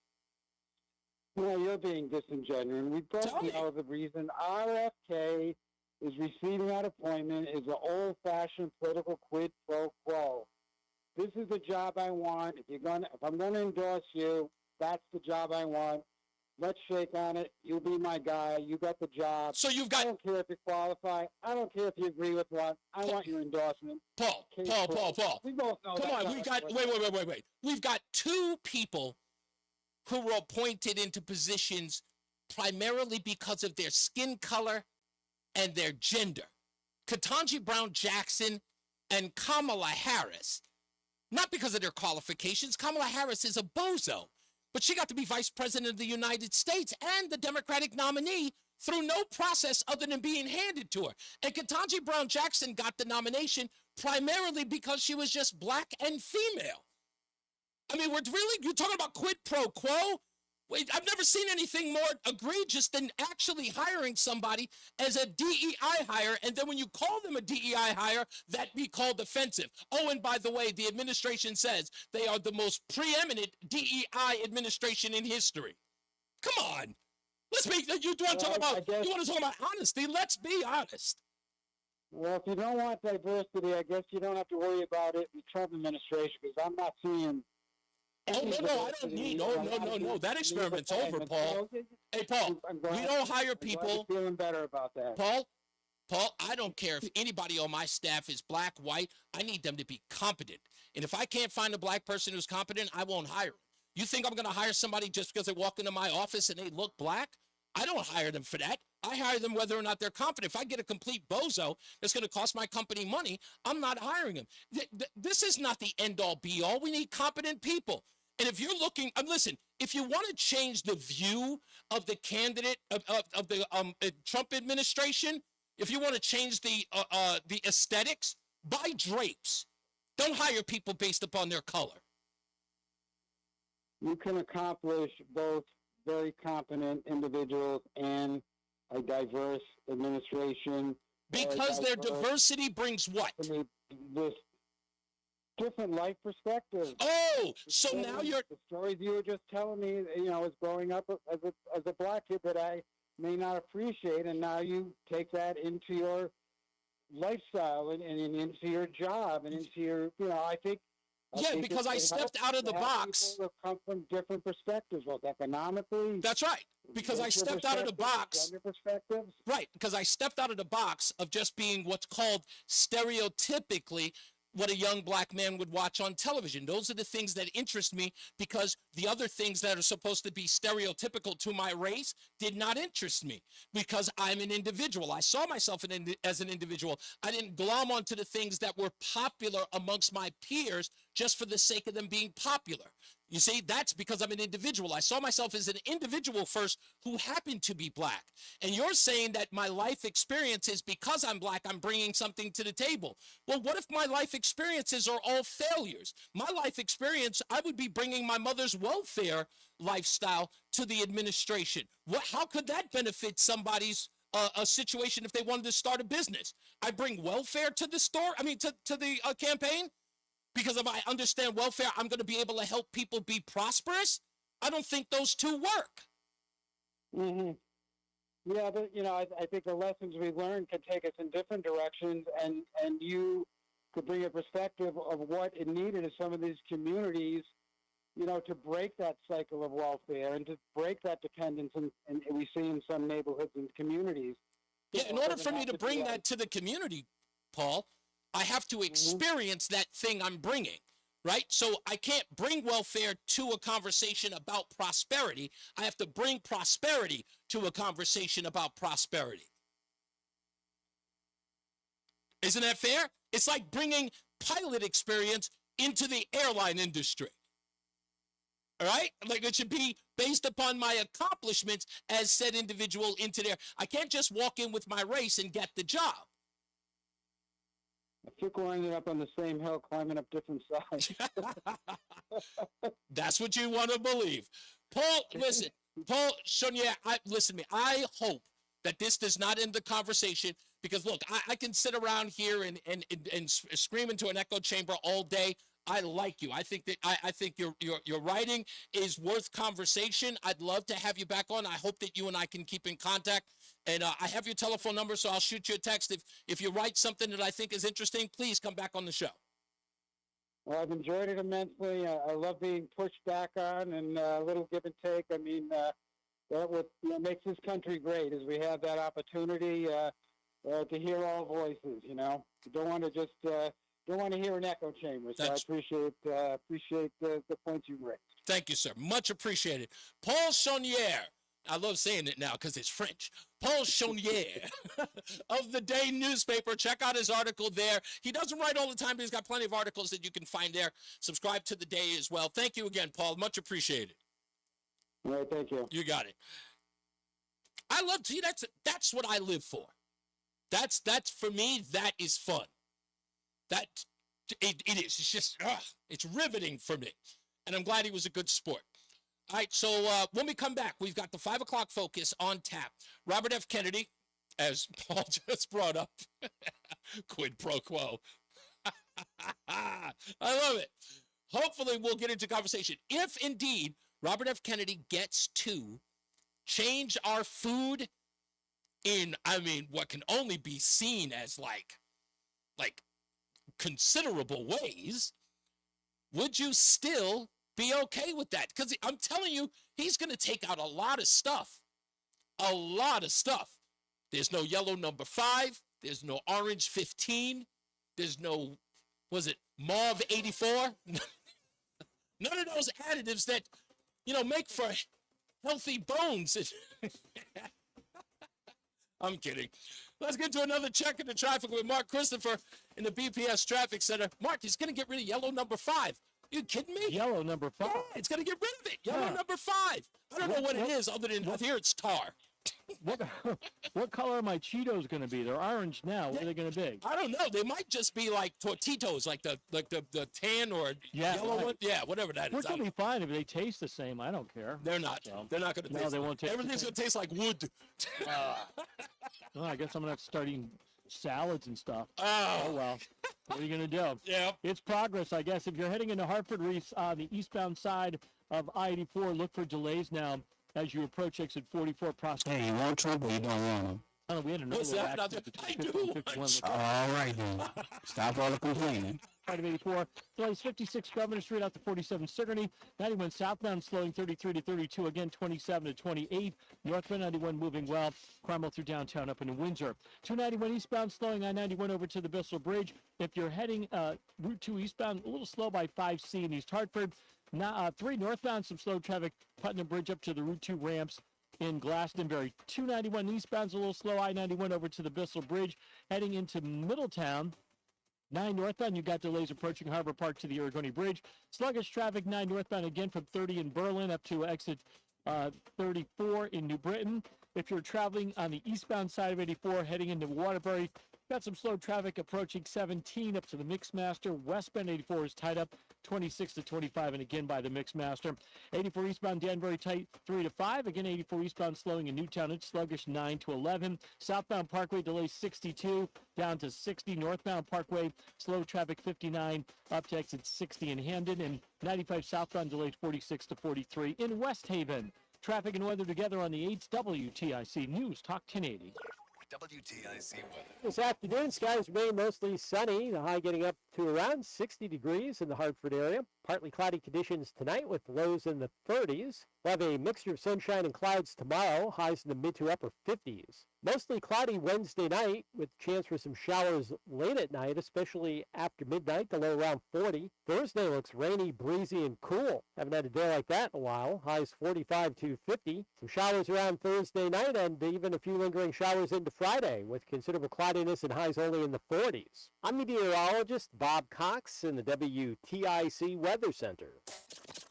Well, you're being disingenuous. We both know the reason RFK is receiving that appointment is an old-fashioned political quid pro quo. This is the job I want. If I'm going to endorse you, that's the job I want. Let's shake on it. You'll be my guy. You got the job. So you've got. I don't care if you qualify. I don't care if you agree with what. I want your endorsement. Paul. We both know. Come on. We've got. Wait. We've got two people who were appointed into positions primarily because of their skin color and their gender. Ketanji Brown Jackson and Kamala Harris. Not because of their qualifications. Kamala Harris is a bozo. But she got to be vice president of the United States and the Democratic nominee through no process other than being handed to her. And Ketanji Brown Jackson got the nomination primarily because she was just black and female. I mean, you're talking about quid pro quo? Wait, I've never seen anything more egregious than actually hiring somebody as a DEI hire, and then when you call them a DEI hire, that be called offensive. Oh, and by the way, the administration says they are the most preeminent DEI administration in history. Come on. Let's be, you want to talk about honesty? Let's be honest. Well, if you don't want diversity, I guess you don't have to worry about it in the Trump administration, because I'm not seeing. Oh, no, I don't need. No. That experiment's over, Paul. Hey, Paul, we don't hire people. I'm feeling better about that. Paul, I don't care if anybody on my staff is black, white. I need them to be competent. And if I can't find a black person who's competent, I won't hire them. You think I'm going to hire somebody just because they walk into my office and they look black? I don't hire them for that. I hire them whether or not they're confident. If I get a complete bozo that's going to cost my company money, I'm not hiring him. This is not the end-all, be-all. We need competent people. And if you're looking, listen, if you want to change the view of the candidate of the Trump administration, if you want to change the aesthetics, buy drapes. Don't hire people based upon their color. You can accomplish both very competent individuals and a diverse administration. Because their diversity brings what? This different life perspectives. Oh, so now you're... The stories you were just telling me, as growing up as a black kid that I may not appreciate, and now you take that into your lifestyle and into your job and into your, I think... because I stepped out of the box. People come from different perspectives, both economically. That's right. Because I stepped out of the box. Perspectives. Right. Because I stepped out of the box of just being what's called stereotypically what a young black man would watch on television. Those are the things that interest me, because the other things that are supposed to be stereotypical to my race did not interest me, because I'm an individual. I saw myself as an individual. I didn't glom onto the things that were popular amongst my peers just for the sake of them being popular. You see, that's because I'm an individual. I saw myself as an individual first who happened to be black. And you're saying that my life experiences, because I'm black, I'm bringing something to the table. Well, what if my life experiences are all failures? My life experience, I would be bringing my mother's welfare lifestyle to the administration. How could that benefit somebody's a situation if they wanted to start a business? I bring welfare to the to the campaign? Because if I understand welfare, I'm going to be able to help people be prosperous? I don't think those two work. Mm-hmm. Yeah, but, I think the lessons we learned can take us in different directions, and you could bring a perspective of what is needed in some of these communities, to break that cycle of welfare and to break that dependence, and we see in some neighborhoods and communities. Yeah, in order for me to bring that to the community, Paul, I have to experience that thing I'm bringing, right? So I can't bring welfare to a conversation about prosperity. I have to bring prosperity to a conversation about prosperity. Isn't that fair? It's like bringing pilot experience into the airline industry. All right? Like, it should be based upon my accomplishments as said individual into there. I can't just walk in with my race and get the job. I think we're ending up on the same hill, climbing up different sides. That's what you want to believe. Paul, listen, Paul Chonier, listen to me. I hope that this does not end the conversation because, look, I can sit around here and scream into an echo chamber all day. I like you. I think that I think your writing is worth conversation. I'd love to have you back on. I hope that you and I can keep in contact. And I have your telephone number, so I'll shoot you a text. If you write something that I think is interesting, please come back on the show. Well, I've enjoyed it immensely. I love being pushed back on and a little give and take. I mean, that what makes this country great is we have that opportunity to hear all voices. You don't want to just don't want to hear an echo chamber. So I appreciate the points you raised. Thank you, sir. Much appreciated. Paul Chonier. I love saying it now because it's French. Paul Chonier of the Day newspaper. Check out his article there. He doesn't write all the time, but he's got plenty of articles that you can find there. Subscribe to the Day as well. Thank you again, Paul. Much appreciated. All right, thank you. You got it. I love to see that's what I live for. That's for me, that is fun. That it is. It's just it's riveting for me. And I'm glad he was a good sport. All right, so when we come back, we've got the 5 o'clock focus on tap. Robert F. Kennedy, as Paul just brought up, quid pro quo. I love it. Hopefully, we'll get into conversation. If indeed Robert F. Kennedy gets to change our food in, what can only be seen as like considerable ways, would you still be okay with that? Because I'm telling you, he's going to take out a lot of stuff. A lot of stuff. There's no yellow number 5. There's no orange 15. There's no, mauve 84? None of those additives that, make for healthy bones. I'm kidding. Let's get to another check in the traffic with Mark Christopher in the BPS Traffic Center. Mark, he's going to get rid of yellow number 5. You kidding me? Yellow number 5. Yeah, it's going to get rid of it. Yellow number 5. I don't know what it is other than here it's tar. What color are my Cheetos going to be? They're orange now. What are they going to be? I don't know. They might just be like Tortitos, like the tan or yellow one. Yeah, whatever that is. Which will be fine if they taste the same. I don't care. They're not. So, they're not going to taste. No, they won't taste. Everything's going to taste like wood. Well, I guess I'm going to have to start eating salads and stuff. Oh well. What are you going to do? Yeah. It's progress, I guess. If you're heading into Hartford, Reese, the eastbound side of I-84, look for delays now as you approach exit 44 Prospect. Hey, you want trouble? You don't want them. Oh, we had another What's that? I do. All right, then. Stop all the complaining. Side of 84, delays 56 Governor Street out to 47 Sigourney, 91 southbound slowing 33 to 32, again 27 to 28, northbound 91 moving well, Cromwell through downtown up into Windsor. 291 eastbound slowing I-91 over to the Bissell Bridge. If you're heading Route 2 eastbound, a little slow by 5C in East Hartford. 3 northbound, some slow traffic, Putnam Bridge up to the Route 2 ramps in Glastonbury. 291 eastbound's a little slow, I-91 over to the Bissell Bridge, heading into Middletown. 9 northbound, you've got delays approaching Harbor Park to the Aragoni Bridge. Sluggish traffic, 9 northbound again from 30 in Berlin up to exit 34 in New Britain. If you're traveling on the eastbound side of 84 heading into Waterbury, got some slow traffic approaching 17 up to the Mixmaster. Westbound 84 is tied up 26 to 25 and again by the Mixmaster. 84 eastbound Danbury tight 3 to 5. Again 84 eastbound slowing in Newtown. It's sluggish 9 to 11. Southbound Parkway delays 62 down to 60. Northbound Parkway slow traffic 59 up to exit 60 in Hamden. And 95 southbound delays 46 to 43 in West Haven. Traffic and weather together on the 8th WTIC News Talk 1080. WTIC weather. This afternoon, skies remain mostly sunny. The high getting up to around 60 degrees in the Hartford area. Partly cloudy conditions tonight with lows in the 30s. We'll have a mixture of sunshine and clouds tomorrow. Highs in the mid to upper 50s. Mostly cloudy Wednesday night with chance for some showers late at night, especially after midnight. The low around 40. Thursday looks rainy, breezy, and cool. Haven't had a day like that in a while. Highs 45 to 50. Some showers around Thursday night and even a few lingering showers into Friday with considerable cloudiness and highs only in the 40s. I'm meteorologist Bob Cox in the WTIC Weather Center.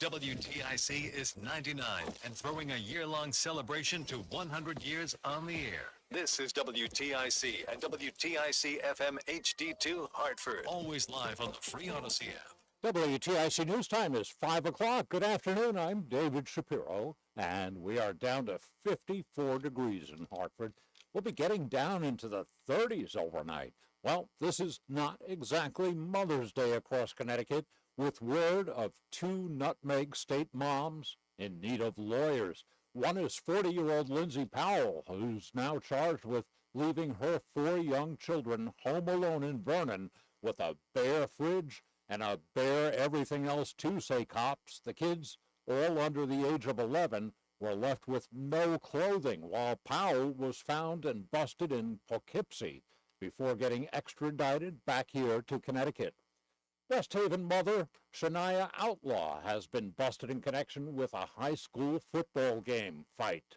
WTIC is 99 and throwing a year-long celebration to 100 years on the air. This is WTIC and WTIC FM HD2 Hartford. Always live on the free Odyssey app. WTIC News Time is 5 o'clock. Good afternoon. I'm David Shapiro, and we are down to 54 degrees in Hartford. We'll be getting down into the 30s overnight. Well, this is not exactly Mother's Day across Connecticut, with word of 2 Nutmeg State moms in need of lawyers. One is 40-year-old Lindsay Powell, who's now charged with leaving her 4 young children home alone in Vernon with a bare fridge and a bare everything else too, say cops. The kids, all under the age of 11, were left with no clothing, while Powell was found and busted in Poughkeepsie before getting extradited back here to Connecticut. West Haven mother Shania Outlaw has been busted in connection with a high school football game fight.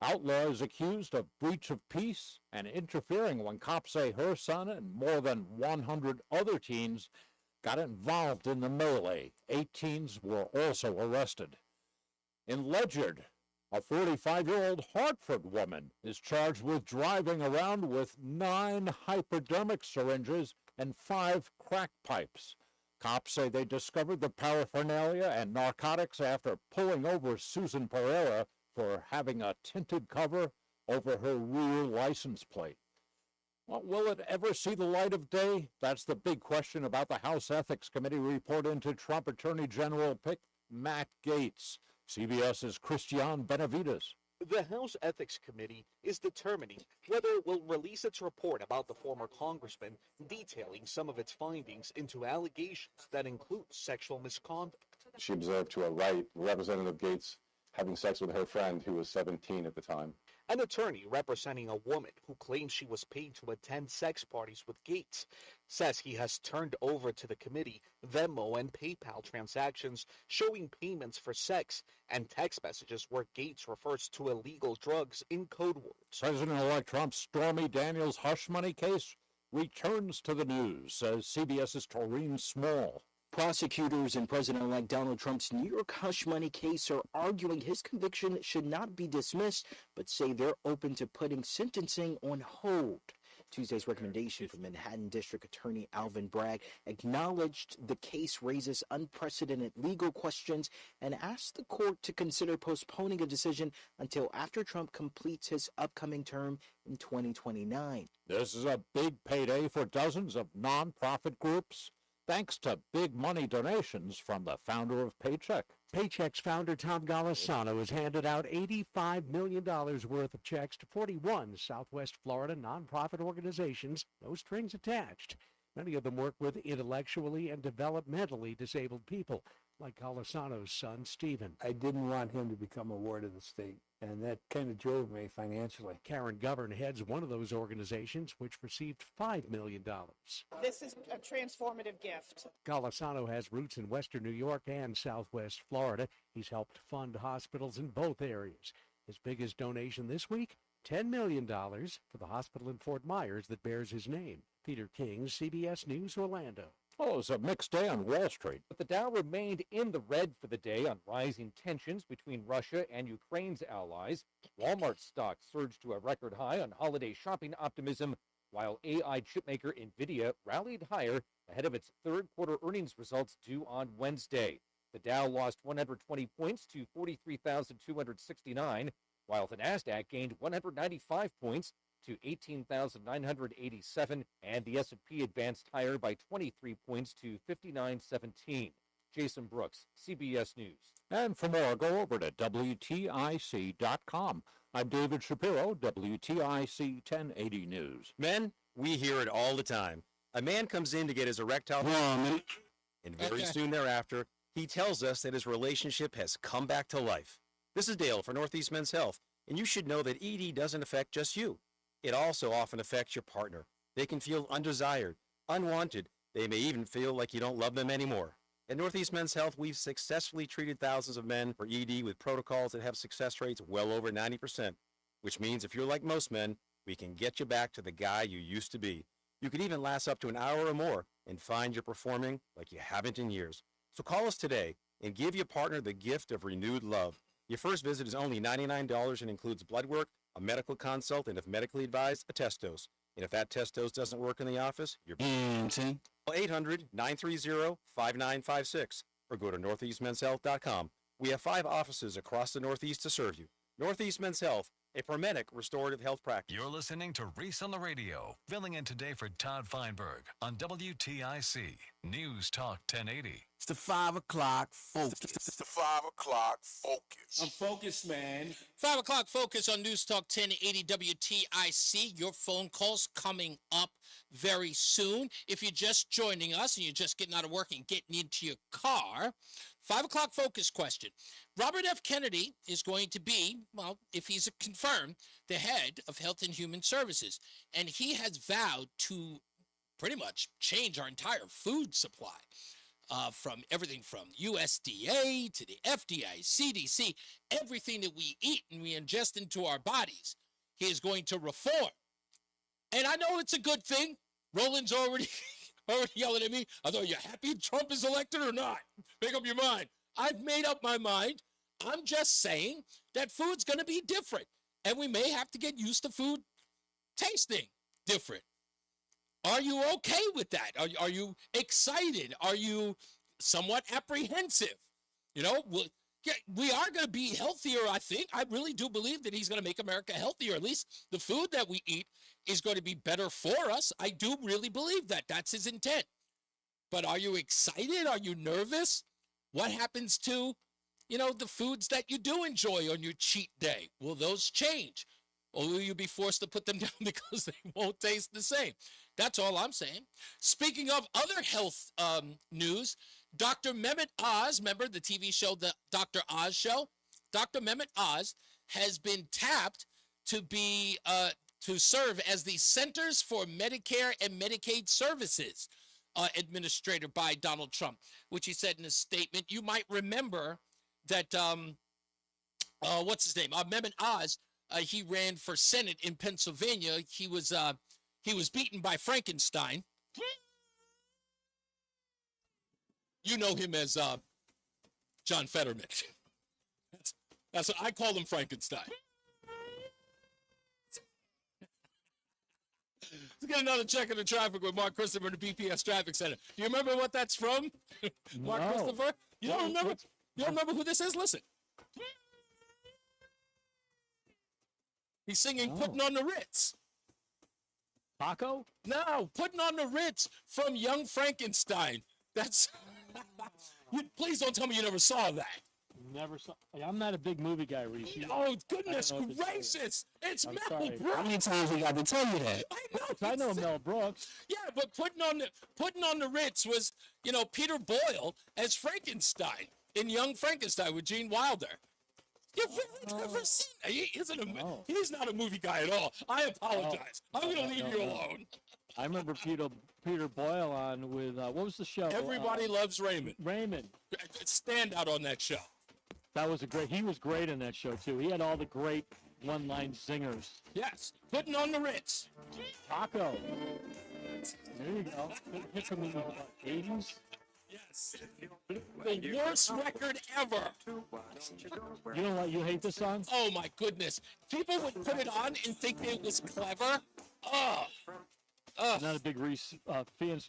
Outlaw is accused of breach of peace and interfering when cops say her son and more than 100 other teens got involved in the melee. 8 teens were also arrested. In Ledyard, a 45-year-old Hartford woman is charged with driving around with 9 hypodermic syringes and 5 crack pipes. Cops say they discovered the paraphernalia and narcotics after pulling over Susan Pereira for having a tinted cover over her rear license plate. Well, will it ever see the light of day? That's the big question about the House Ethics Committee report into Trump Attorney General pick Matt Gaetz. CBS's Christian Benavides. The House Ethics Committee is determining whether it will release its report about the former congressman, detailing some of its findings into allegations that include sexual misconduct. She observed to her right Representative Gaetz having sex with her friend who was 17 at the time. An attorney representing a woman who claims she was paid to attend sex parties with Gaetz says he has turned over to the committee Venmo and PayPal transactions showing payments for sex and text messages where Gaetz refers to illegal drugs in code words. President-elect Trump's Stormy Daniels hush money case returns to the news, says CBS's Taureen Small. Prosecutors in President-elect Donald Trump's New York hush money case are arguing his conviction should not be dismissed, but say they're open to putting sentencing on hold. Tuesday's recommendation from Manhattan District Attorney Alvin Bragg acknowledged the case raises unprecedented legal questions and asked the court to consider postponing a decision until after Trump completes his upcoming term in 2029. This is a big payday for dozens of nonprofit groups, thanks to big money donations from the founder of Paycheck. Paycheck's founder, Tom Golisano, has handed out $85 million worth of checks to 41 Southwest Florida nonprofit organizations, no strings attached. Many of them work with intellectually and developmentally disabled people, like Golisano's son, Stephen. I didn't want him to become a ward of the state, and that kind of drove me financially. Karen Govern heads one of those organizations, which received $5 million. This is a transformative gift. Golisano has roots in Western New York and Southwest Florida. He's helped fund hospitals in both areas. His biggest donation this week, $10 million for the hospital in Fort Myers that bears his name. Peter King, CBS News, Orlando. Oh, it was a mixed day on Wall Street. But the Dow remained in the red for the day on rising tensions between Russia and Ukraine's allies. Walmart stock surged to a record high on holiday shopping optimism, while AI chipmaker NVIDIA rallied higher ahead of its third quarter earnings results due on Wednesday. The Dow lost 120 points to 43,269, while the Nasdaq gained 195 points to 18,987, and the S&P advanced higher by 23 points to 5917. Jason Brooks, CBS News. And for more, go over to WTIC.com. I'm David Shapiro, WTIC 1080 News. Men, we hear it all the time. A man comes in to get his erectile, and very soon thereafter, he tells us that his relationship has come back to life. This is Dale for Northeast Men's Health, and you should know that ED doesn't affect just you. It also often affects your partner. They can feel undesired, unwanted. They may even feel like you don't love them anymore. At Northeast Men's Health, we've successfully treated thousands of men for ED with protocols that have success rates well over 90%, which means if you're like most men, we can get you back to the guy you used to be. You could even last up to an hour or more and find you're performing like you haven't in years. So call us today and give your partner the gift of renewed love. Your first visit is only $99 and includes blood work, a medical consult, and if medically advised, a test dose. And if that test dose doesn't work in the office, you're 800-930-5956 or go to northeastmenshealth.com. We have 5 offices across the Northeast to serve you. Northeast Men's Health, a Promenic restorative health practice. You're listening to Reese on the Radio, filling in today for Todd Feinberg on WTIC News Talk 1080. It's the 5 o'clock focus. It's the 5 o'clock focus. I'm focused, man. 5 o'clock focus on News Talk 1080 WTIC. Your phone calls coming up very soon. If you're just joining us and you're just getting out of work and getting into your car, 5 o'clock focus question. Robert F. Kennedy is going to be, well, if he's confirmed, the head of Health and Human Services. And he has vowed to pretty much change our entire food supply. From everything from USDA to the FDA, CDC, everything that we eat and we ingest into our bodies, he is going to reform. And I know it's a good thing. Roland's already yelling at me. I thought, you happy Trump is elected or not? Make up your mind. I've made up my mind. I'm just saying that food's going to be different. And we may have to get used to food tasting different. Are you okay with that? Are you excited? Are you somewhat apprehensive? You know, we are going to be healthier, I think. I really do believe that he's going to make America healthier. At least the food that we eat is going to be better for us. I do really believe that. That's his intent. But are you excited? Are you nervous? What happens to, you know, the foods that you do enjoy on your cheat day? Will those change? Or will you be forced to put them down because they won't taste the same? That's all I'm saying. Speaking of other health news, Dr. Mehmet Oz, remember the TV show, the Dr. Oz show? Dr. Mehmet Oz has been tapped to be to serve as the Centers for Medicare and Medicaid Services administrator by Donald Trump, which he said in a statement. You might remember that, what's his name? Mehmet Oz. He ran for Senate in Pennsylvania. He was beaten by Frankenstein. You know him as John Fetterman. That's what I call him, Frankenstein. Let's get another check of the traffic with Mark Christopher in the BPS Traffic Center. Do you remember what that's from? Mark Christopher? You don't remember? You don't remember who this is? Listen. He's singing Putting on the Ritz. Taco? No, Putting on the Ritz from Young Frankenstein. That's... Please don't tell me you never saw that. Never saw. I'm not a big movie guy, Reese. Oh, goodness gracious. It's Mel Brooks. How many times we got to tell you that? I know Mel Brooks. Yeah, but Putting on the Ritz was, you know, Peter Boyle as Frankenstein in Young Frankenstein with Gene Wilder. You've really never seen that. He's not a movie guy at all. I apologize. I'm going to leave you alone. I remember Peter Boyle on with, what was the show? Everybody Loves Raymond. Raymond. Standout on that show. He was great in that show, too. He had all the great one-line singers. Yes. Putting on the Ritz. Taco. There you go. Hit from the 80s. Yes. The worst record ever. You hate this song? Oh my goodness. People would put it on and think it was clever. Not a big Reese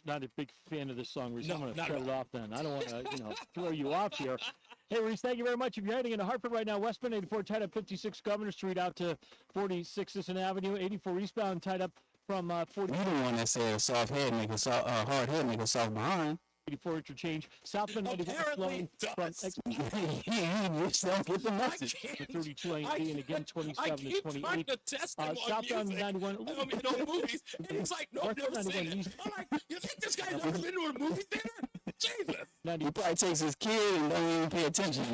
not a big fan of this song, Reese. No, I'm going to not shut at it off then. I don't want to, throw you off here. Hey, Reese, thank you very much. If you're heading into Hartford right now, westbound 84 tied up 56 Governor Street out to 46 Sisson Avenue, 84 eastbound tied up from 40. You the one that said a soft head make a hard head make a soft behind. 84 interchange, southbound 91 flowing from You still get the message. 32 A and again 27 to 28. Southbound 91. Movies, and he's like, no, I've never seen it. I'm like, you think this guy's never been to a movie theater? Jesus. He probably takes his kid and don't even pay attention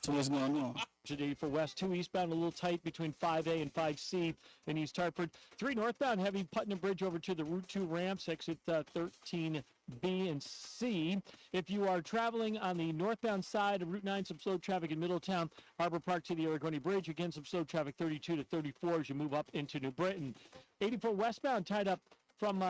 to what's going on. Today for West 2 eastbound a little tight between 5A and 5C in East Hartford. 3 northbound heavy Putnam Bridge over to the Route 2 ramps, exit 13B and C. If you are traveling on the northbound side of Route 9, some slow traffic in Middletown, Harbor Park to the Oregoni Bridge. Again, some slow traffic 32 to 34 as you move up into New Britain. 84 westbound tied up from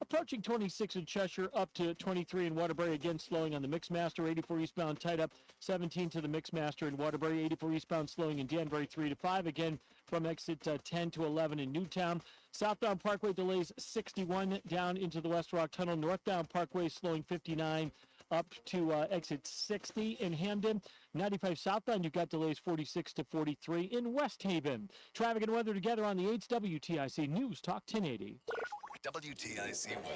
approaching 26 in Cheshire up to 23 in Waterbury, again slowing on the Mixmaster. 84 eastbound tied up 17 to the Mixmaster in Waterbury. 84 eastbound slowing in Danbury 3 to 5, again from exit 10 to 11 in Newtown. Southbound Parkway delays 61 down into the West Rock Tunnel. Northbound Parkway slowing 59 up to exit 60 in Hamden. 95 southbound, you've got delays 46 to 43 in West Haven. Traffic and weather together on the 8th WTIC News Talk 1080. WTIC weather.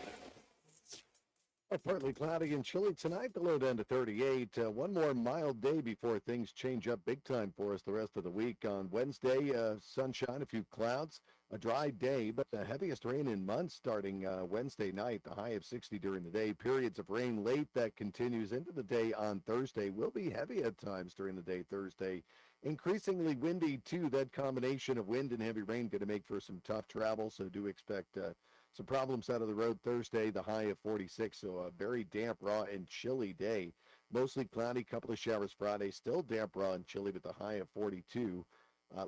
Partly cloudy and chilly tonight, the low down to 38. One more mild day before things change up big time for us the rest of the week. On Wednesday, sunshine, a few clouds, a dry day, but the heaviest rain in months starting Wednesday night, the high of 60 during the day. Periods of rain late that continues into the day on Thursday. Will be heavy at times during the day Thursday. Increasingly windy, too. That combination of wind and heavy rain going to make for some tough travel, so do expect some problems out of the road Thursday, the high of 46, so a very damp, raw, and chilly day. Mostly cloudy, couple of showers Friday, still damp, raw, and chilly with the high of 42.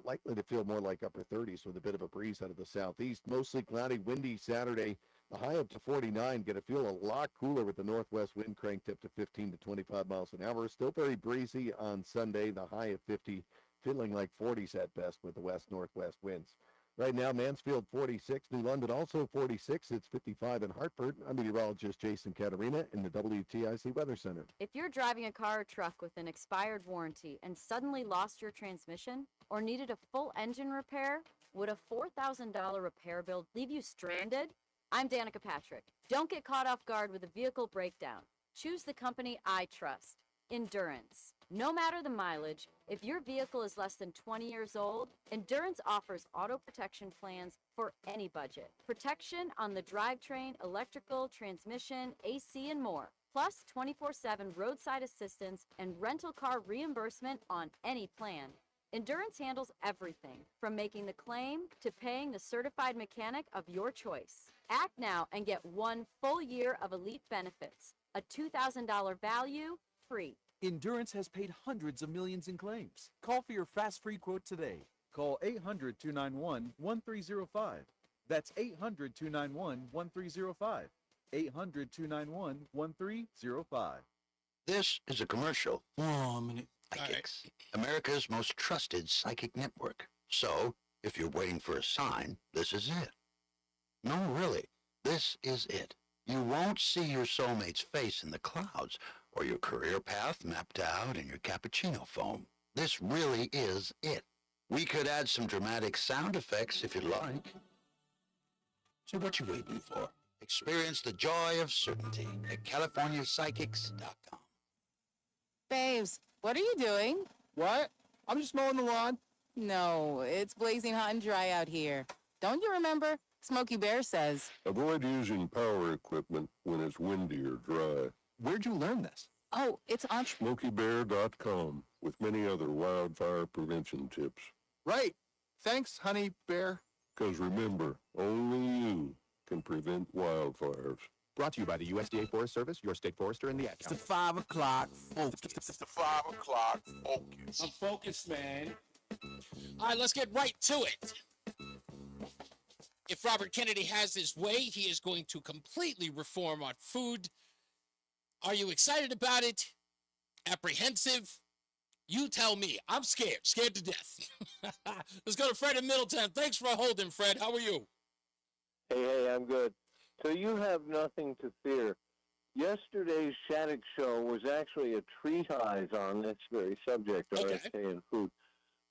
Likely to feel more like upper 30s with a bit of a breeze out of the southeast. Mostly cloudy, windy Saturday, the high up to 49. Going to feel a lot cooler with the northwest wind cranked up to 15 to 25 miles an hour. Still very breezy on Sunday, the high of 50, feeling like 40s at best with the west-northwest winds. Right now, Mansfield 46, New London also 46. It's 55 in Hartford. I'm meteorologist Jason Caterina in the WTIC Weather Center. If you're driving a car or truck with an expired warranty and suddenly lost your transmission or needed a full engine repair, would a $4,000 repair bill leave you stranded? I'm Danica Patrick. Don't get caught off guard with a vehicle breakdown. Choose the company I trust, Endurance. No matter the mileage, if your vehicle is less than 20 years old, Endurance offers auto protection plans for any budget. Protection on the drivetrain, electrical, transmission, AC, and more. Plus 24/7 roadside assistance and rental car reimbursement on any plan. Endurance handles everything, from making the claim to paying the certified mechanic of your choice. Act now and get 1 full year of elite benefits. A $2,000 value, free. Endurance has paid hundreds of millions in claims. Call for your fast free quote today. Call 800-291-1305. That's 800-291-1305. 800-291-1305. This is a commercial from Psychics, America's most trusted psychic network. So, if you're waiting for a sign, this is it. No, really, this is it. You won't see your soulmate's face in the clouds or your career path mapped out in your cappuccino foam. This really is it. We could add some dramatic sound effects if you'd like. So what you waiting for? Experience the joy of certainty at CaliforniaPsychics.com. Babes, what are you doing? What? I'm just mowing the lawn. No, it's blazing hot and dry out here. Don't you remember? Smokey Bear says. Avoid using power equipment when it's windy or dry. Where'd you learn this? Oh, it's on SmokeyBear.com with many other wildfire prevention tips. Right. Thanks, Honey Bear. Because remember, only you can prevent wildfires. Brought to you by the USDA Forest Service, your state forester, and the Ad Council. It's the 5 o'clock focus. It's the 5 o'clock focus. I'm focused, man. All right, let's get right to it. If Robert Kennedy has his way, he is going to completely reform our food. Are you excited about it? Apprehensive? You tell me. I'm scared to death. Let's go to Fred in Middletown. Thanks for holding, Fred. How are you? Hey, I'm good. So you have nothing to fear. Yesterday's Shattuck show was actually a treatise on this very subject, RSK and food.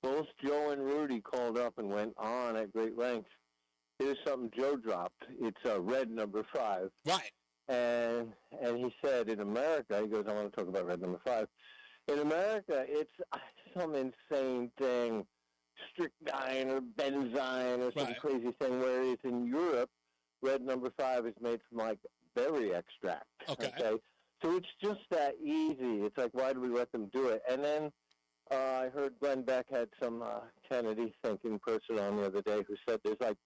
Both Joe and Rudy called up and went on at great length. Here's something Joe dropped. It's red number 5. Right. And he said in America, he goes, I want to talk about red number 5. In America, it's some insane thing, strychnine or benzyne or some crazy thing, whereas in Europe, red number 5 is made from like berry extract. Okay. So it's just that easy. It's like, why do we let them do it? And then I heard Glenn Beck had some Kennedy thinking person on the other day who said there's like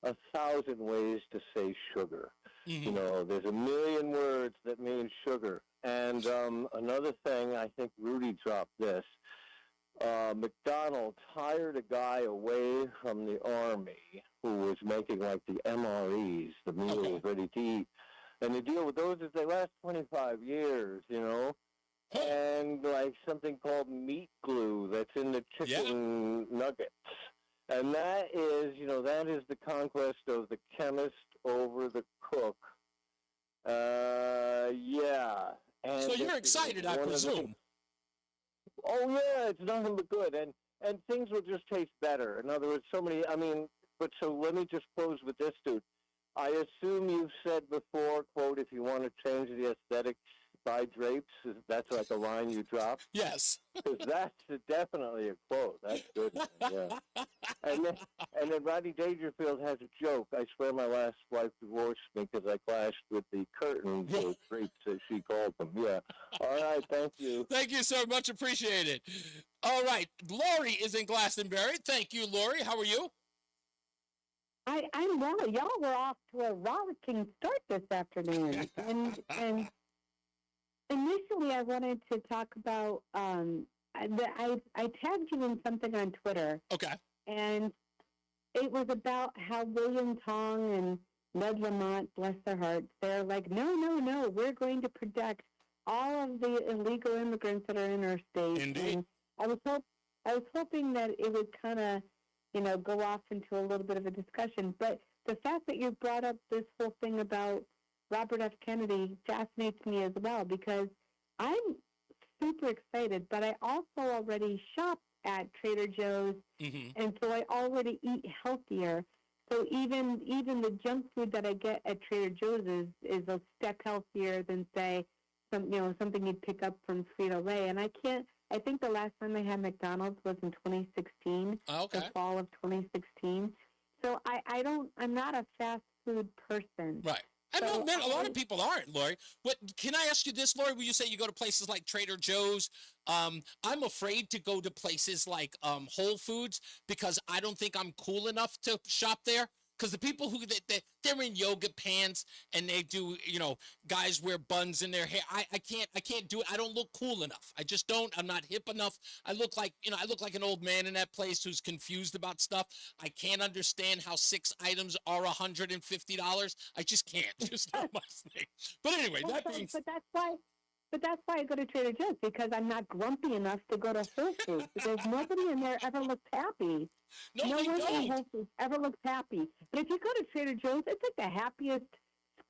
1,000 ways to say sugar. Mm-hmm. You know, there's 1,000,000 words that mean sugar. And another thing, I think Rudy dropped this. McDonald's hired a guy away from the Army who was making like the MREs, the meals ready to eat. And the deal with those is they last 25 years, you know. And like something called meat glue that's in the chicken nuggets. And that is, you know, that is the conquest of the chemist over the cook. Yeah. And so you're excited, I presume. Oh, yeah, it's nothing but good. And things will just taste better. In other words, so many, I mean, but so let me just close with this, dude. I assume you've said before, quote, if you want to change the aesthetics, buy drapes. That's like a line you drop. Yes. Because that's definitely a quote. That's good. Yeah. And then Rodney Dangerfield has a joke. I swear my last wife divorced me because I clashed with the curtains or drapes, as she called them. Yeah. All right. Thank you. Thank you, sir. Much appreciated. All right. Lori is in Glastonbury. Thank you, Lori. How are you? I'm well. Y'all were off to a rollicking start this afternoon. and initially, I wanted to talk about, I tagged you in something on Twitter. Okay. And it was about how William Tong and Ned Lamont, bless their hearts, they're like, no, we're going to protect all of the illegal immigrants that are in our state. Indeed. And I was hoping that it would kind of, go off into a little bit of a discussion. But the fact that you brought up this whole thing about Robert F. Kennedy fascinates me as well, because I'm super excited, but I also already shop at Trader Joe's, and so I already eat healthier. So even the junk food that I get at Trader Joe's is a step healthier than, say, something you'd pick up from Frito-Lay. And I think the last time I had McDonald's was in 2016, the fall of 2016. So I'm not a fast food person. Right. I know, man, a lot of people aren't, Lori. But can I ask you this, Lori? When you say you go to places like Trader Joe's, I'm afraid to go to places like Whole Foods because I don't think I'm cool enough to shop there. Because the people who they're in yoga pants and they do, guys wear buns in their hair. I can't do it. I don't look cool enough. I just don't. I'm not hip enough. I look like an old man in that place who's confused about stuff. I can't understand how 6 items are $150. I just can't. Just not my thing. But anyway, But that's why I go to Trader Joe's, because I'm not grumpy enough to go to Whole Foods, because nobody in there ever looks happy. No one don't. in Whole Foods ever looks happy. But if you go to Trader Joe's, it's like the happiest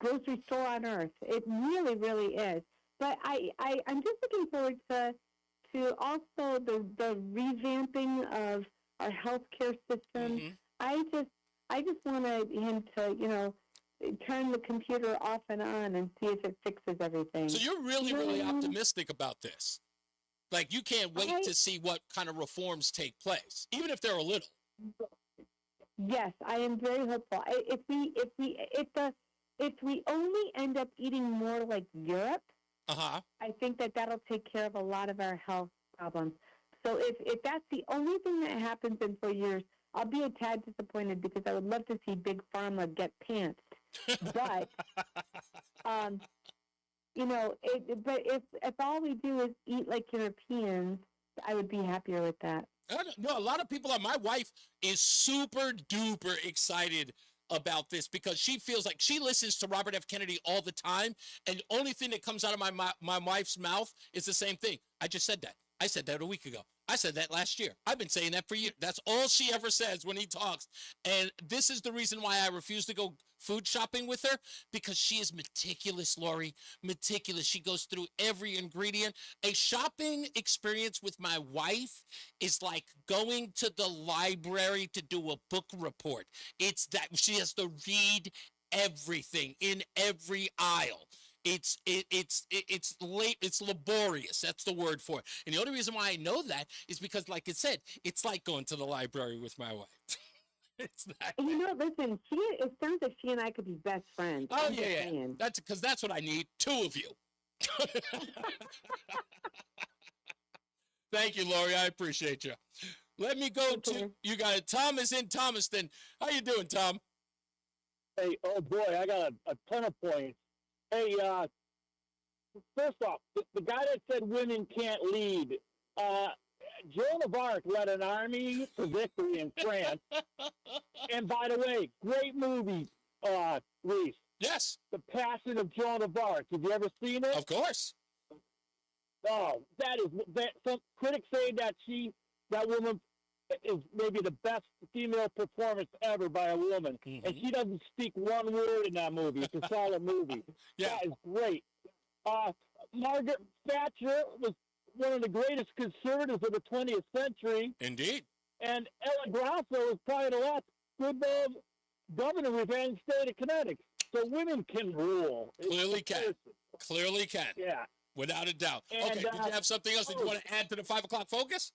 grocery store on earth. It really, really is. But I'm just looking forward to also the revamping of our healthcare system. I just wanted him to, turn the computer off and on and see if it fixes everything. So you're really, really optimistic about this. Like you can't wait to see what kind of reforms take place, even if they're a little. Yes, I am very hopeful. If we only end up eating more like Europe, I think that'll take care of a lot of our health problems. So if that's the only thing that happens in 4 years, I'll be a tad disappointed, because I would love to see Big Pharma get pants. But, but if all we do is eat like Europeans, I would be happier with that. No, a lot of people my wife is super duper excited about this because she feels like she listens to Robert F. Kennedy all the time. And the only thing that comes out of my wife's mouth is the same thing. I just said that. I said that a week ago. I said that last year. I've been saying that for years. That's all she ever says when he talks. And this is the reason why I refuse to go food shopping with her, because she is meticulous, Lori. Meticulous. She goes through every ingredient. A shopping experience with my wife is like going to the library to do a book report. It's that she has to read everything in every aisle. It's laborious. That's the word for it. And the only reason why I know that is because, like I said, it's like going to the library with my wife. It's that. Listen, it sounds like she and I could be best friends. Oh, yeah. That's because that's what I need. 2 of you. Thank you, Lori. I appreciate you. Let me go to you guys. Tom is in Thomaston. How you doing, Tom? Hey, oh boy, I got a ton of points. Hey, first off, the guy that said women can't lead, Joan of Arc led an army to victory in France. And by the way, great movie, Reese. Yes. The Passion of Joan of Arc. Have you ever seen it? Of course. Oh, some critics say that woman is maybe the best female performance ever by a woman. Mm-hmm. And she doesn't speak one word in that movie. It's a solid movie. Yeah. That is great. Margaret Thatcher was one of the greatest conservatives of the 20th century. Indeed. And Ella Grasso is probably the last good governor we've had in the state of Connecticut. So women can rule. Clearly can. Clearly can. Yeah. Without a doubt. And, okay, did you have something else that you want to add to the 5 o'clock focus?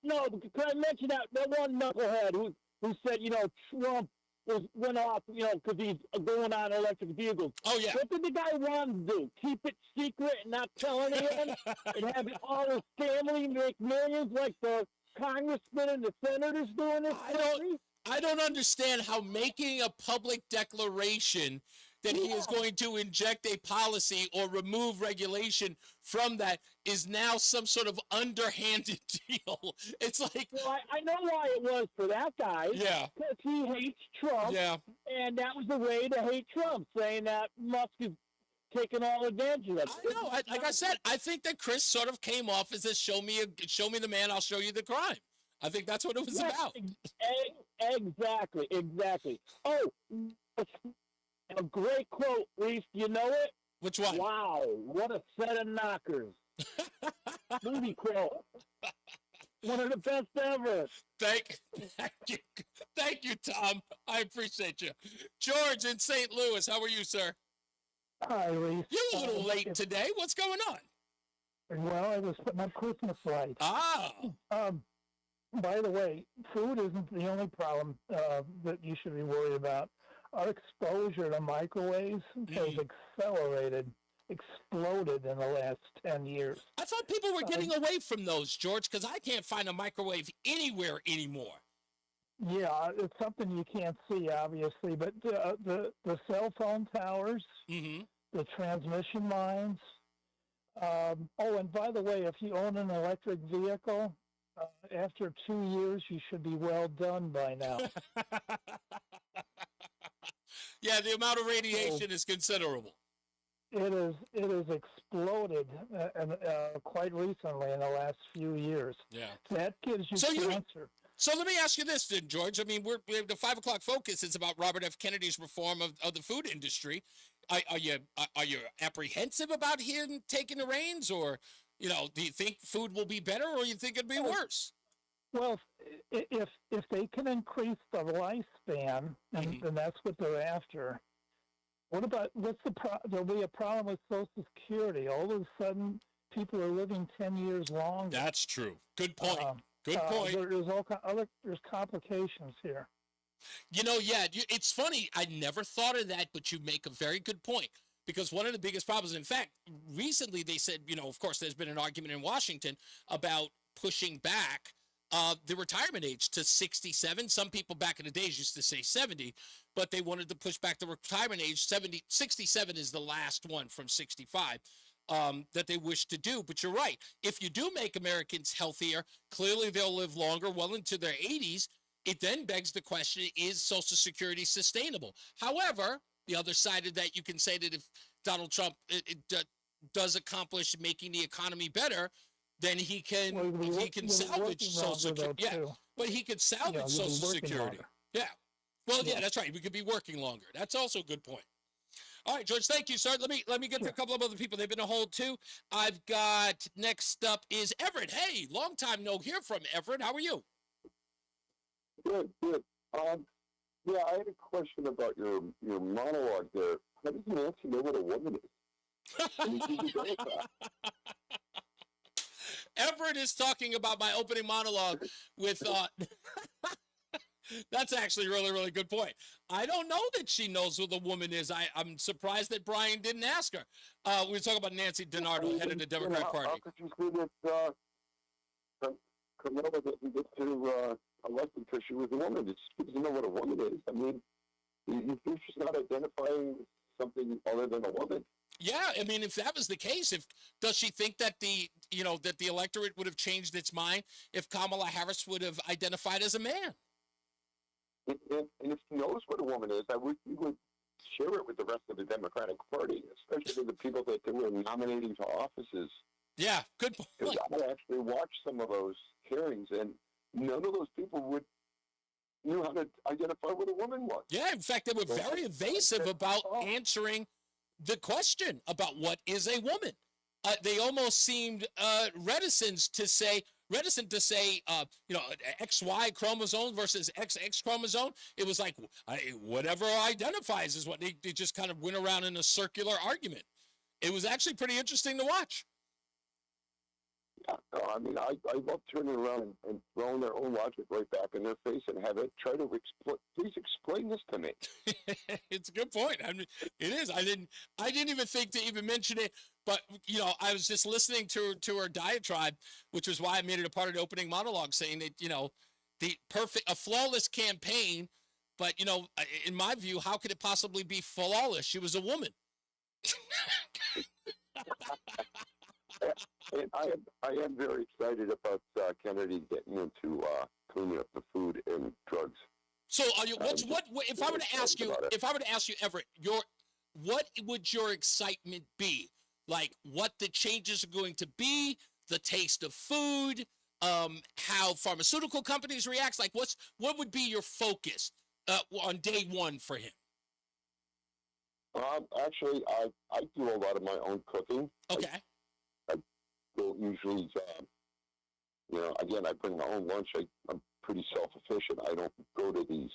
No, because I mentioned that one knucklehead who said, Trump went off, because he's going on electric vehicles. Oh, yeah. What did the guy want to do? Keep it secret and not tell anyone? And have all his family make millions like the congressmen and the senators doing this? I don't understand how making a public declaration that he is going to inject a policy or remove regulation from that is now some sort of underhanded deal. It's like... Well, I know why it was for that guy. Yeah. Because he hates Trump. Yeah. And that was the way to hate Trump, saying that Musk is taking all advantage of it. I know. Like I said, I think that Chris sort of came off as this show me the man, I'll show you the crime. I think that's what it was about. Exactly. Oh, a great quote, Reese. You know it? Which one? Wow, what a set of knockers. Movie quote. One of the best ever. Thank you, Tom. I appreciate you. George in St. Louis, how are you, sir? Hi, Reese. You're a little late today. What's going on? Well, I was putting up Christmas lights. By the way, food isn't the only problem that you should be worried about. Our exposure to microwaves has exploded in the last 10 years. I thought people were getting away from those, George, because I can't find a microwave anywhere anymore. Yeah, it's something you can't see, obviously, but the cell phone towers, the transmission lines. And by the way, if you own an electric vehicle, after 2 years, you should be well done by now. Yeah, the amount of radiation is considerable. It has exploded quite recently in the last few years. Yeah. That gives you cancer. So let me ask you this then, George. I mean, the 5 o'clock focus is about Robert F. Kennedy's reform of the food industry. Are you apprehensive about him taking the reins, or do you think food will be better, or you think it'd be worse? Well, if they can increase the lifespan, and that's what they're after, there'll be a problem with Social Security. All of a sudden, people are living 10 years longer. That's true. Good point. Good point. There's complications here. It's funny. I never thought of that, but you make a very good point. Because one of the biggest problems, in fact, recently they said, of course, there's been an argument in Washington about pushing back the retirement age to 67. Some people back in the days used to say 70, but they wanted to push back the retirement age. 67 is the last one from 65 that they wish to do. But you're right. If you do make Americans healthier, clearly they'll live longer, well into their 80s. It then begs the question, is Social Security sustainable? However, the other side of that, you can say that if Donald Trump does accomplish making the economy better, then he can salvage Social Security. Yeah, but he could salvage Social Security. Yeah. Well, yeah, that's right. We could be working longer. That's also a good point. All right, George, thank you, sir. Let me get to a couple of other people. They've been on hold too. I've got next up is Everett. Hey, long time no hear from Everett. How are you? Good. Yeah, I had a question about your monologue there. How does Nancy know what a woman is? Everett is talking about my opening monologue with that's actually a really, really good point. I don't know that she knows who the woman is. I'm surprised that Brian didn't ask her. We were talking about Nancy DiNardo, head of the Democrat Party. How could you say that Camilla didn't get to elected because she was a woman? It's because you know what a woman is. I mean, you're just not identifying something other than a woman. Yeah, I mean, if that was the case, does she think that the electorate would have changed its mind if Kamala Harris would have identified as a man? And if she knows what a woman is, we would share it with the rest of the Democratic Party, especially the people that they were nominating to offices. Yeah, good point. Because I actually watched some of those hearings, and none of those people knew how to identify what a woman was. Yeah, in fact, they were very evasive about answering the question about what is a woman. They almost seemed reticent to say, XY chromosome versus XX chromosome. It was like, whatever identifies is what they just kind of went around in a circular argument. It was actually pretty interesting to watch. Yeah, no, I mean, I love turning around and throwing their own logic right back in their face and have it try to please explain this to me. It's a good point. I mean, it is. I didn't even think to even mention it, but I was just listening to her diatribe, which was why I made it a part of the opening monologue, saying that a flawless campaign, but in my view, how could it possibly be flawless? She was a woman. And I am very excited about Kennedy getting into cleaning up the food and drugs. So, if I were to ask you, Everett, what would your excitement be? Like, what the changes are going to be, the taste of food, how pharmaceutical companies react. Like, what would be your focus on day one for him? Actually, I do a lot of my own cooking. Okay. I don't usually, again, I bring my own lunch. I'm pretty self-efficient. I don't go to these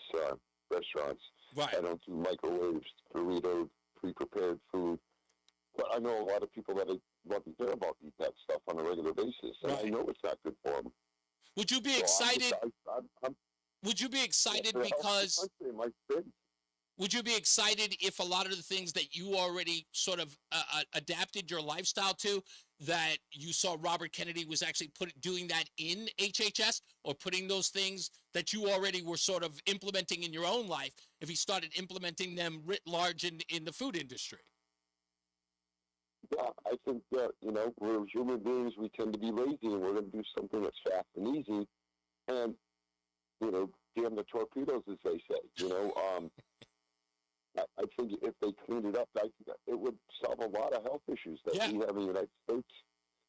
restaurants. Right. I don't do microwaves, burritos, pre-prepared food. But I know a lot of people that love to hear about eat that stuff on a regular basis, and I know it's not good for them. Would you be excited? Would you be excited because? Would you be excited if a lot of the things that you already sort of adapted your lifestyle to, that you saw Robert Kennedy was actually doing that in HHS, or putting those things that you already were sort of implementing in your own life, if he started implementing them writ large in the food industry? Yeah, I think that, we're human beings. We tend to be lazy, and we're going to do something that's fast and easy. And, damn the torpedoes, as they say, I think if they cleaned it up, I think it would solve a lot of health issues that we have in the United States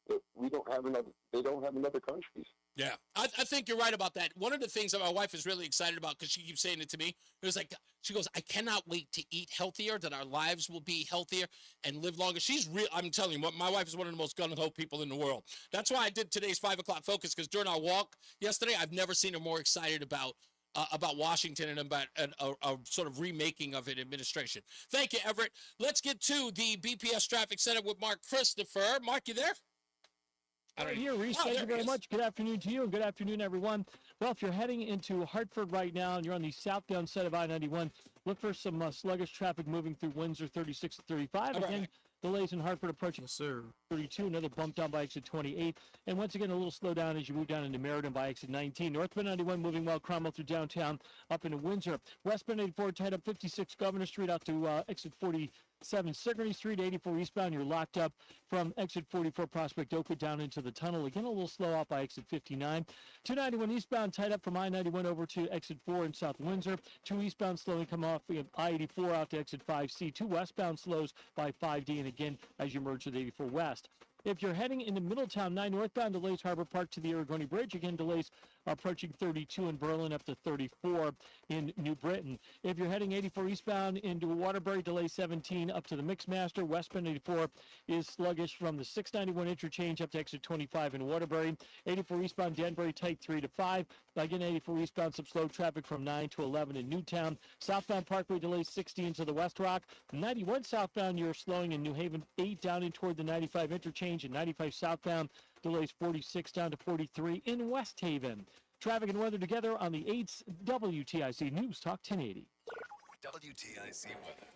that they don't have in other countries. Yeah, I think you're right about that. One of the things that my wife is really excited about, because she keeps saying it to me, it was like, she goes, I cannot wait to eat healthier, that our lives will be healthier and live longer. I'm telling you, my wife is one of the most gun-ho people in the world. That's why I did today's 5 o'clock focus, because during our walk yesterday, I've never seen her more excited about Washington and about a sort of remaking of an administration. Thank you, Everett. Let's get to the BPS Traffic Center with Mark Christopher. Mark, you there? Right here, Reese. Thank you very much. Good afternoon to you, and good afternoon, everyone. Well, if you're heading into Hartford right now and you're on the southbound side of I-91, look for some sluggish traffic moving through Windsor 36 and 35. Again, delays in Hartford approaching 32, another bump down by exit 28. And once again, a little slowdown as you move down into Meriden by exit 19. Northbound 91 moving well, Cromwell through downtown up into Windsor. Westbound 84 tied up 56 Governor Street out to exit 47 Sigourney Street. 84 eastbound, you're locked up from exit 44 Prospect Oakwood down into the tunnel. Again, a little slow out by exit 59. 291 eastbound tied up from I-91 over to exit 4 in South Windsor. 2 eastbound slowing come off I-84 out to exit 5C. 2 westbound slows by 5D, and again as you merge with 84 West. If you're heading into Middletown, 9 northbound delays Harbor Park to the Aragoni Bridge. Again, delays approaching 32 in Berlin up to 34 in New Britain. If you're heading 84 eastbound into Waterbury, delay 17 up to the Mixmaster. Westbound 84 is sluggish from the 691 interchange up to exit 25 in Waterbury. 84 eastbound Danbury tight 3 to 5. Again, 84 eastbound some slow traffic from 9 to 11 in Newtown. Southbound Parkway delays 16 to the West Rock. 91 southbound you're slowing in New Haven 8 down in toward the 95 interchange. And 95 southbound delays 46 down to 43 in West Haven. Traffic and weather together on the 8's WTIC News Talk 1080. WTIC weather.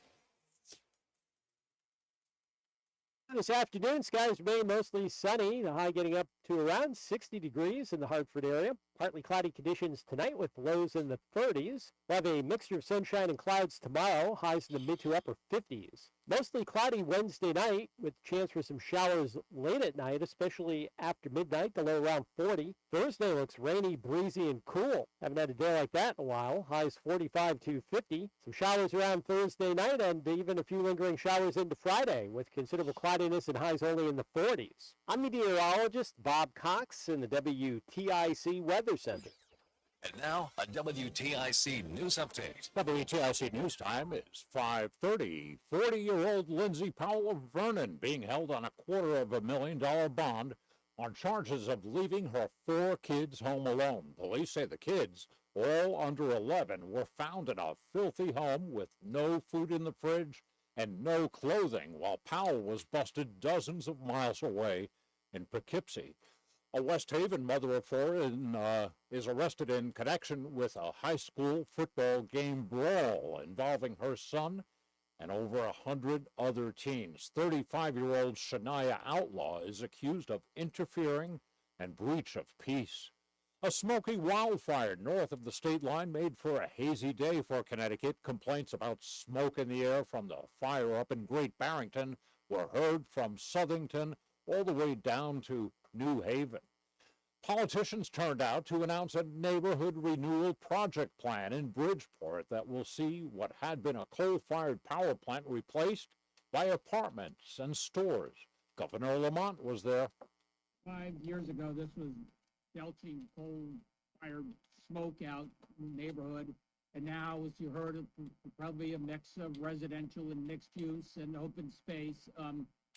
This afternoon, skies remain mostly sunny. The high getting up to around 60 degrees in the Hartford area. Partly cloudy conditions tonight with lows in the 30s. We'll have a mixture of sunshine and clouds tomorrow, highs in the mid to upper 50s. Mostly cloudy Wednesday night with chance for some showers late at night, especially after midnight, the low around 40. Thursday looks rainy, breezy, and cool. Haven't had a day like that in a while. Highs 45 to 50. Some showers around Thursday night and even a few lingering showers into Friday with considerable cloudiness and highs only in the 40s. I'm meteorologist Bob Cox in the WTIC Weather Center. And now, a WTIC news update. WTIC news time is 5:30. 40-year-old Lindsay Powell of Vernon being held on a $250,000 bond on charges of leaving her 4 kids home alone. Police say the kids, all under 11, were found in a filthy home with no food in the fridge and no clothing, while Powell was busted dozens of miles away in Poughkeepsie. A West Haven mother of 4 is arrested in connection with a high school football game brawl involving her son and over 100 other teens. 35-year-old Shania Outlaw is accused of interfering and breach of peace. A smoky wildfire north of the state line made for a hazy day for Connecticut. Complaints about smoke in the air from the fire up in Great Barrington were heard from Southington all the way down to New Haven. Politicians turned out to announce a neighborhood renewal project plan in Bridgeport that will see what had been a coal-fired power plant replaced by apartments and stores. Governor Lamont was there. 5 years ago, this was belching coal-fired smoke out in the neighborhood. And now, as you heard, it's probably a mix of residential and mixed use and open space.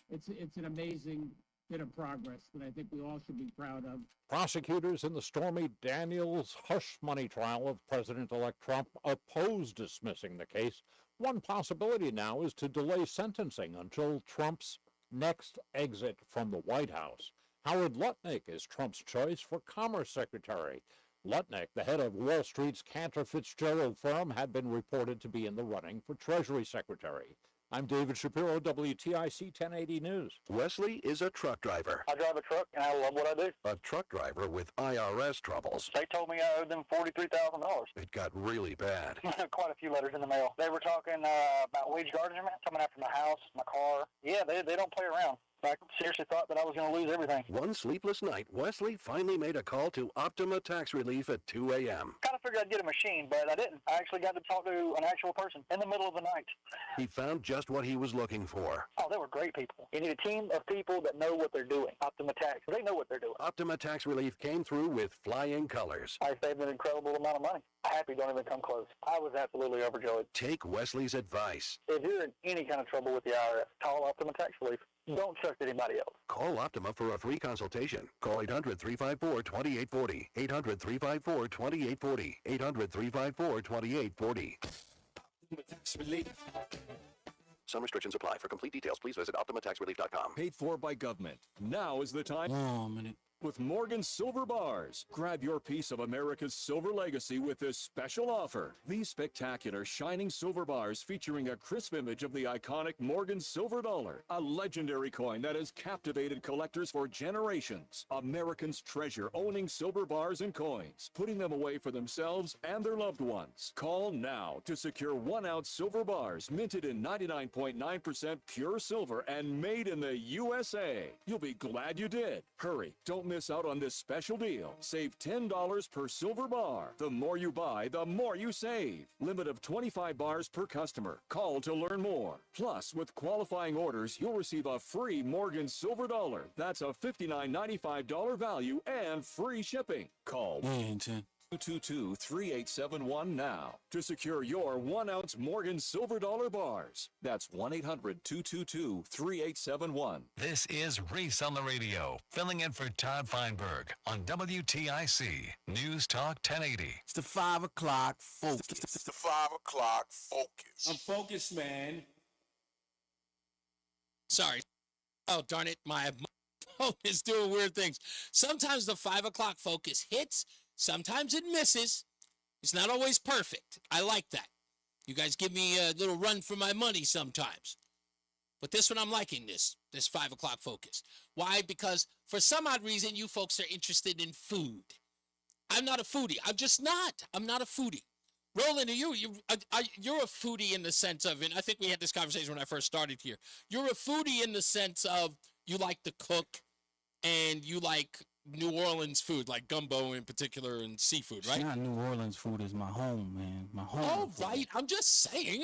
It's an amazing bit of progress that I think we all should be proud of. Prosecutors in the Stormy Daniels hush money trial of President-elect Trump oppose dismissing the case. One possibility now is to delay sentencing until Trump's next exit from the White House. Howard Lutnick is Trump's choice for Commerce Secretary. Lutnick, the head of Wall Street's Cantor Fitzgerald firm, had been reported to be in the running for Treasury Secretary. I'm David Shapiro, WTIC 1080 News. Wesley is a truck driver. I drive a truck, and I love what I do. A truck driver with IRS troubles. They told me I owed them $43,000. It got really bad. Quite a few letters in the mail. They were talking about wage garnishment, coming after my house, my car. Yeah, they don't play around. I seriously thought that I was going to lose everything. One sleepless night, Wesley finally made a call to Optima Tax Relief at 2 a.m. Kind of figured I'd get a machine, but I didn't. I actually got to talk to an actual person in the middle of the night. He found just what he was looking for. Oh, they were great people. You need a team of people that know what they're doing. Optima Tax, they know what they're doing. Optima Tax Relief came through with flying colors. I saved an incredible amount of money. Happy don't even come close. I was absolutely overjoyed. Take Wesley's advice. If you're in any kind of trouble with the IRS, call Optima Tax Relief. Don't trust anybody else. Call Optima for a free consultation. Call 800-354-2840. 800-354-2840. 800-354-2840. Some restrictions apply. For complete details, please visit OptimaTaxRelief.com. Paid for by government. Now is the time. With Morgan Silver Bars. Grab your piece of America's silver legacy with this special offer. These spectacular shining silver bars featuring a crisp image of the iconic Morgan silver dollar, a legendary coin that has captivated collectors for generations. Americans treasure owning silver bars and coins, putting them away for themselves and their loved ones. Call now to secure 1-ounce silver bars minted in 99.9% pure silver and made in the USA. You'll be glad you did. Hurry, don't miss out on this special deal. Save $10 per silver bar. The more you buy, the more you save. Limit of 25 bars per customer. Call to learn more. Plus, with qualifying orders, you'll receive a free Morgan silver dollar. That's a $59.95 value and free shipping. Call 222-3871 now to secure your 1-ounce Morgan silver dollar bars. That's 1-800-222-3871. This is Reese on the Radio, filling in for Todd Feinberg on WTIC News Talk 1080. It's the 5 o'clock focus. It's the 5 o'clock focus. I'm focused, man. Sorry. Oh, darn it. My phone is doing weird things. Sometimes the 5 o'clock focus hits. Sometimes it misses. It's not always perfect. I like that. You guys give me a little run for my money sometimes. But this one, I'm liking this 5 o'clock focus. Why? Because for some odd reason, you folks are interested in food. I'm not a foodie. I'm just not. I'm not a foodie. Roland, you're a foodie in the sense of, and I think we had this conversation when I first started here. You're a foodie in the sense of you like to cook and you like New Orleans food, like gumbo in particular and seafood, right? It's not New Orleans food. It's my home, man. My home. Oh, food. right. I'm just saying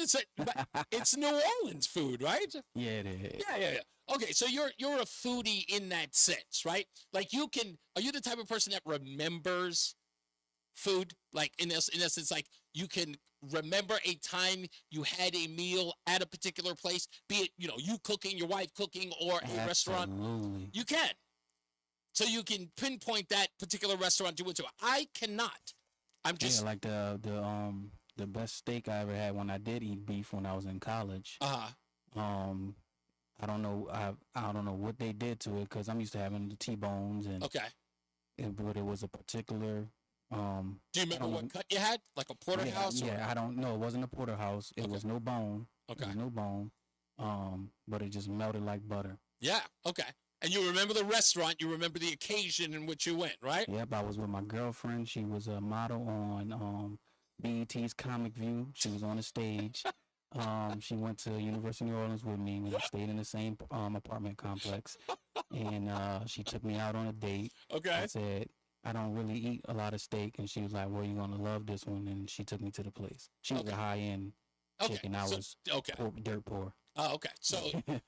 it's New Orleans food, right? Yeah, it is. Yeah. Okay, so you're a foodie in that sense, right? Like are you the type of person that remembers food? Like in essence, like you can remember a time you had a meal at a particular place, be it, you cooking, your wife cooking, or a restaurant. Absolutely. You can. So you can pinpoint that particular restaurant you went to. I cannot. I'm just like the best steak I ever had when I did eat beef when I was in college. I don't know. I don't know what they did to it because I'm used to having the T-bones and. Okay. But it was a particular. Do you remember what cut you had? Like a porterhouse? Yeah, I don't know. It wasn't a porterhouse. It was no bone. Okay. It was no bone. But it just melted like butter. Yeah. Okay. And you remember the restaurant, you remember the occasion in which you went, right? Yep, I was with my girlfriend. She was a model on BET's Comic View. She was on the stage. She went to University of New Orleans with me. We stayed in the same apartment complex. And she took me out on a date. Okay. I said, I don't really eat a lot of steak. And she was like, well, you're going to love this one. And she took me to the place. She was a high-end chicken. I was dirt poor. Oh, okay. So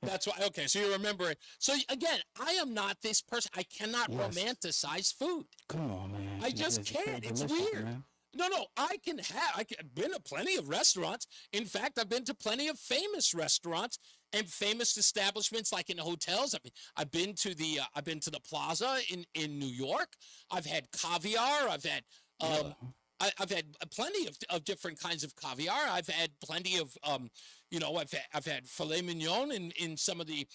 that's why. Okay. So you remember it. So again, I am not this person. I cannot romanticize food. Come on, man. I just can't. It's weird. Man. No. I've been to plenty of restaurants. In fact, I've been to plenty of famous restaurants and famous establishments, like in hotels. I've been to the Plaza in New York. I've had caviar. I've had. I've had plenty of different kinds of caviar. I've had plenty of, I've had filet mignon in some of the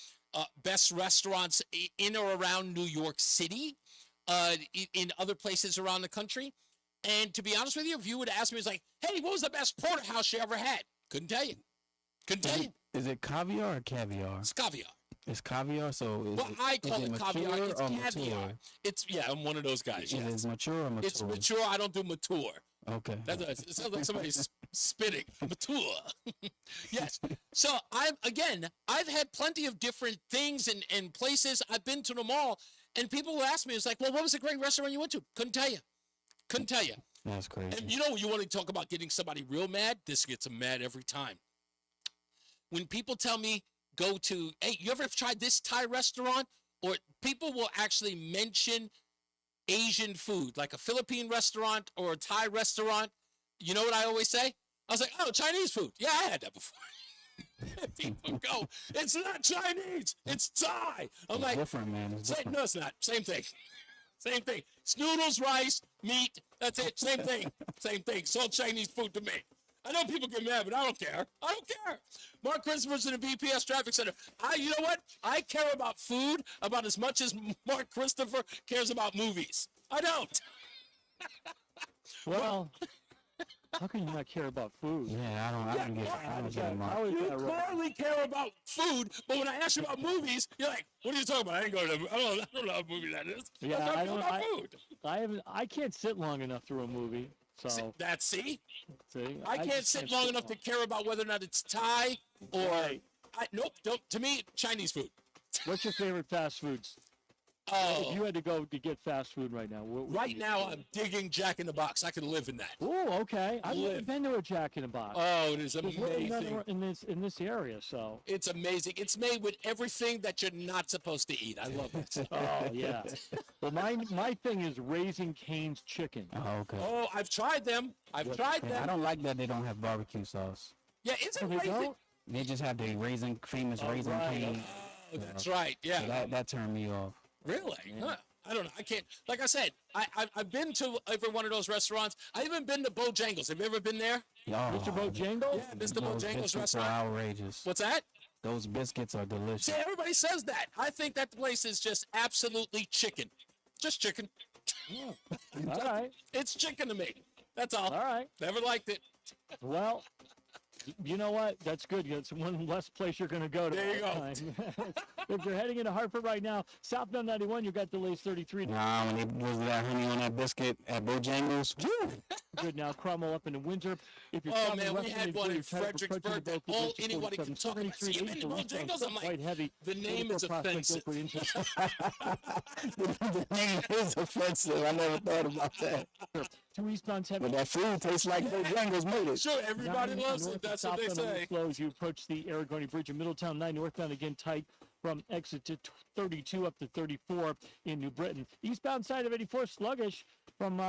best restaurants in or around New York City, in other places around the country. And to be honest with you, if you would ask me, it's like, hey, what was the best porterhouse you ever had? Couldn't tell you. Is it caviar or caviar? It's caviar. It's caviar, so I call it caviar. It's caviar. Mature? I'm one of those guys. Yes. Is it mature or mature? It's mature. I don't do mature. Okay. It sounds like somebody's spitting. Mature. Yes. So I've had plenty of different things and places. I've been to them all, and people will ask me, it's like, well, what was a great restaurant you went to? Couldn't tell you. That's crazy. And you want to talk about getting somebody real mad? This gets them mad every time. When people tell me, hey, you ever tried this Thai restaurant? Or people will actually mention Asian food, like a Philippine restaurant or a Thai restaurant. You know what I always say? I was like, oh, Chinese food. Yeah, I had that before. People go, it's not Chinese, it's Thai. I'm it's like, different, man. It's different. No, it's not. Same thing. It's noodles, rice, meat. That's it. Same thing. It's all Chinese food to me. I know people get mad, but I don't care. Mark Christopher's in the BPS Traffic Center. You know what? I care about food about as much as Mark Christopher cares about movies. I don't. Well, how can you not care about food? Yeah, I don't get You clearly care about food, but when I ask you about movies, you're like, what are you talking about? I don't know what movie that is. Yeah, I'm talking about food. I can't sit long enough through a movie. So see, I can't sit long enough to care about whether or not it's Thai or don't. To me, Chinese food. What's your favorite fast foods? Oh, if you had to go to get fast food right now, right now I'm digging Jack in the Box. I could live in that. Oh, okay. I've never been to a Jack in the Box. Oh, it is amazing. In this area, so it's amazing. It's made with everything that you're not supposed to eat. I love it. Oh yeah. Well, my thing is Raising Cane's chicken. Oh, okay. Oh, I've tried them. I don't like that they don't have barbecue sauce. Yeah, it's amazing. They just have the famous Raising Cane. Oh, that's right. Yeah. So that turned me off. Really? Yeah. Huh. I don't know. I can't. Like I said, I've been to every one of those restaurants. I've even been to Bojangles. Have you ever been there? Oh, Mr. Bojangles? Yeah, Mr. Bojangles restaurant. Are outrageous. What's that? Those biscuits are delicious. See, everybody says that. I think that place is just absolutely chicken. Just chicken. All right. It's chicken to me. That's all. All right. Never liked it. Well, You know what? That's good. It's one less place you're going to go to. There you go. Time. If you're heading into Hartford right now, southbound 91, you've got delays 33. Nah, when it was that honey on that biscuit at Bojangles. Good now. Cromwell up into Windsor. If you're Oh, man, we had one in Fredericksburg that all anybody can talk about. See, I'm in Bojangles, I'm like, heavy. The name is offensive. The name is offensive. I never thought about that. Two eastbound 10. But that food tastes like Bojangles made it. Sure, everybody loves it. That's what they say. Slow as you approach the Aragoni Bridge in Middletown. 9 northbound again tight from exit to 32 up to 34 in New Britain. Eastbound side of 84 sluggish from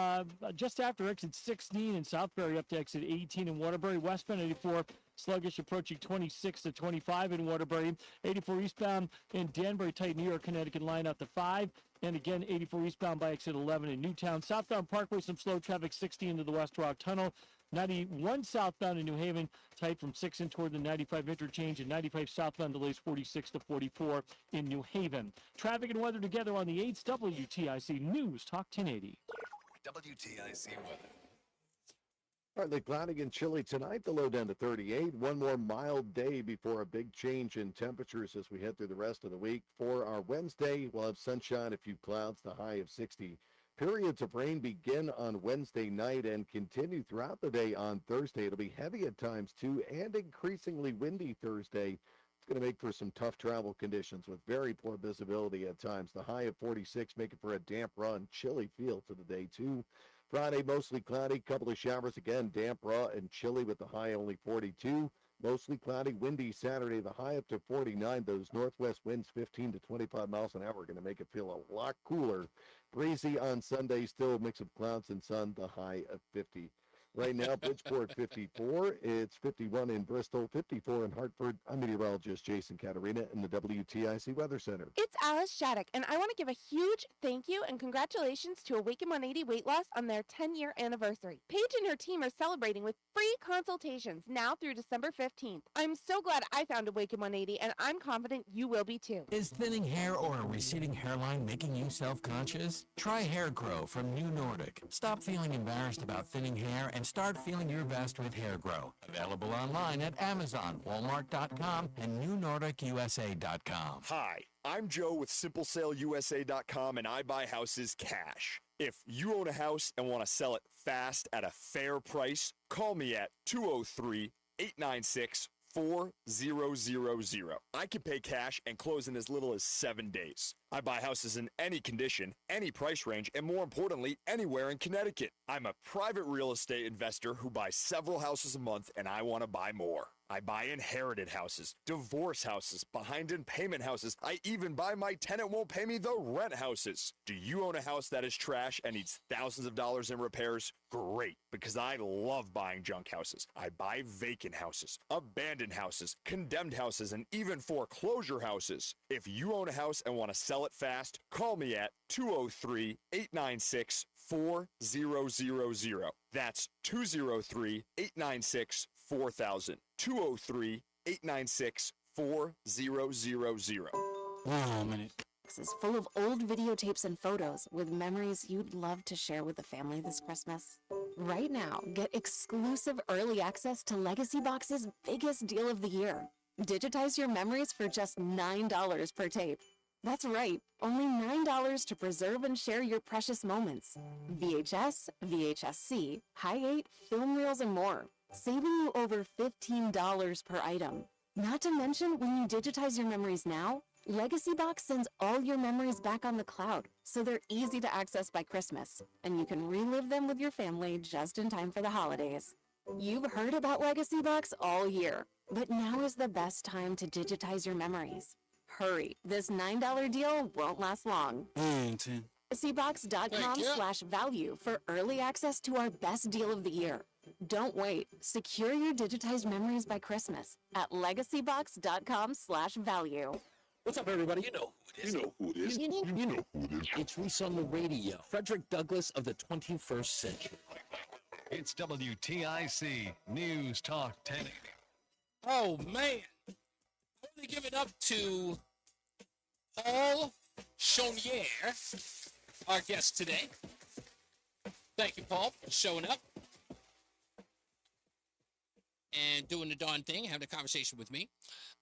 just after exit 16 in Southbury up to exit 18 in Waterbury. Westbound 84 sluggish approaching 26 to 25 in Waterbury. 84 eastbound in Danbury tight New York, Connecticut line out to 5. And again, 84 eastbound by exit 11 in Newtown. Southbound Parkway, some slow traffic 60 into the West Rock Tunnel. 91 southbound in New Haven, tight from 6 in toward the 95 interchange, and 95 southbound delays 46 to 44 in New Haven. Traffic and weather together on the 8th WTIC News Talk 1080. WTIC weather. Partly cloudy and chilly tonight, the low down to 38. One more mild day before a big change in temperatures as we head through the rest of the week. For our Wednesday, we'll have sunshine, a few clouds, the high of 60. Periods of rain begin on Wednesday night and continue throughout the day on Thursday. It'll be heavy at times, too, and increasingly windy Thursday. It's going to make for some tough travel conditions with very poor visibility at times. The high of 46 making for a damp, raw, and chilly feel to the day, too. Friday, mostly cloudy, couple of showers again, damp, raw, and chilly with the high only 42. Mostly cloudy, windy Saturday, the high up to 49. Those northwest winds 15 to 25 miles an hour are going to make it feel a lot cooler. Breezy on Sunday, still a mix of clouds and sun, the high of 50. Right now, Bridgeport 54. It's 51 in Bristol, 54 in Hartford. I'm meteorologist Jason Caterina in the WTIC Weather Center. It's Alice Shattuck, and I want to give a huge thank you and congratulations to Awaken 180 Weight Loss on their 10-year anniversary. Paige and her team are celebrating with free consultations now through December 15th. I'm so glad I found Awaken 180, and I'm confident you will be too. Is thinning hair or a receding hairline making you self-conscious? Try Hair Grow from New Nordic. Stop feeling embarrassed about thinning hair and start feeling your best with Hair Grow. Available online at Amazon, Walmart.com, and NewNordicUSA.com. Hi, I'm Joe with SimpleSaleUSA.com, and I buy houses cash. If you own a house and want to sell it fast at a fair price, call me at 203-896-4000. I can pay cash and close in as little as 7 days. I buy houses in any condition, any price range, and more importantly, anywhere in Connecticut. I'm a private real estate investor who buys several houses a month, and I want to buy more. I buy inherited houses, divorce houses, behind in payment houses. I even buy my tenant won't pay me the rent houses. Do you own a house that is trash and needs thousands of dollars in repairs? Great, because I love buying junk houses. I buy vacant houses, abandoned houses, condemned houses, and even foreclosure houses. If you own a house and want to sell it fast, call me at 203-896-4000. That's 203-896-4000. 203-896-4000. Wait a minute. This is full of old videotapes and photos with memories you'd love to share with the family this Christmas. Right now, get exclusive early access to Legacy Box's biggest deal of the year. Digitize your memories for just $9 per tape. That's right, only $9 to preserve and share your precious moments. VHS, VHS-C, Hi-8, film reels, and more. Saving you over $15 per item. Not to mention, when you digitize your memories now, Legacy Box sends all your memories back on the cloud, so they're easy to access by Christmas, and you can relive them with your family just in time for the holidays. You've heard about Legacy Box all year, but now is the best time to digitize your memories. Hurry, this $9 deal won't last long. LegacyBox.com/value for early access to our best deal of the year. Don't wait. Secure your digitized memories by Christmas at LegacyBox.com/value. What's up, everybody? You know who it is. You know who it is. You know who it is. It's Reese on the Radio. Frederick Douglass of the 21st century. It's WTIC News Talk 1080. Oh, man. I want to give it up to Paul Chonier, our guest today. Thank you, Paul, for showing up. and doing the darn thing, having a conversation with me.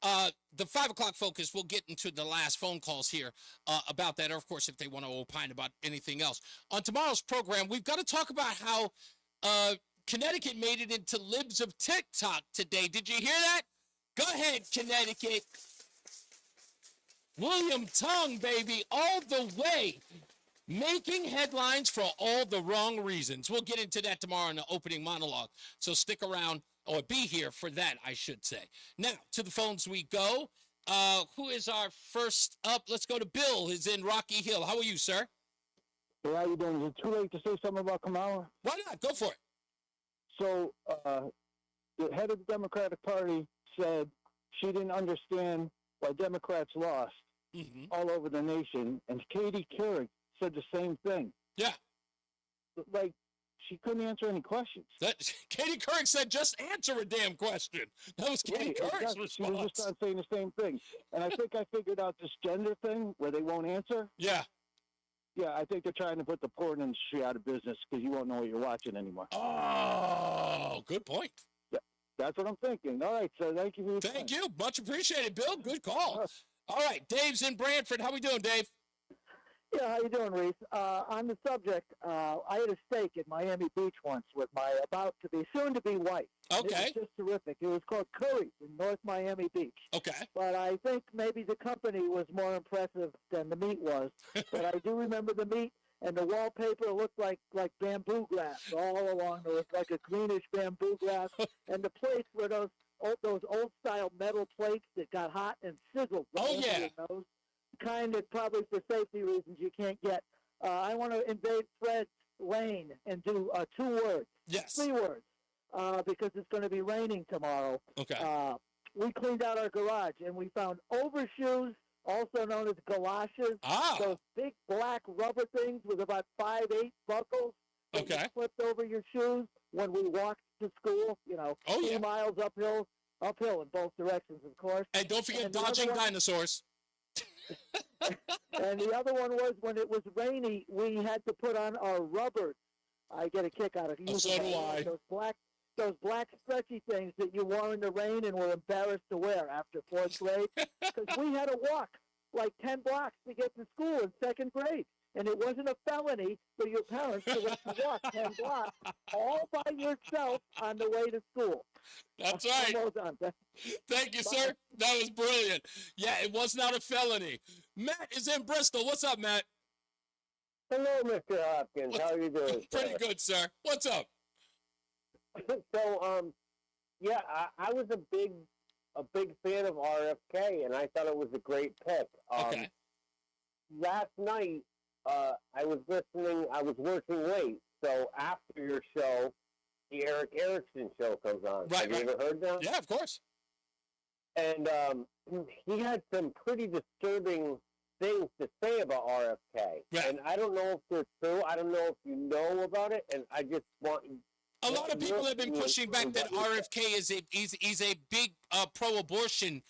The 5 o'clock focus, we'll get into the last phone calls here about that, or of course, if they want to opine about anything else. On tomorrow's program, we've got to talk about how Connecticut made it into libs of TikTok today. Did you hear that? Go ahead, Connecticut. William Tongue, baby, all the way. Making headlines for all the wrong reasons. We'll get into that tomorrow in the opening monologue. So stick around, or be here for that, I should say. Now, to the phones we go. Who is our first up? Let's go to Bill, who's in Rocky Hill. How are you, sir? Hey, how you doing? Is it too late to say something about Kamala? Why not? Go for it. So, the head of the Democratic Party said she didn't understand why Democrats lost all over the nation, and Katie Couric said the same thing. Yeah. Like, she couldn't answer any questions. Katie Couric said, just answer a damn question. That was Katie Couric's response. She was just saying the same thing. And I think I figured out this gender thing where they won't answer. Yeah. Yeah, I think they're trying to put the porn industry out of business because you won't know what you're watching anymore. Oh, good point. Yeah, that's what I'm thinking. All right, so thank you for your time. Thank you. Much appreciated, Bill. Good call. All right, Dave's in Brantford. How we doing, Dave? Yeah, how you doing, Reese? On the subject, I had a steak at Miami Beach once with my soon-to-be wife. Okay. It was just terrific. It was called Curry's in North Miami Beach. Okay. But I think maybe the company was more impressive than the meat was. But I do remember the meat, and the wallpaper looked like bamboo grass all along. It was like a greenish bamboo grass. And the plates were those old-style metal plates that got hot and sizzled. Oh, yeah. Nose. Kind of probably for safety reasons you can't get. I want to invade Fred's lane and do 2 words. Yes. 3 words. Because it's going to be raining tomorrow. Okay. We cleaned out our garage and we found overshoes, also known as galoshes. Those big black rubber things with about 5/8 buckles. That you flipped over your shoes when we walked to school. 2 miles uphill in both directions, of course. And don't forget dodging dinosaurs. And the other one was when it was rainy, we had to put on our rubbers. I get a kick out of using so do I. Those black stretchy things that you wore in the rain and were embarrassed to wear after 4th grade, because we had to walk like 10 blocks to get to school in 2nd grade. And it wasn't a felony for your parents to let you walk 10 blocks all by yourself on the way to school. That's right. Well done. Thank you, sir. That was brilliant. Yeah, it was not a felony. Matt is in Bristol. What's up, Matt? Hello, Mr. Hopkins. How are you doing? Pretty good, sir. What's up? So, I was a big fan of RFK, and I thought it was a great pick. Okay. Last night, I was working late, so after your show, the Eric Erickson show comes on. Right, Have you ever heard that? Yeah, of course. And he had some pretty disturbing things to say about RFK. Right. And I don't know if they're true. I don't know if you know about it, and I just want... A lot of people have been pushing back that RFK is a big pro-abortion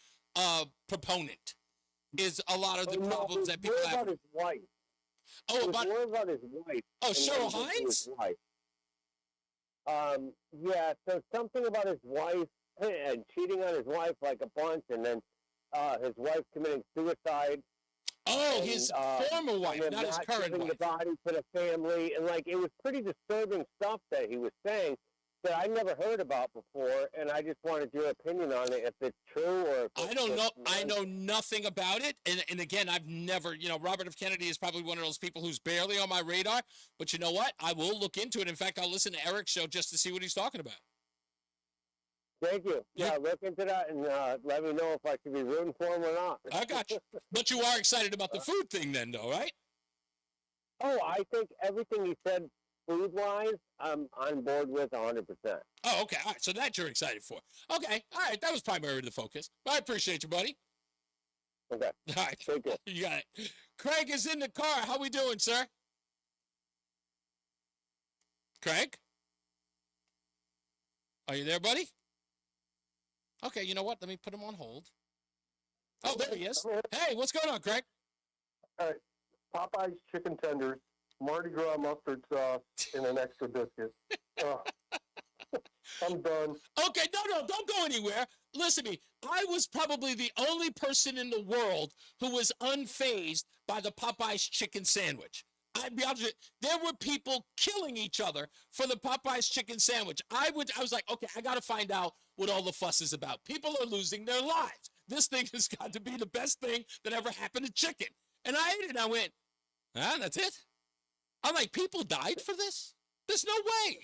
proponent. Is a lot of the problems that people have. About his wife. Oh, about his wife. Oh, Cheryl Hines? Yeah, so something about his wife and cheating on his wife like a bunch, and then his wife committing suicide. Oh, his former wife, not his current wife. The body to the family, and it was pretty disturbing stuff that he was saying that I never heard about before, and I just wanted your opinion on it, if it's true or if I don't know. I know nothing about it, and again, I've never, Robert F. Kennedy is probably one of those people who's barely on my radar, but you know what? I will look into it. In fact, I'll listen to Eric's show just to see what he's talking about. Thank you. Yeah, look into that and let me know if I should be rooting for him or not. I got you. But you are excited about the food thing then, though, right? Oh, I think everything he said food-wise, I'm on board with 100%. Oh, okay. All right. So that you're excited for. Okay. All right. That was primarily the focus. I appreciate you, buddy. Okay. All right. Thank you. You got it. Craig is in the car. How we doing, sir? Craig? Are you there, buddy? Okay, you know what? Let me put him on hold. Oh, there he is. Hey, what's going on, Craig? All right. Popeye's chicken tenders, Mardi Gras mustard sauce, and an extra biscuit. I'm done. Okay, no, don't go anywhere. Listen to me. I was probably the only person in the world who was unfazed by the Popeyes chicken sandwich. I'd be honest with you, there were people killing each other for the Popeyes chicken sandwich. I was like, okay, I got to find out what all the fuss is about. People are losing their lives. This thing has got to be the best thing that ever happened to chicken. And I ate it, and I went, that's it? I'm like, people died for this? There's no way.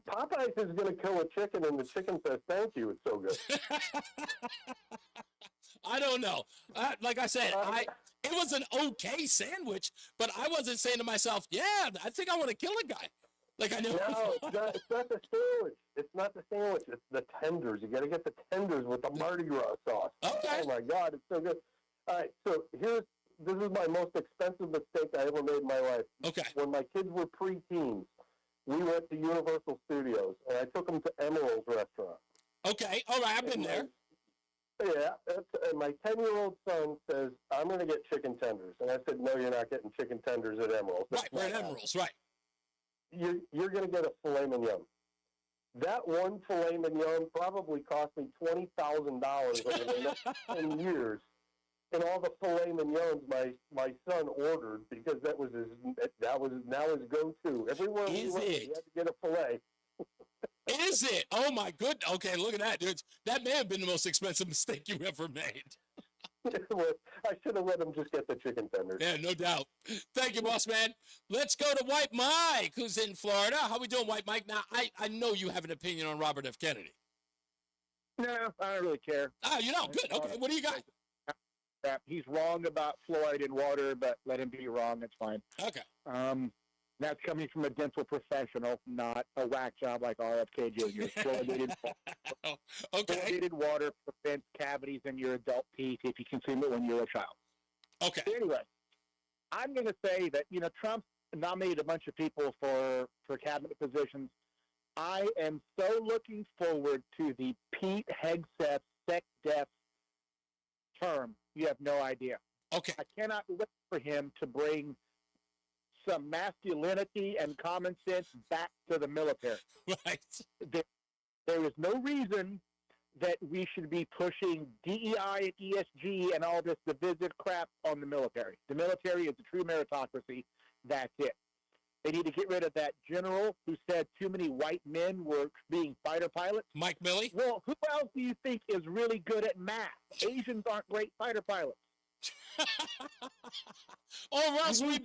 Popeyes is going to kill a chicken, and the chicken says, thank you, it's so good. I don't know. Like I said, it was an okay sandwich, but I wasn't saying to myself, yeah, I think I want to kill a guy. Like I know. No, it's not the sandwich. It's not the sandwich. It's the tenders. You got to get the tenders with the Mardi Gras sauce. Okay. Oh, my God, it's so good. All right, so this is my most expensive mistake I ever made in my life. Okay. When my kids were preteens, we went to Universal Studios, and I took them to Emeril's restaurant. Okay, all right, I've been there. Yeah, and my 10-year-old son says, I'm going to get chicken tenders. And I said, no, you're not getting chicken tenders at Emeril's. Right, we're at Emeril's, right. You're going to get a filet mignon. That one filet mignon probably cost me $20,000 over the next 10 years. And all the filet mignons my son ordered, because that was now his go-to. Everywhere we went, he had to get a filet. Is it? Oh my good. Okay, look at that, dude. That may have been the most expensive mistake you ever made. I should have let him just get the chicken tenders. Yeah, no doubt. Thank you, boss man. Let's go to White Mike, who's in Florida. How we doing, White Mike? Now, I know you have an opinion on Robert F. Kennedy. No, I don't really care. Oh, you know, good. Okay, what do you got? He's wrong about fluoride in water, but let him be wrong. It's fine. Okay. That's coming from a dental professional, not a whack job like RFK Jr. Fluoridated water prevents cavities in your adult teeth if you consume it when you're a child. Okay. Anyway, I'm going to say that, Trump nominated a bunch of people for cabinet positions. I am so looking forward to the Pete Hegseth Sec Def term. You have no idea. Okay. I cannot wait for him to bring some masculinity and common sense back to the military. Right. There is no reason that we should be pushing DEI and ESG and all this divisive crap on the military. The military is a true meritocracy. That's it. They need to get rid of that general who said too many white men were being fighter pilots. Mike Milley? Well, who else do you think is really good at math? Asians aren't great fighter pilots. Unless we'd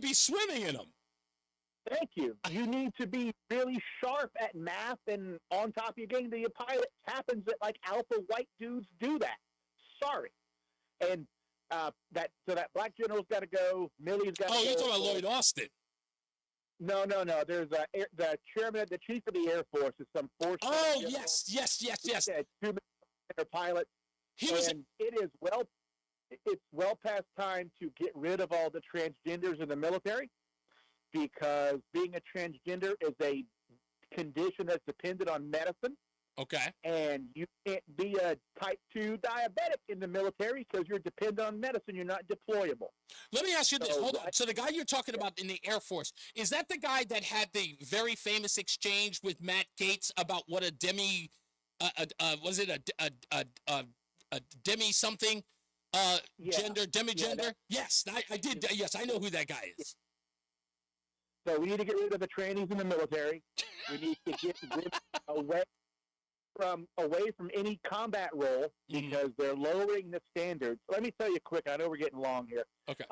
be swimming in them. Thank you. You need to be really sharp at math and on top of your game to be a pilot. It happens that like alpha white dudes do that. Sorry. And that black general's got to go. Milley's got to go. Oh, you're talking about Lloyd Austin. No. There's the chairman, the chief of the Air Force is some force. Oh, yes. Two pilots. It's well past time to get rid of all the transgenders in the military, because being a transgender is a condition that's dependent on medicine. Okay. And you can't be a type 2 diabetic in the military because you're dependent on medicine. You're not deployable. Let me ask you this. Hold on. So the guy you're talking about in the Air Force, is that the guy that had the very famous exchange with Matt Gaetz about what a demi, was it a demi something? Demigender? Yes, I did. Yes, I know who that guy is. So we need to get rid of the trannies in the military. We need to get rid away from any combat role, because they're lowering the standards. Let me tell you quick. I know we're getting long here. Okay.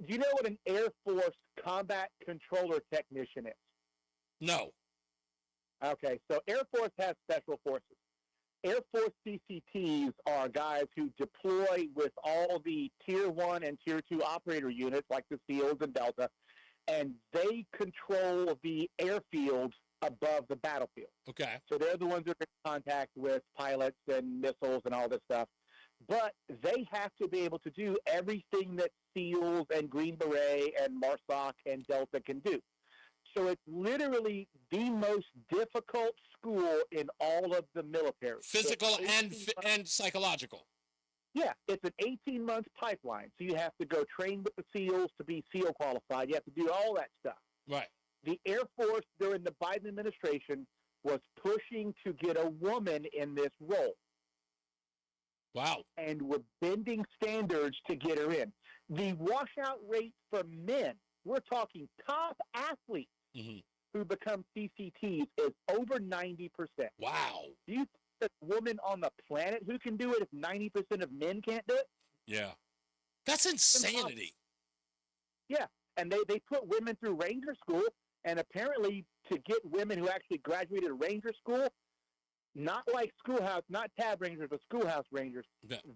Do you know what an Air Force combat controller technician is? No. Okay, so Air Force has special forces. Air Force CCTs are guys who deploy with all the Tier 1 and Tier 2 operator units like the SEALs and Delta, and they control the airfield above the battlefield. Okay. So they're the ones that are in contact with pilots and missiles and all this stuff. But they have to be able to do everything that SEALs and Green Beret and MARSOC and Delta can do. So it's literally the most difficult school in all of the military. Physical and psychological. Yeah, it's an 18-month pipeline. So you have to go train with the SEALs to be SEAL qualified. You have to do all that stuff. Right. The Air Force during the Biden administration was pushing to get a woman in this role. Wow. And were bending standards to get her in. The washout rate for men, we're talking top athletes who become CCTs, is over 90%. Wow. Do you think there's a woman on the planet who can do it if 90% of men can't do it? Yeah. That's insanity. Yeah. And they put women through Ranger School, and apparently to get women who actually graduated Ranger School, not like schoolhouse, not tab rangers, but schoolhouse rangers,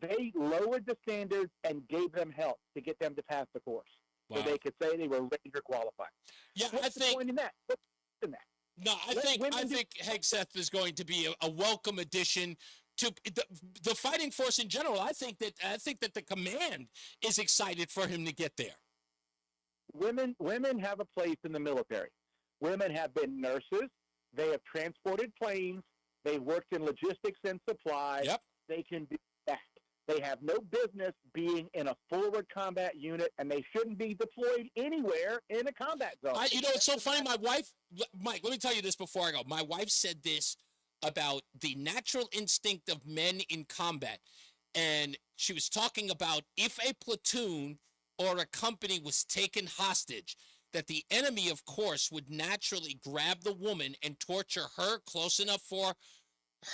they lowered the standards and gave them help to get them to pass the course. Wow. So they could say they were Ranger qualified. Yeah, What's the point in that? What's in that? No, I think Hegseth is going to be a welcome addition to the fighting force in general. I think that the command is excited for him to get there. Women have a place in the military. Women have been nurses. They have transported planes. They worked in logistics and supply. Yep. They can do that. They have no business being in a forward combat unit, and they shouldn't be deployed anywhere in a combat zone. It's so funny. My wife, Mike, let me tell you this before I go. My wife said this about the natural instinct of men in combat. And she was talking about if a platoon or a company was taken hostage, that the enemy, of course, would naturally grab the woman and torture her close enough for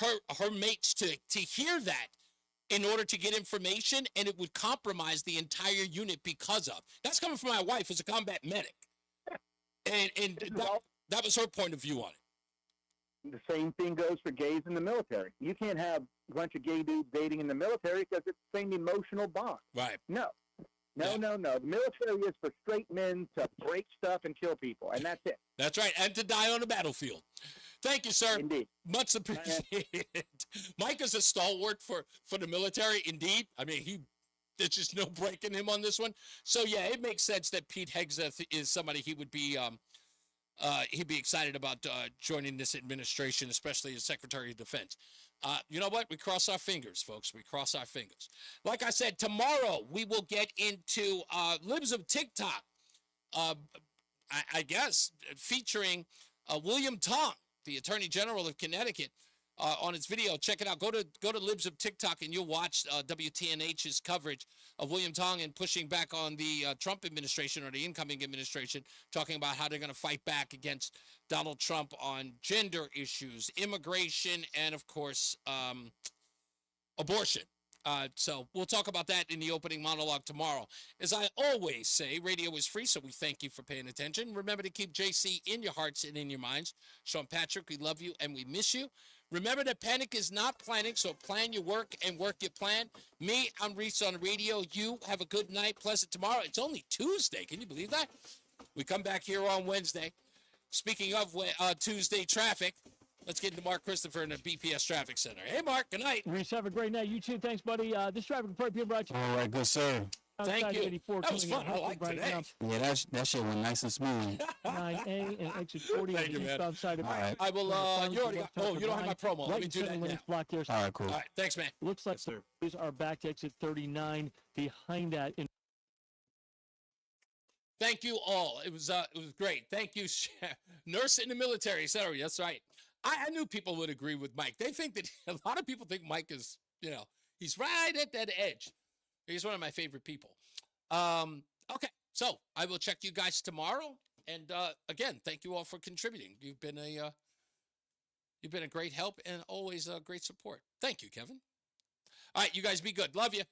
her mates to hear that in order to get information, and it would compromise the entire unit because of. That's coming from my wife, who's a combat medic. And that was her point of view on it. The same thing goes for gays in the military. You can't have a bunch of gay dudes dating in the military because it's the same emotional bond. Right. No. The military is for straight men to break stuff and kill people, and that's it. That's right, and to die on the battlefield. Thank you, sir. Indeed. Much appreciated. Mike is a stalwart for the military, indeed. I mean, there's just no breaking him on this one. So, yeah, it makes sense that Pete Hegseth is somebody he would be he'd be excited about joining this administration, especially as Secretary of Defense. You know what? We cross our fingers, folks. We cross our fingers. Like I said, tomorrow we will get into Libs of TikTok, I guess, featuring William Tong, the Attorney General of Connecticut, on its video. Check it out. Go to Libs of TikTok and you'll watch WTNH's coverage of William Tong and pushing back on the Trump administration, or the incoming administration, talking about how they're going to fight back against Donald Trump on gender issues, immigration, and, of course, abortion. So we'll talk about that in the opening monologue tomorrow. As I always say, radio is free, so we thank you for paying attention. Remember to keep JC in your hearts and in your minds. Sean Patrick, we love you and we miss you. Remember that panic is not planning, so plan your work and work your plan. Me, I'm Reese on the Radio. You have a good night, pleasant tomorrow. It's only Tuesday. Can you believe that? We come back here on Wednesday. Speaking of Tuesday traffic, let's get into Mark Christopher in the BPS Traffic Center. Hey, Mark, good night. Reese, have a great night. You too. Thanks, buddy. This traffic report being brought to you. All right, good sir. Thank you. 84 that was fun. I like today. Yeah, that shit went nice and smooth. 9A and exit 40 on the eastbound side of right. I will, you already got, you don't have my promo. Let me do that now. Block there. All right, cool. All right, thanks, man. Looks like the police are back to exit 39 behind that. Thank you all. It was great. Thank you, nurse in the military, etc. That's right. I knew people would agree with Mike. They think that a lot of people think Mike is, he's right at that edge. He's one of my favorite people. Okay, so I will check you guys tomorrow. And again, thank you all for contributing. You've been a great help and always a great support. Thank you, Kevin. All right, you guys be good. Love you.